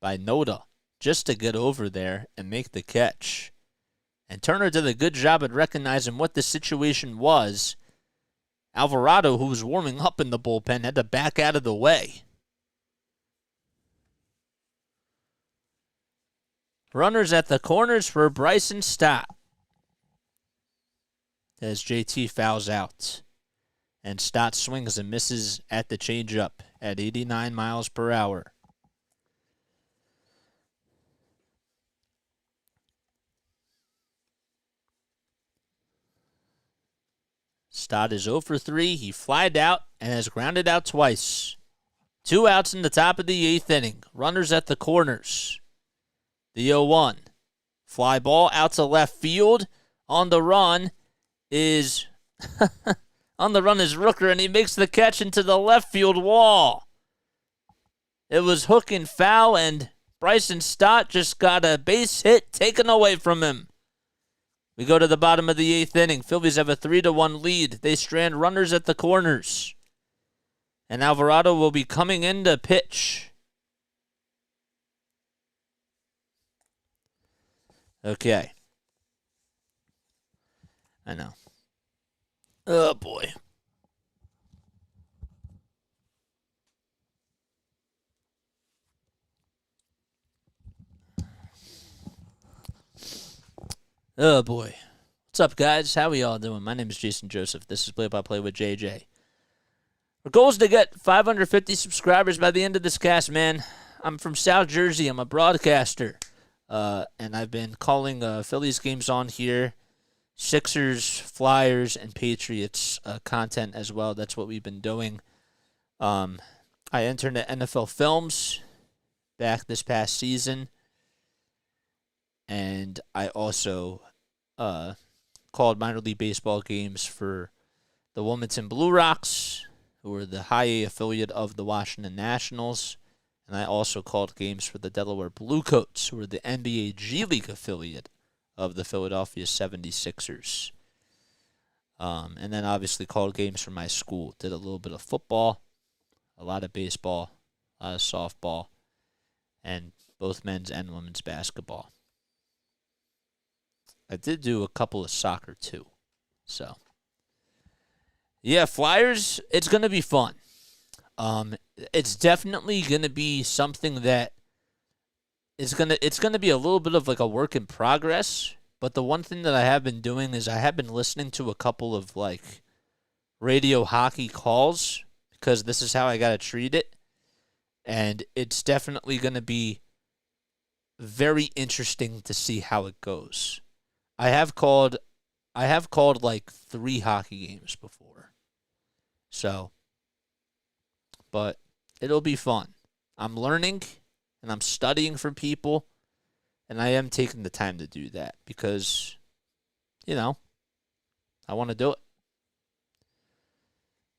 by Noda just to get over there and make the catch. And Turner did a good job at recognizing what the situation was. Alvarado, who was warming up in the bullpen, had to back out of the way. Runners at the corners for Bryson Stott, as JT fouls out. And Stott swings and misses at the changeup at 89 miles per hour. Stott is 0 for 3. He flied out and has grounded out twice. 2 outs in the top of the 8th inning. Runners at the corners. The 0-1. Fly ball out to left field. On the run is Rooker, and he makes the catch into the left field wall. It was hook and foul, and Bryson Stott just got a base hit taken away from him. We go to the bottom of the 8th inning. Phillies have a 3-1 lead. They strand runners at the corners. And Alvarado will be coming in to pitch. Okay. I know. Oh, boy. Oh, boy. What's up, guys? How are y'all doing? My name is Jason Joseph. This is Play-by-Play with JJ. Our goal is to get 550 subscribers by the end of this cast, man. I'm from South Jersey. I'm a broadcaster. And I've been calling Phillies games on here. Sixers, Flyers, and Patriots content as well. That's what we've been doing. I interned at NFL Films back this past season. And I also called minor league baseball games for the Wilmington Blue Rocks, who are the high A affiliate of the Washington Nationals. And I also called games for the Delaware Bluecoats, who are the NBA G League affiliate of the Philadelphia 76ers. And then obviously called games for my school. Did a little bit of football, a lot of baseball, a lot of softball, and both men's and women's basketball. I did do a couple of soccer too. So, yeah, Flyers, it's going to be fun. It's definitely going to be something that it's gonna be a little bit of like a work in progress. But the one thing that I have been doing is I have been listening to a couple of like radio hockey calls because this is how I gotta treat it, and it's definitely gonna be very interesting to see how it goes. I have called like 3 hockey games before, so but it'll be fun. I'm learning and I'm studying from people, and I am taking the time to do that because, I want to do it.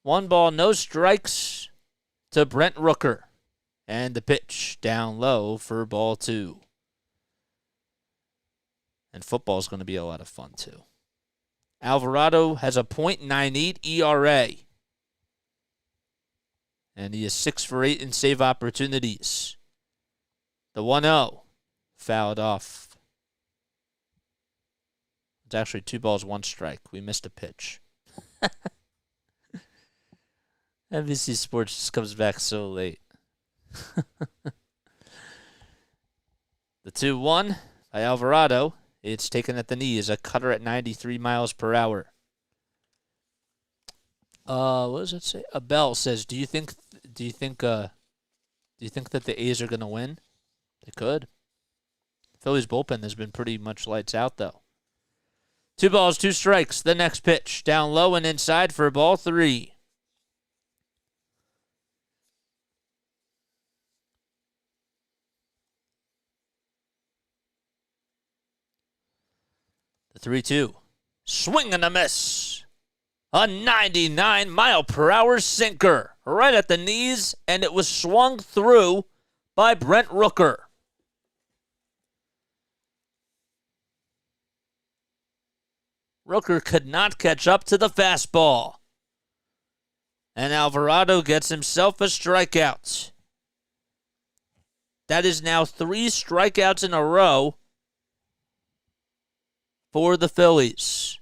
1 ball, no strikes to Brent Rooker. And the pitch down low for ball 2. And football is going to be a lot of fun, too. Alvarado has a .98 ERA. And he is 6 for 8 in save opportunities. The 1-0 fouled off. It's actually 2 balls, 1 strike. We missed a pitch. NBC Sports just comes back so late. The 2-1 by Alvarado. It's taken at the knee as a cutter at 93 miles per hour. What does it say? Abel says, Do you think that the A's are going to win? They could. Phillies bullpen has been pretty much lights out, though. 2 balls, 2 strikes. The next pitch down low and inside for ball 3. The 3-2. Swing and a miss. A 99-mile-per-hour sinker right at the knees, and it was swung through by Brent Rooker. Rooker could not catch up to the fastball. And Alvarado gets himself a strikeout. That is now 3 strikeouts in a row for the Phillies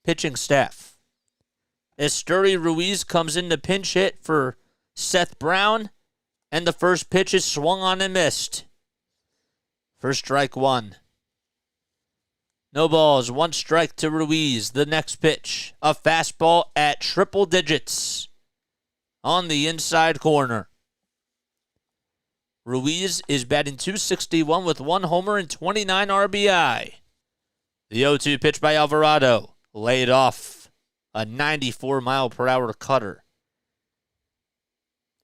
pitching staff. Esteury Ruiz comes in to pinch hit for Seth Brown, and the first pitch is swung on and missed. For strike 1. No balls, 1 strike to Ruiz. The next pitch, a fastball at triple digits on the inside corner. Ruiz is batting .261 with 1 homer and 29 RBI. The 0-2 pitch by Alvarado, laid off, a 94-mile-per-hour cutter.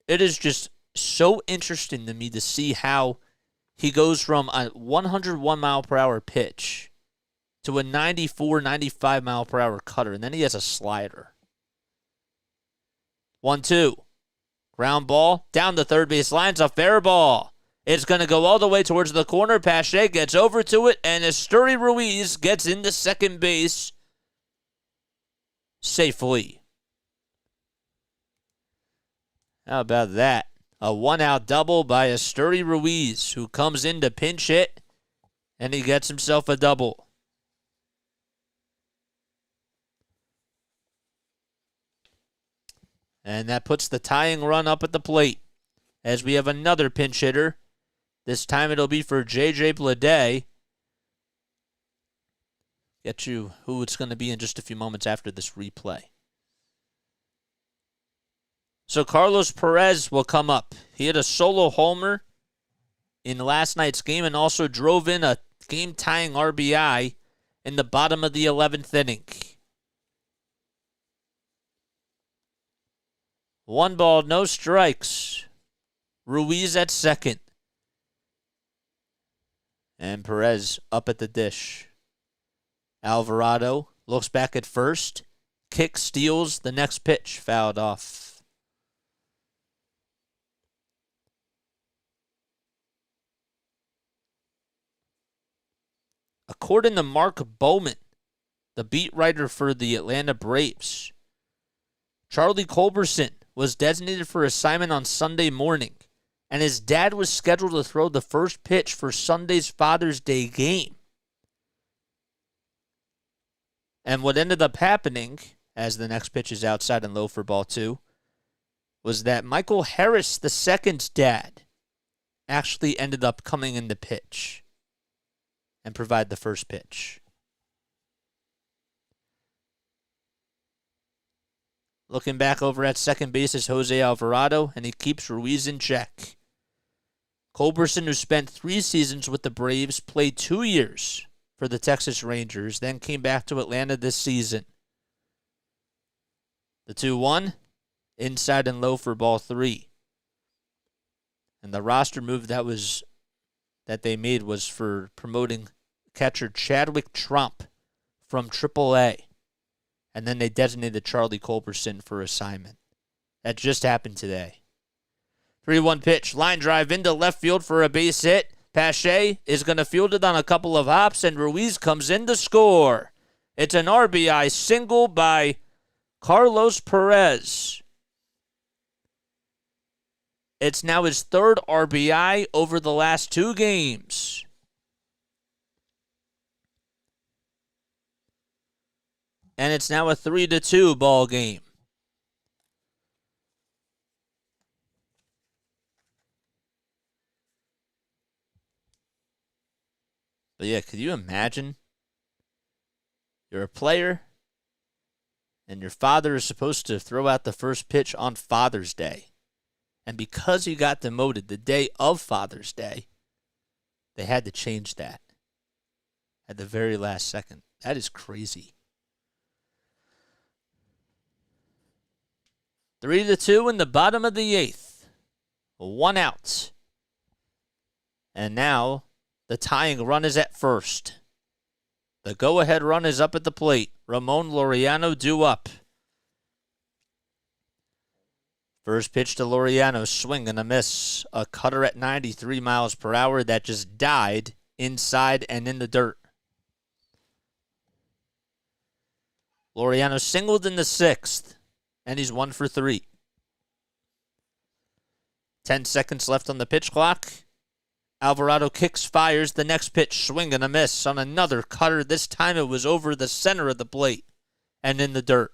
It is just so interesting to me to see how he goes from a 101-mile-per-hour pitch to a 94, 95-mile-per-hour cutter, and then he has a slider. 1-2. Ground ball, down the third base line. It's a fair ball. It's going to go all the way towards the corner. Pache gets over to it, and Esteury Ruiz gets into second base safely. How about that? A 1-out double by Esteury Ruiz, who comes in to pinch hit, and he gets himself a double. And that puts the tying run up at the plate as we have another pinch hitter. This time it'll be for J.J. Bleday. Get you who it's going to be in just a few moments after this replay. So Carlos Perez will come up. He had a solo homer in last night's game and also drove in a game-tying RBI in the bottom of the 11th inning. 1 ball, no strikes. Ruiz at second. And Perez up at the dish. Alvarado looks back at first. Kick steals the next pitch. Fouled off. According to Mark Bowman, the beat writer for the Atlanta Braves, Charlie Culberson was designated for assignment on Sunday morning, and his dad was scheduled to throw the first pitch for Sunday's Father's Day game. And what ended up happening, as the next pitch is outside and low for ball 2, was that Michael Harris II's dad actually ended up coming in to pitch and provide the first pitch. Looking back over at second base is Jose Alvarado, and he keeps Ruiz in check. Culberson, who spent 3 seasons with the Braves, played 2 years for the Texas Rangers, then came back to Atlanta this season. The 2-1, inside and low for ball 3. And the roster move that they made was for promoting catcher Chadwick Trump from AAA. And then they designated Charlie Culberson for assignment. That just happened today. 3-1 pitch, line drive into left field for a base hit. Pache is going to field it on a couple of hops, and Ruiz comes in to score. It's an RBI single by Carlos Perez. It's now his 3rd RBI over the last 2 games. And it's now a 3-2 ball game. But yeah, could you imagine? You're a player, and your father is supposed to throw out the first pitch on Father's Day. And because you got demoted the day of Father's Day, they had to change that at the very last second. That is crazy. 3-2 in the bottom of the 8th. 1 out. And now the tying run is at first. The go-ahead run is up at the plate. Ramon Laureano due up. First pitch to Laureano, swing and a miss. A cutter at 93 miles per hour that just died inside and in the dirt. Laureano singled in the 6th. And he's 1 for 3. 10 seconds left on the pitch clock. Alvarado kicks, fires the next pitch, swing and a miss on another cutter. This time it was over the center of the plate and in the dirt.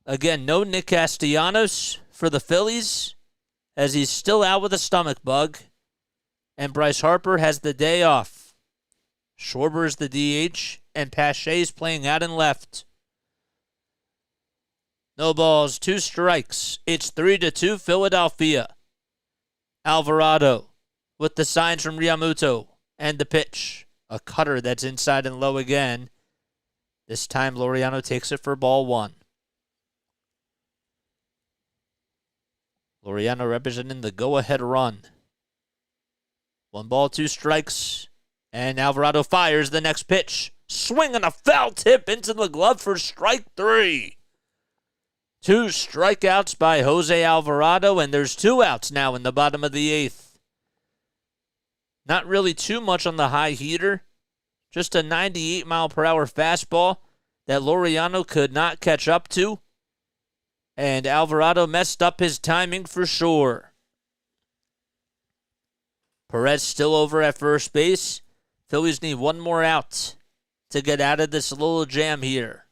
Again, no Nick Castellanos for the Phillies, as he's still out with a stomach bug. And Bryce Harper has the day off. Schwarber's the DH, and Pache's playing out and left. No balls, 2 strikes. It's 3-2 Philadelphia. Alvarado with the signs from Realmuto and the pitch. A cutter that's inside and low again. This time Laureano takes it for ball 1. Laureano representing the go-ahead run. 1 ball, 2 strikes. And Alvarado fires the next pitch. Swing and a foul tip into the glove for strike 3. 2 strikeouts by Jose Alvarado, and there's 2 outs now in the bottom of the 8th. Not really too much on the high heater. Just a 98-mile-per-hour fastball that Laureano could not catch up to. And Alvarado messed up his timing for sure. Perez still over at first base. Phillies need 1 more out to get out of this little jam here.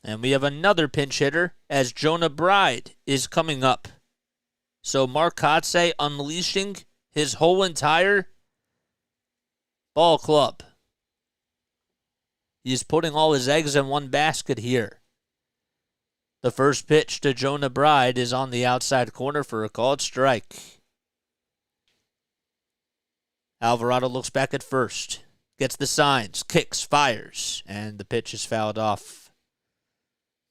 And we have another pinch hitter as Jonah Bride is coming up. So Mark Kotze unleashing his whole entire ball club. He's putting all his eggs in one basket here. The first pitch to Jonah Bride is on the outside corner for a called strike. Alvarado looks back at first, gets the signs, kicks, fires, and the pitch is fouled off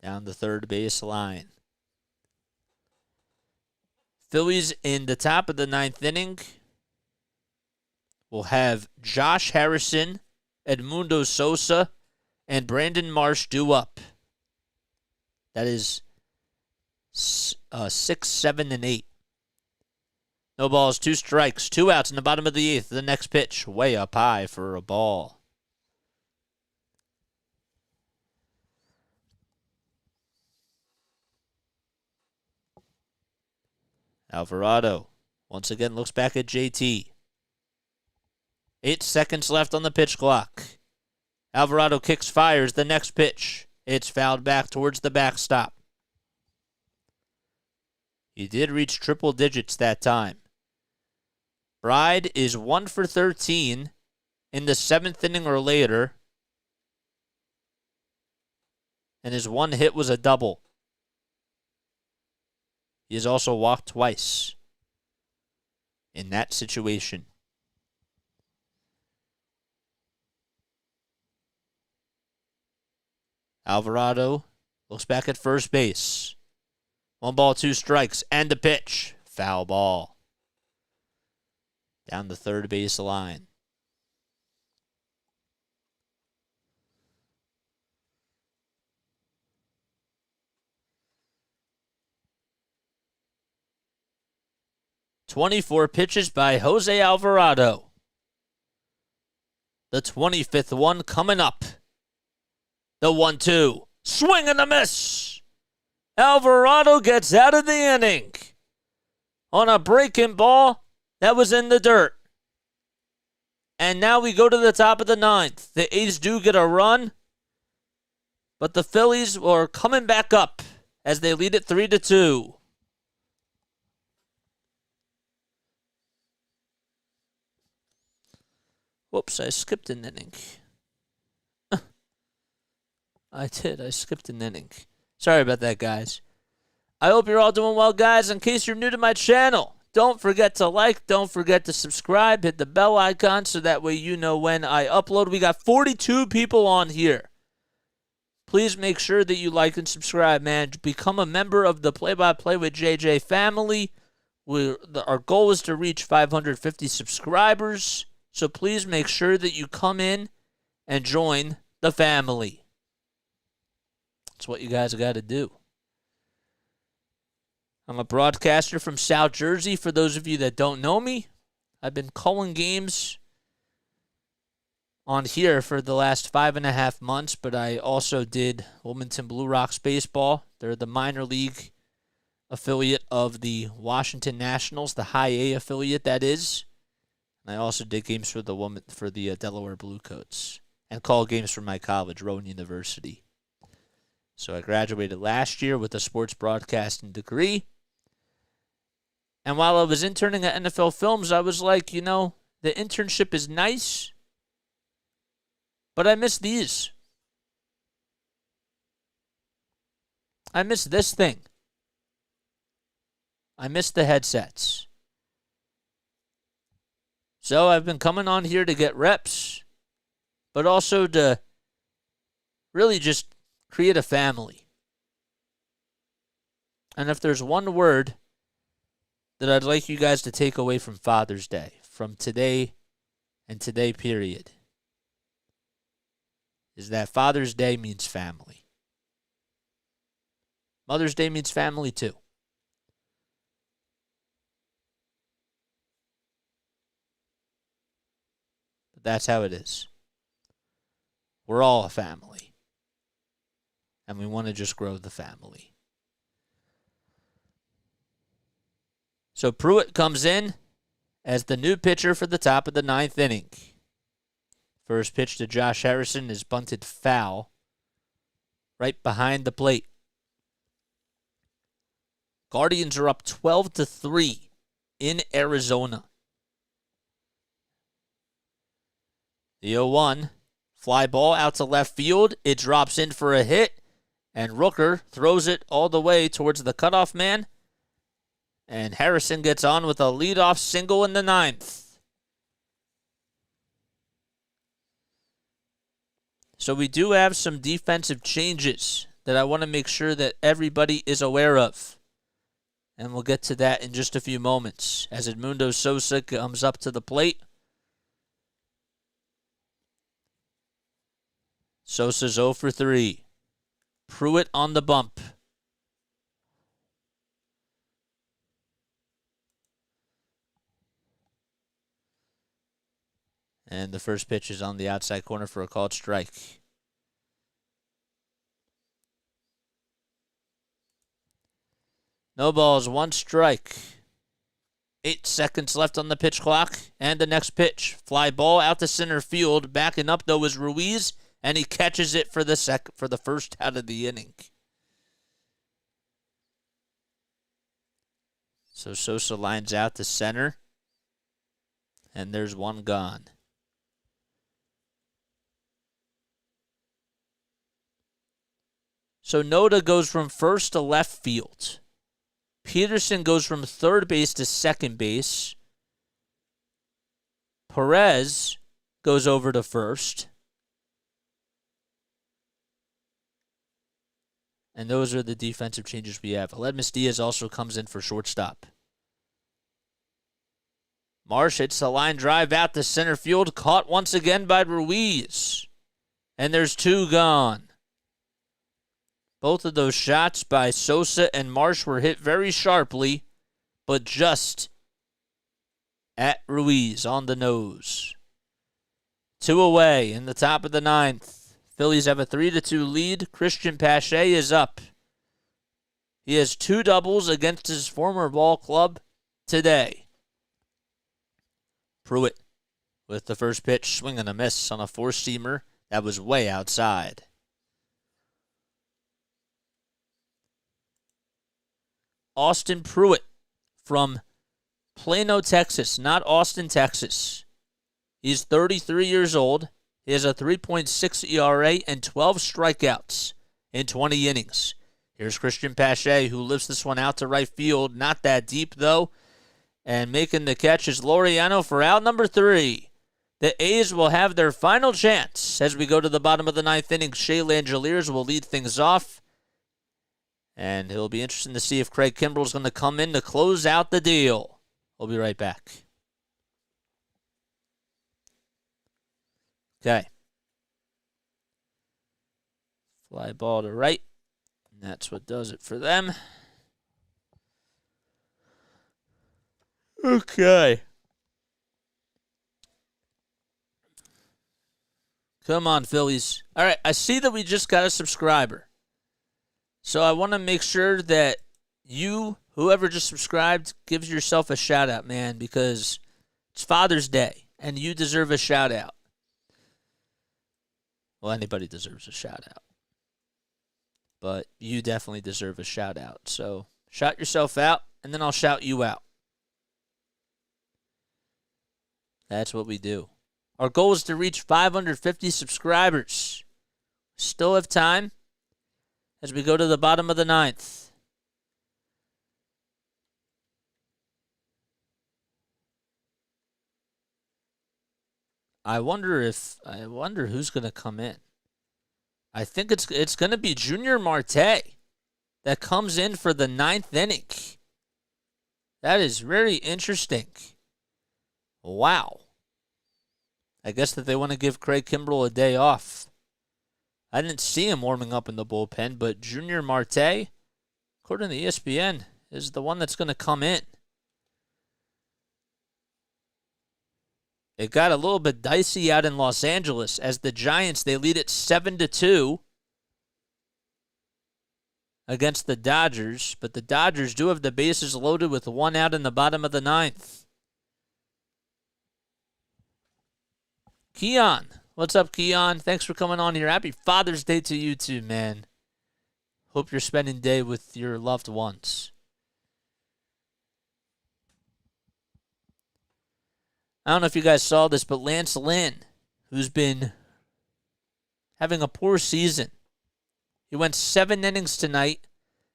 down the third base line. Phillies in the top of the 9th inning will have Josh Harrison, Edmundo Sosa, and Brandon Marsh due up. That is 6, 7, and 8. No balls, 2 strikes, 2 outs in the bottom of the 8th. The next pitch, way up high for a ball. Alvarado once again looks back at JT. 8 seconds left on the pitch clock. Alvarado kicks, fires the next pitch. It's fouled back towards the backstop. He did reach triple digits that time. Bride is 1 for 13 in the 7th inning or later. And his one hit was a double. He has also walked twice in that situation. Alvarado looks back at first base. 1 ball, 2 strikes, and the pitch. Foul ball. Down the third base line. "24 pitches by Jose Alvarado. The 25th one coming up. The 1-2. Swing and a miss. Alvarado gets out of the inning on a breaking ball that was in the dirt. And now we go to the top of the 9th. The A's do get a run, but the Phillies are coming back up as they lead it 3-2. Whoops, I skipped an inning. I did. I skipped an inning. Sorry about that, guys. I hope you're all doing well, guys. In case you're new to my channel, don't forget to like, don't forget to subscribe, hit the bell icon so that way you know when I upload. We got 42 people on here. Please make sure that you like and subscribe, man. Become a member of the Play-by-Play with JJ family. Our goal is to reach 550 subscribers, so please make sure that you come in and join the family. That's what you guys got to do. I'm a broadcaster from South Jersey. For those of you that don't know me, I've been calling games on here for the last 5.5 months, but I also did Wilmington Blue Rocks baseball. They're the minor league affiliate of the Washington Nationals, the high A affiliate, that is. And I also did games for the Delaware Bluecoats and called games for my college, Rowan University. So I graduated last year with a sports broadcasting degree. And while I was interning at NFL Films, I was like, the internship is nice, but I miss these. I miss this thing. I miss the headsets. So I've been coming on here to get reps, but also to really just create a family. And if there's one word that I'd like you guys to take away from Father's Day, from today and today period, is that Father's Day means family. Mother's Day means family too. But that's how it is. We're all a family. And we want to just grow the family. So Pruitt comes in as the new pitcher for the top of the 9th inning. First pitch to Josh Harrison is bunted foul right behind the plate. Guardians are up 12-3 in Arizona. The 0-1, fly ball out to left field. It drops in for a hit. And Rooker throws it all the way towards the cutoff man. And Harrison gets on with a leadoff single in the 9th. So we do have some defensive changes that I want to make sure that everybody is aware of. And we'll get to that in just a few moments as Edmundo Sosa comes up to the plate. Sosa's 0 for 3. Pruitt on the bump. And the first pitch is on the outside corner for a called strike. No balls, 1 strike. 8 seconds left on the pitch clock. And the next pitch. Fly ball out to center field. Backing up, though, is Ruiz. and he catches it for the first out of the inning. So Sosa lines out to center, and there's one gone. So Noda goes from first to left field. Peterson goes from third base to second base. Perez goes over to first. And those are the defensive changes we have. Aledmus Diaz also comes in for shortstop. Marsh hits a line drive out to center field, caught once again by Ruiz. And there's two gone. Both of those shots by Sosa and Marsh were hit very sharply, but just at Ruiz on the nose. 2 away in the top of the ninth. Phillies have a 3-2 lead. Christian Pache is up. He has 2 doubles against his former ball club today. Pruitt with the first pitch, swing and a miss on a four-seamer that was way outside. Austin Pruitt from Plano, Texas, not Austin, Texas. He's 33 years old. He has a 3.6 ERA and 12 strikeouts in 20 innings. Here's Christian Pache, who lifts this one out to right field. Not that deep, though. And making the catch is Laureano for out number 3. The A's will have their final chance as we go to the bottom of the ninth inning. Shea Langeliers will lead things off. And it'll be interesting to see if Craig Kimbrell's going to come in to close out the deal. We'll be right back. Okay. Fly ball to right. And that's what does it for them. Okay. Come on, Phillies. All right, I see that we just got a subscriber. So I want to make sure that you, whoever just subscribed, gives yourself a shout-out, man, because it's Father's Day, and you deserve a shout-out. Well, anybody deserves a shout-out. But you definitely deserve a shout-out. So shout yourself out, and then I'll shout you out. That's what we do. Our goal is to reach 550 subscribers. Still have time as we go to the bottom of the ninth. I wonder who's going to come in. I think it's going to be Junior Marte that comes in for the ninth inning. That is very interesting. Wow. I guess that they want to give Craig Kimbrell a day off. I didn't see him warming up in the bullpen, but Junior Marte, according to ESPN, is the one that's going to come in. It got a little bit dicey out in Los Angeles as the Giants, they lead it 7-2 against the Dodgers, but the Dodgers do have the bases loaded with one out in the bottom of the ninth. Keon. What's up, Keon? Thanks for coming on here. Happy Father's Day to you too, man. Hope you're spending day with your loved ones. I don't know if you guys saw this, but Lance Lynn, who's been having a poor season, he went 7 innings tonight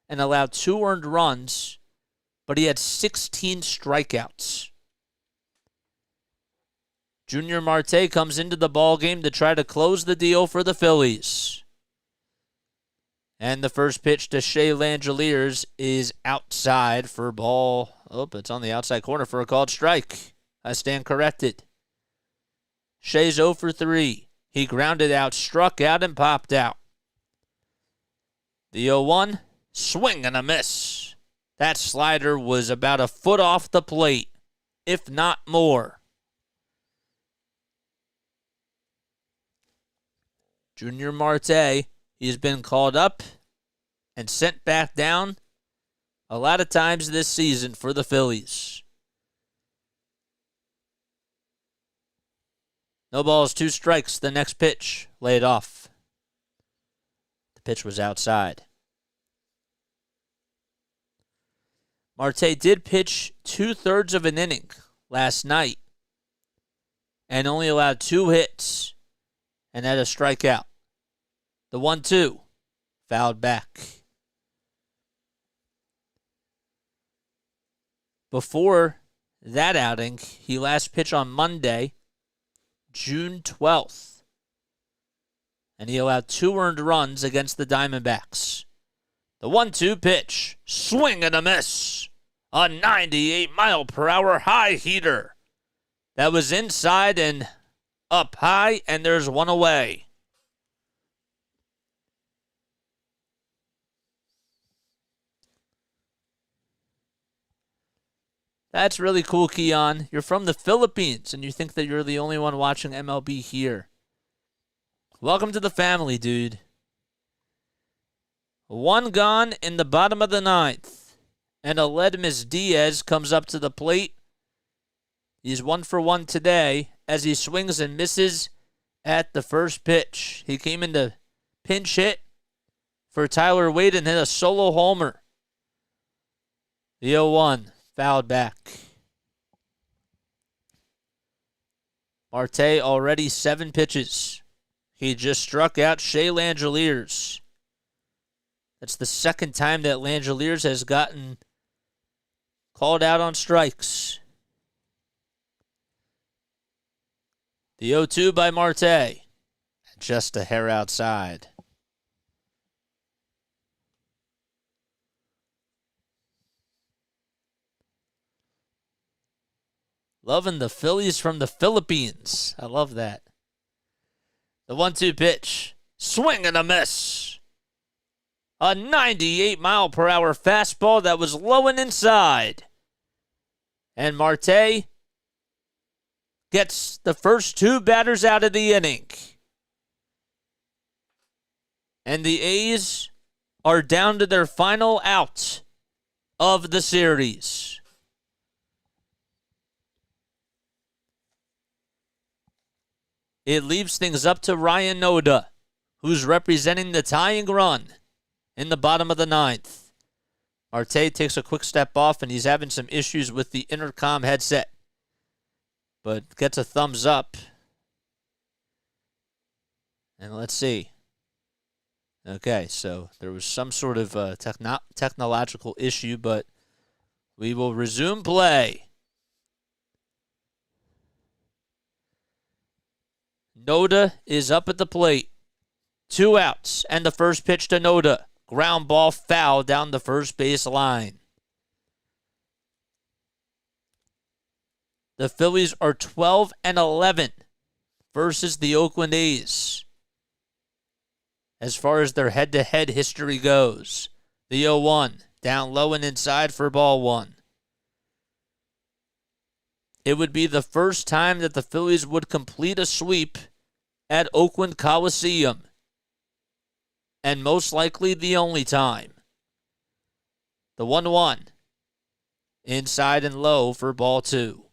and allowed 2 earned runs, but he had 16 strikeouts. Junior Marte comes into the ballgame to try to close the deal for the Phillies. And the first pitch to Shea Langeliers is outside for ball. Oh, it's on the outside corner for a called strike. I stand corrected. Shea's 0 for 3. He grounded out, struck out, and popped out. The 0-1, swing and a miss. That slider was about a foot off the plate, if not more. Junior Marte, he's been called up and sent back down a lot of times this season for the Phillies. No balls, 2 strikes. The next pitch, lay it off. The pitch was outside. Marte did pitch 2/3 of an inning last night and only allowed 2 hits and had a strikeout. The 1-2 fouled back. Before that outing, he last pitched on Monday, June 12th, and he allowed 2 earned runs against the Diamondbacks. The 1-2 pitch, swing and a miss, a 98-mile-per-hour high heater. That was inside and up high, and there's one away. That's really cool, Keon. You're from the Philippines, and you think that you're the only one watching MLB here. Welcome to the family, dude. 1 gone in the bottom of the 9th, and Aledmus Diaz comes up to the plate. He's 1 for 1 today as he swings and misses at the first pitch. He came in to pinch hit for Tyler Wade and hit a solo homer. The 0-1 fouled back. Marte already 7 pitches. He just struck out Shea Langeliers. That's the second time that Langeliers has gotten called out on strikes. The 0-2 by Marte. Just a hair outside. Loving the Phillies from the Philippines. I love that. The 1-2 pitch. Swing and a miss. A 98-mile-per-hour fastball that was low and inside. And Marte gets the first 2 batters out of the inning. And the A's are down to their final out of the series. It leaves things up to Ryan Noda, who's representing the tying run in the bottom of the 9th. Marte takes a quick step off, and he's having some issues with the intercom headset, but gets a thumbs up. And let's see. Okay, so there was some sort of technological issue, but we will resume play. Noda is up at the plate. 2 outs, and the first pitch to Noda. Ground ball foul down the first base line. The Phillies are 12-11 versus the Oakland A's as far as their head-to-head history goes. The 0-1, down low and inside for ball 1. It would be the first time that the Phillies would complete a sweep at Oakland Coliseum, and most likely the only time. The 1-1, inside and low for ball 2.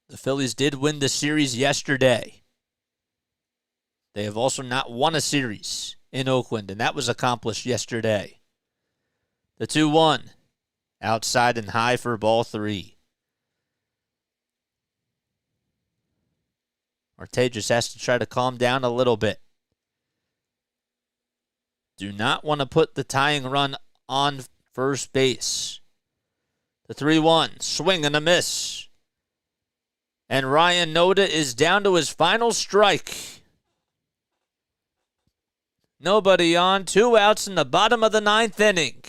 The Phillies did win the series yesterday. They have also not won a series in Oakland, and that was accomplished yesterday. The 2-1, outside and high for ball 3. Marte just has to try to calm down a little bit. Do not want to put the tying run on first base. The 3-1, swing and a miss. And Ryan Noda is down to his final strike. Nobody on, 2 outs in the bottom of the 9th inning.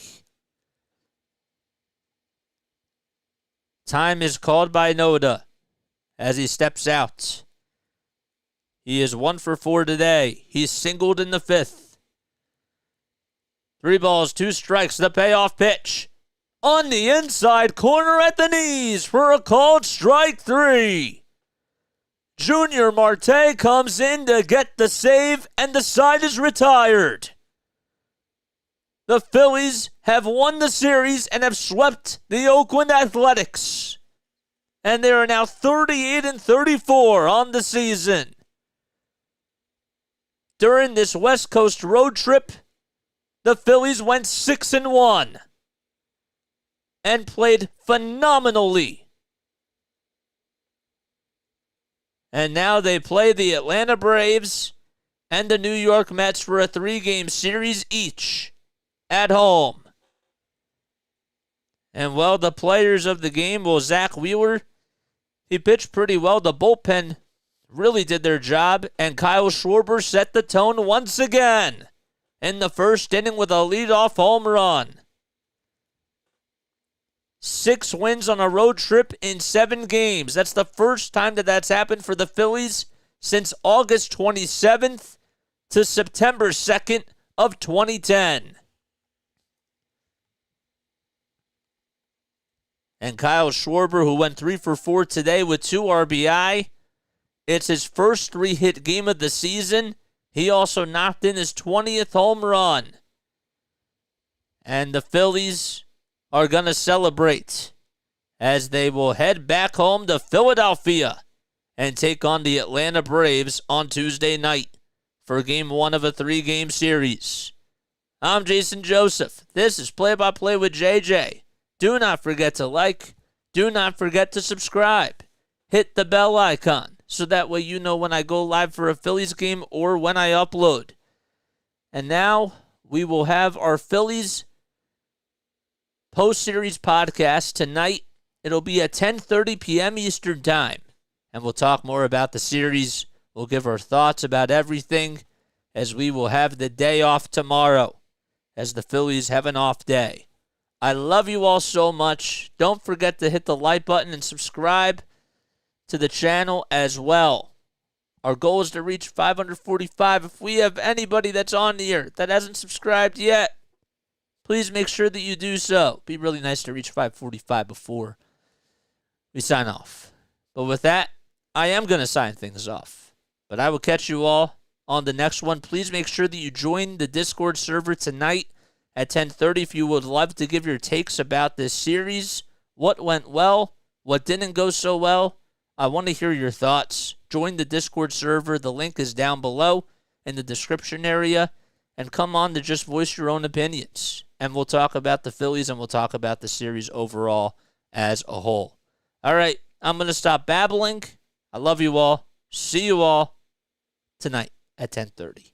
Time is called by Noda as he steps out. He is 1 for 4 today. He's singled in the 5th. 3 balls, 2 strikes, the payoff pitch. On the inside corner at the knees for a called strike 3. Junior Marte comes in to get the save, and the side is retired. The Phillies have won the series and have swept the Oakland Athletics. And they are now 38-34 on the season. During this West Coast road trip, the Phillies went 6-1 and played phenomenally. And now they play the Atlanta Braves and the New York Mets for a 3-game series each at home. And well, the players of the game, well, Zack Wheeler, he pitched pretty well. The bullpen really did their job, and Kyle Schwarber set the tone once again in the first inning with a leadoff home run. 6 wins on a road trip in 7 games. That's the first time that that's happened for the Phillies since August 27th to September 2nd of 2010. And Kyle Schwarber, who went 3 for 4 today with 2 RBI, it's his first 3-hit game of the season. He also knocked in his 20th home run. And the Phillies are going to celebrate as they will head back home to Philadelphia and take on the Atlanta Braves on Tuesday night for Game 1 of a 3-game series. I'm Jason Joseph. This is Play-by-Play with JJ. Do not forget to like. Do not forget to subscribe. Hit the bell icon so that way you know when I go live for a Phillies game or when I upload. And now we will have our Phillies post-series podcast tonight. It'll be at 10:30 p.m. Eastern Time. And we'll talk more about the series. We'll give our thoughts about everything as we will have the day off tomorrow as the Phillies have an off day. I love you all so much. Don't forget to hit the like button and subscribe to the channel as well. Our goal is to reach 545. If we have anybody that's on here that hasn't subscribed yet, please make sure that you do so. It'd be really nice to reach 545 before we sign off. But with that, I am going to sign things off. But I will catch you all on the next one. Please make sure that you join the Discord server tonight at 10:30 if you would love to give your takes about this series. What went well? What didn't go so well? I want to hear your thoughts. Join the Discord server. The link is down below in the description area. And come on to just voice your own opinions. And we'll talk about the Phillies and we'll talk about the series overall as a whole. All right, I'm going to stop babbling. I love you all. See you all tonight at 10:30.